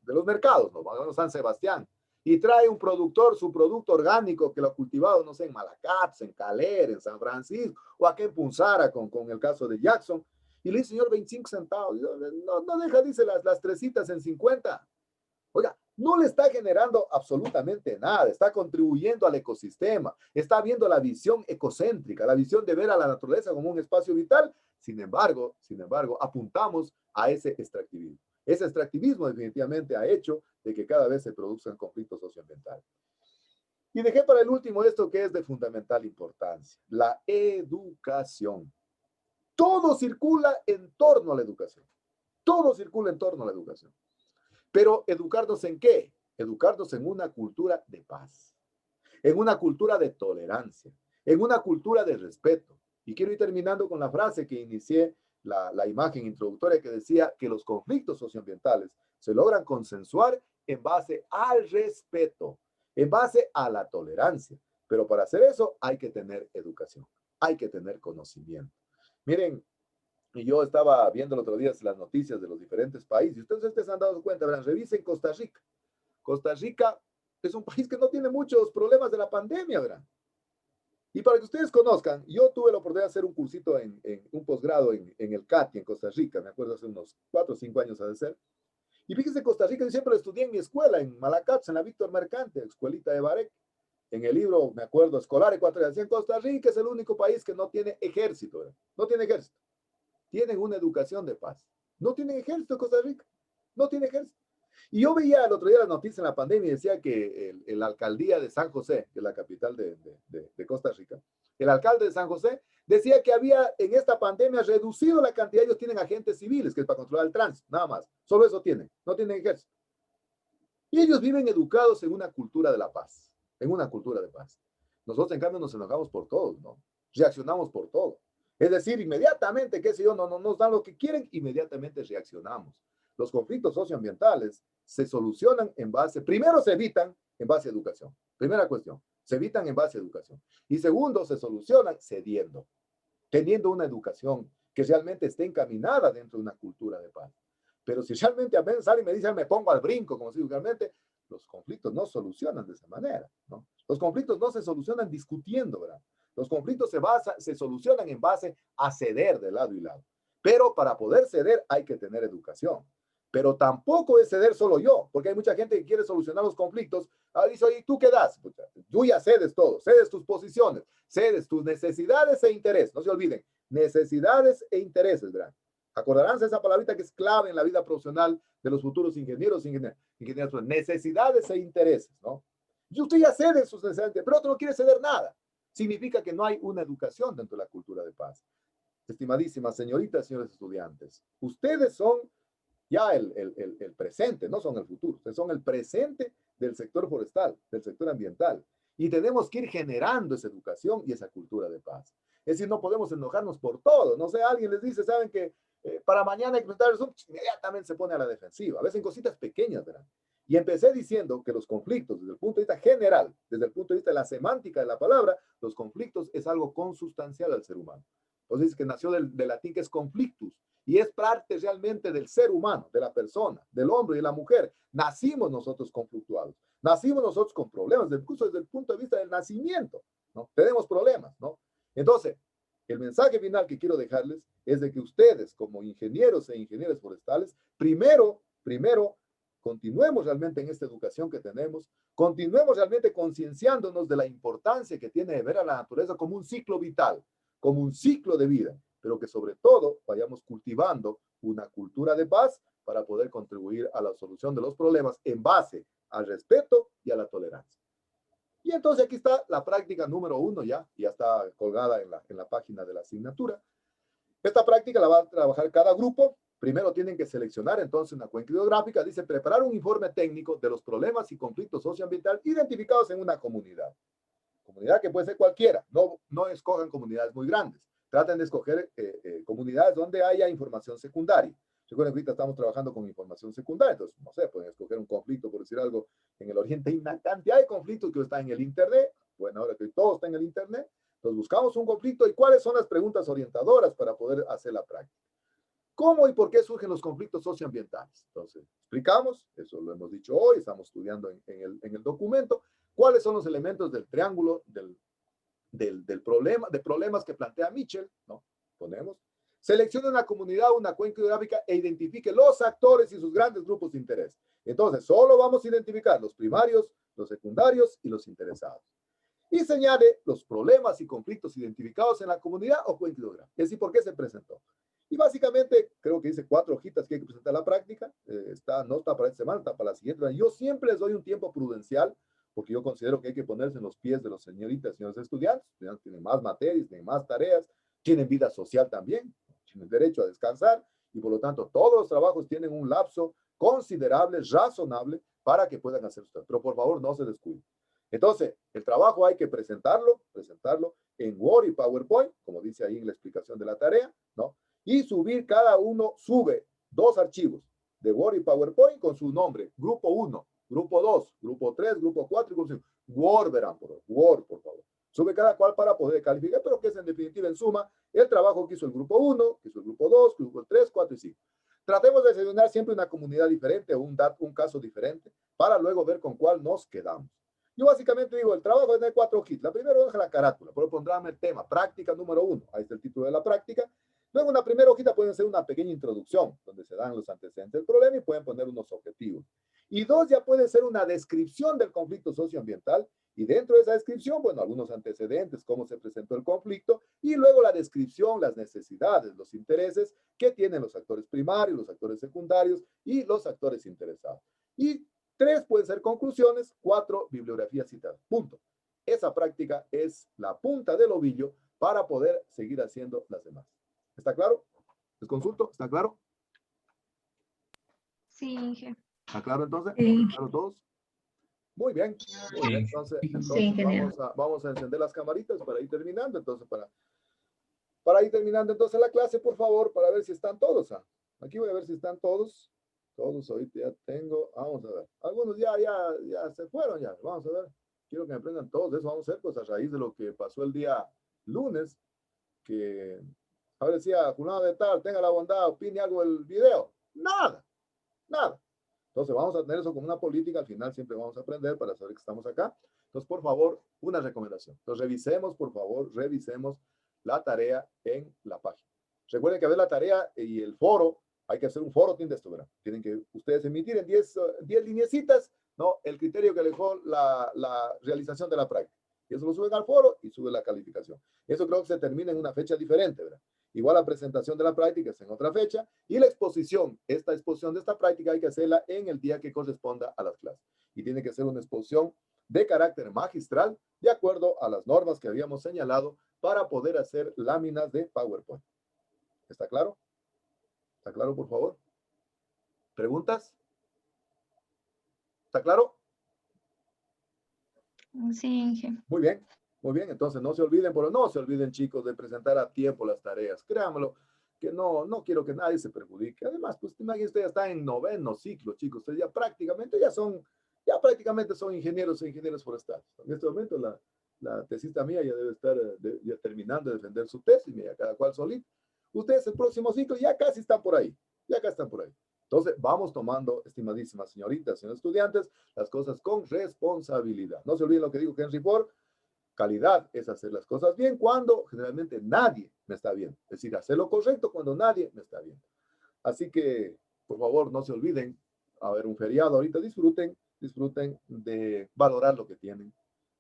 los mercados, ¿no? Vamos a San Sebastián, y trae un productor su producto orgánico que lo ha cultivado, no sé, en Malacatz, en Calera, en San Francisco, o aquí en Punzara, con el caso de Jackson, y le dice, señor, 25 centavos. No deja, dice, las tresitas en 50. Oiga, no le está generando absolutamente nada, está contribuyendo al ecosistema, está viendo la visión ecocéntrica, la visión de ver a la naturaleza como un espacio vital. Sin embargo, apuntamos a ese extractivismo. Ese extractivismo definitivamente ha hecho de que cada vez se produzcan conflictos socioambientales. Y dejé para el último esto que es de fundamental importancia, la educación. Todo circula en torno a la educación. Todo circula en torno a la educación. Pero ¿educarnos en qué? Educarnos en una cultura de paz, en una cultura de tolerancia, en una cultura de respeto. Y quiero ir terminando con la frase que inicié la imagen introductoria que decía que los conflictos socioambientales se logran consensuar en base al respeto, en base a la tolerancia. Pero para hacer eso hay que tener educación, hay que tener conocimiento. Miren, y yo estaba viendo el otro día las noticias de los diferentes países. Ustedes se han dado cuenta, verán, revisen Costa Rica. Costa Rica es un país que no tiene muchos problemas de la pandemia, verán. Y para que ustedes conozcan, yo tuve la oportunidad de hacer un cursito un posgrado en el CATI, en Costa Rica, me acuerdo hace unos 4 o 5 años ha de ser. Y fíjense, Costa Rica, yo siempre lo estudié en mi escuela, en Malacatz, en la Víctor Mercante, escuelita de Barec. En el libro, me acuerdo, escolar ecuatoriano, decían, Costa Rica es el único país que no tiene ejército, ¿verdad? No tiene ejército. Tienen una educación de paz. No tienen ejército en Costa Rica. No tiene ejército. Y yo veía el otro día la noticia en la pandemia y decía que la alcaldía de San José, que es la capital de Costa Rica, el alcalde de San José decía que había en esta pandemia reducido la cantidad, ellos tienen agentes civiles, que es para controlar el tránsito, nada más. Solo eso tienen, no tienen ejército. Y ellos viven educados en una cultura de la paz, en una cultura de paz. Nosotros, en cambio, nos enojamos por todo, ¿no? Reaccionamos por todo. Es decir, inmediatamente, qué sé yo, no nos dan lo que quieren, inmediatamente reaccionamos. Los conflictos socioambientales se solucionan en base, primero se evitan en base a educación. Primera cuestión, se evitan en base a educación. Y segundo, se solucionan cediendo, teniendo una educación que realmente esté encaminada dentro de una cultura de paz. Pero si realmente apenas sale y me dicen, me pongo al brinco, como se dice vulgarmente, los conflictos no solucionan de esa manera, ¿no? Los conflictos no se solucionan discutiendo, ¿verdad? Los conflictos se solucionan en base a ceder de lado y lado. Pero para poder ceder hay que tener educación. Pero tampoco es ceder solo yo, porque hay mucha gente que quiere solucionar los conflictos. Dice, oye, ¿tú qué das? Tú ya cedes todo, cedes tus posiciones, cedes tus necesidades e intereses. No se olviden, necesidades e intereses, ¿verdad? Acordarán esa palabrita que es clave en la vida profesional de los futuros ingenieros, necesidades e intereses, ¿no? Y usted ya cede sus necesidades, pero otro no quiere ceder nada. Significa que no hay una educación dentro de la cultura de paz. Estimadísimas señoritas, señores estudiantes, ustedes son ya el presente, no son el futuro, ustedes son el presente del sector forestal, del sector ambiental. Y tenemos que ir generando esa educación y esa cultura de paz. Es decir, no podemos enojarnos por todo. No sé, alguien les dice, ¿saben que para mañana hay que presentar el Zoom? Inmediatamente se pone a la defensiva. A veces en cositas pequeñas, ¿verdad? Y empecé diciendo que los conflictos, desde el punto de vista general, desde el punto de vista de la semántica de la palabra, los conflictos es algo consustancial al ser humano. Entonces, que nació del latín que es conflictus, y es parte realmente del ser humano, de la persona, del hombre y la mujer. Nacimos nosotros conflictuados, nacimos nosotros con problemas, incluso desde el punto de vista del nacimiento, ¿no? Tenemos problemas, ¿no? Entonces, el mensaje final que quiero dejarles es de que ustedes, como ingenieros e ingenieras forestales, primero, continuemos realmente en esta educación que tenemos, continuemos realmente concienciándonos de la importancia que tiene de ver a la naturaleza como un ciclo vital, como un ciclo de vida, pero que sobre todo vayamos cultivando una cultura de paz para poder contribuir a la solución de los problemas en base al respeto y a la tolerancia. Y entonces aquí está la práctica número 1, ya está colgada en la página de la asignatura. Esta práctica la va a trabajar cada grupo. Primero tienen que seleccionar entonces una cuenca hidrográfica. Dice preparar un informe técnico de los problemas y conflictos socioambientales identificados en una comunidad. Comunidad que puede ser cualquiera. No escojan comunidades muy grandes. Traten de escoger comunidades donde haya información secundaria. Recuerden que ahorita estamos trabajando con información secundaria, entonces, no sé, pueden escoger un conflicto, por decir algo, en el Oriente. Hay una cantidad de conflictos que están en el Internet. Bueno, ahora que todo está en el Internet, entonces buscamos un conflicto y cuáles son las preguntas orientadoras para poder hacer la práctica. ¿Cómo y por qué surgen los conflictos socioambientales? Entonces, explicamos, eso lo hemos dicho hoy, estamos estudiando en el documento, cuáles son los elementos del triángulo del problema, de problemas que plantea Mitchell, ¿no? Ponemos. Seleccione una comunidad, una cuenca hidrográfica e identifique los actores y sus grandes grupos de interés. Entonces, solo vamos a identificar los primarios, los secundarios y los interesados. Y señale los problemas y conflictos identificados en la comunidad o cuenca hidrográfica. Es decir, ¿por qué se presentó? Y básicamente, creo que dice 4 hojitas que hay que presentar la práctica. No está para esta semana, está para la siguiente. Yo siempre les doy un tiempo prudencial, porque yo considero que hay que ponerse en los pies de los señoritas y señores estudiantes. Los estudiantes tienen más materias, tienen más tareas, tienen vida social también, tienen derecho a descansar, y por lo tanto todos los trabajos tienen un lapso considerable, razonable, para que puedan hacer esto. Pero por favor, no se descuiden. Entonces, el trabajo hay que presentarlo en Word y PowerPoint, como dice ahí en la explicación de la tarea, ¿no? Y subir, cada uno sube 2 archivos de Word y PowerPoint con su nombre, grupo 1, grupo 2, grupo 3, grupo 4 y grupo 5. Word, verán, Word, por favor. Sube cada cual para poder calificar, pero que es en definitiva, en suma, el trabajo que hizo el grupo 1, que hizo el grupo 2, grupo 3, 4 y 5. Tratemos de seleccionar siempre una comunidad diferente o un caso diferente para luego ver con cuál nos quedamos. Yo básicamente digo, el trabajo es de 4 hojitas. La primera hoja es la carátula, pero pondrán el tema, práctica número 1. Ahí está el título de la práctica. Luego, una primera hojita puede ser una pequeña introducción, donde se dan los antecedentes del problema y pueden poner unos objetivos. Y 2 ya puede ser una descripción del conflicto socioambiental Y dentro de esa descripción, bueno, algunos antecedentes, cómo se presentó el conflicto, y luego la descripción, las necesidades, los intereses que tienen los actores primarios, los actores secundarios y los actores interesados. Y 3 pueden ser conclusiones, 4 bibliografías citadas. Punto. Esa práctica es la punta del ovillo para poder seguir haciendo las demás. ¿Está claro? ¿Les consulto? ¿Está claro? Sí, Inge. ¿Está claro entonces? Sí. ¿Está claro todos? Muy bien. Muy bien. Entonces Sí, genial. vamos a encender las camaritas para ir terminando. Entonces, para ir terminando entonces la clase, por favor, para ver si están todos. Aquí voy a ver si están todos. Todos ahorita ya tengo. Vamos a ver. Algunos ya se fueron ya. Vamos a ver. Quiero que me aprendan todos. Eso vamos a hacer pues a raíz de lo que pasó el día lunes. Que a ver decía, fulano de tal, tenga la bondad, opine algo del video. Nada. Nada. Entonces vamos a tener eso como una política, al final siempre vamos a aprender para saber que estamos acá. Entonces, por favor, una recomendación. Entonces revisemos, por favor, revisemos la tarea en la página. Recuerden que a ver la tarea y el foro, hay que hacer un foro de esto, ¿verdad? Tienen que ustedes emitir en 10 lineecitas, ¿no? El criterio que dejó la realización de la práctica. Y eso lo suben al foro y sube la calificación. Eso creo que se termina en una fecha diferente, ¿verdad? Igual la presentación de la práctica es en otra fecha y la exposición, esta exposición de esta práctica hay que hacerla en el día que corresponda a las clases. Y tiene que ser una exposición de carácter magistral de acuerdo a las normas que habíamos señalado para poder hacer láminas de PowerPoint. ¿Está claro? ¿Está claro, por favor? ¿Preguntas? ¿Está claro? Sí, Inge. Muy bien. Muy bien, entonces no se olviden, pero no se olviden, chicos, de presentar a tiempo las tareas. Créanmelo, que no quiero que nadie se perjudique. Además, pues imagínense, ustedes ya están en 9º ciclo, chicos. Ustedes ya prácticamente son ingenieros e ingenieros forestales. En este momento la tesista mía ya debe estar ya terminando de defender su tesis, mira, cada cual solito. Ustedes el próximo ciclo ya casi están por ahí, ya casi están por ahí. Entonces, vamos tomando, estimadísimas señoritas, señores estudiantes, las cosas con responsabilidad. No se olviden lo que dijo Henry Ford. Calidad es hacer las cosas bien cuando generalmente nadie me está viendo. Es decir, hacer lo correcto cuando nadie me está viendo. Así que, por favor, no se olviden, a ver, un feriado ahorita, disfruten de valorar lo que tienen,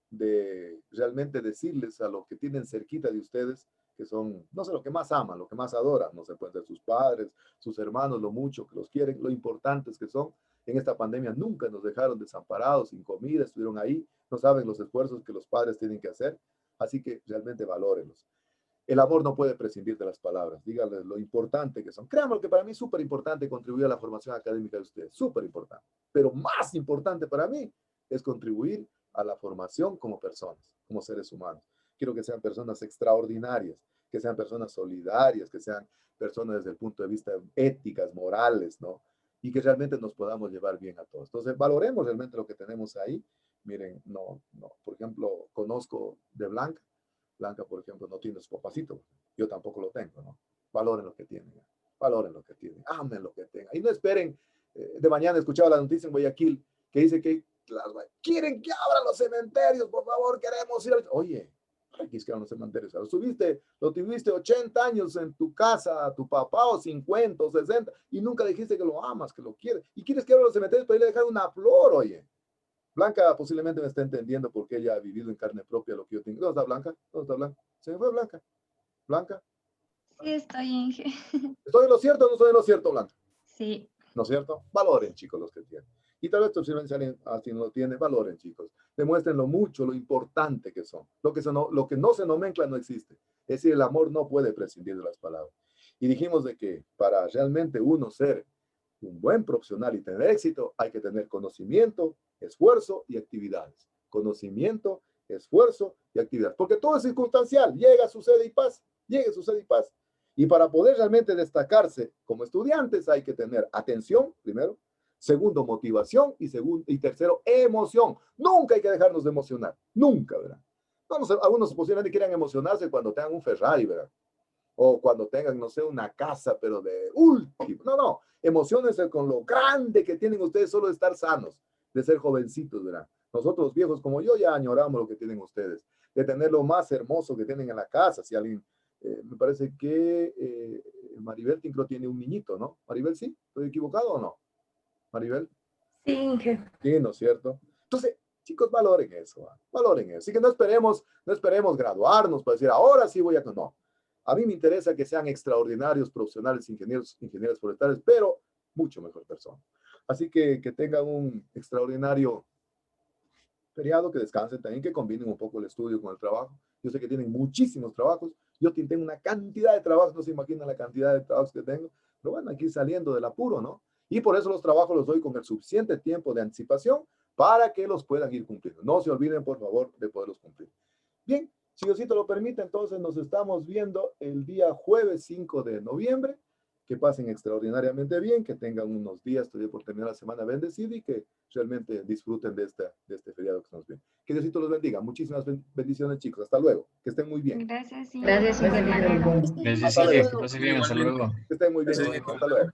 de realmente decirles a lo que tienen cerquita de ustedes, que son, no sé, lo que más aman, lo que más adoran, no sé, pueden ser sus padres, sus hermanos, lo mucho que los quieren, lo importantes que son. En esta pandemia nunca nos dejaron desamparados, sin comida, estuvieron ahí, no saben los esfuerzos que los padres tienen que hacer, así que realmente valórenlos. El amor no puede prescindir de las palabras, díganles lo importante que son. Créanme que para mí es súper importante contribuir a la formación académica de ustedes, súper importante, pero más importante para mí es contribuir a la formación como personas, como seres humanos. Quiero que sean personas extraordinarias, que sean personas solidarias, que sean personas desde el punto de vista éticas, morales, ¿no? Y que realmente nos podamos llevar bien a todos. Entonces, valoremos realmente lo que tenemos ahí. Miren, por ejemplo, conozco de Blanca. Blanca, por ejemplo, no tiene su papacito. Yo tampoco lo tengo, ¿no? Valoren lo que tienen. Valoren lo que tienen. Amen lo que tengan. Y no esperen. De mañana escuchaba la noticia en Guayaquil que dice que quieren que abran los cementerios, por favor, queremos ir. Oye, aquí es que abran los cementerios. Lo tuviste 80 años en tu casa, tu papá, o 50 o 60, y nunca dijiste que lo amas, que lo quieres. Y quieres que abran los cementerios para ir a dejar una flor, oye. Blanca posiblemente me está entendiendo porque ella ha vivido en carne propia lo que yo tengo. ¿Dónde está Blanca? ¿Dónde está Blanca? Se me fue Blanca. ¿Blanca? Sí, estoy, Inge. ¿Estoy en lo cierto o no estoy en lo cierto, Blanca? Sí. ¿No es cierto? Valoren, chicos, los que tienen. Y tal vez si alguien así no lo tiene, valoren, chicos. Demuestren lo mucho, lo importante que son. Lo que no se nomencla no existe. Es decir, el amor no puede prescindir de las palabras. Y dijimos de que para realmente uno ser un buen profesional y tener éxito, hay que tener conocimiento, esfuerzo y actividades. Conocimiento, esfuerzo y actividades. Porque todo es circunstancial. Llega, sucede y pasa. Llega, sucede y pasa. Y para poder realmente destacarse como estudiantes hay que tener atención, primero. Segundo, motivación. Y tercero, emoción. Nunca hay que dejarnos de emocionar. Nunca, ¿verdad? Algunos posiblemente quieran emocionarse cuando tengan un Ferrari, ¿verdad? O cuando tengan, no sé, una casa, pero de último. No. Emociónense con lo grande que tienen ustedes solo de estar sanos, de ser jovencitos, ¿verdad? Nosotros viejos como yo ya añoramos lo que tienen ustedes, de tener lo más hermoso que tienen en la casa. Si alguien, me parece que Maribel Tincro tiene un niñito, ¿no? Maribel, ¿sí? ¿Estoy equivocado o no? Maribel. Sí, Inge. Sí, ¿no es cierto? Entonces, Chicos, valoren eso, valoren eso. Así que no esperemos graduarnos para decir, ahora sí voy a... No, a mí me interesa que sean extraordinarios profesionales, ingenieros forestales, pero mucho mejor persona. Así que tengan un extraordinario feriado, que descansen también, que combinen un poco el estudio con el trabajo. Yo sé que tienen muchísimos trabajos. Yo tengo una cantidad de trabajos, no se imaginan la cantidad de trabajos que tengo. Pero bueno, aquí saliendo del apuro, ¿no? Y por eso los trabajos los doy con el suficiente tiempo de anticipación para que los puedan ir cumpliendo. No se olviden, por favor, de poderlos cumplir. Bien, si Diosito lo permite, entonces nos estamos viendo el día jueves 5 de noviembre. Que pasen extraordinariamente bien, que tengan unos días todavía por terminar la semana bendecida y que realmente disfruten de este feriado que estamos viendo. Que Diosito los bendiga. Muchísimas bendiciones, chicos. Hasta luego. Que estén muy bien. Gracias, Gracias, ingeniero. Gracias, Inge. Que pase bien. Hasta luego. Que estén muy bien. Hasta luego.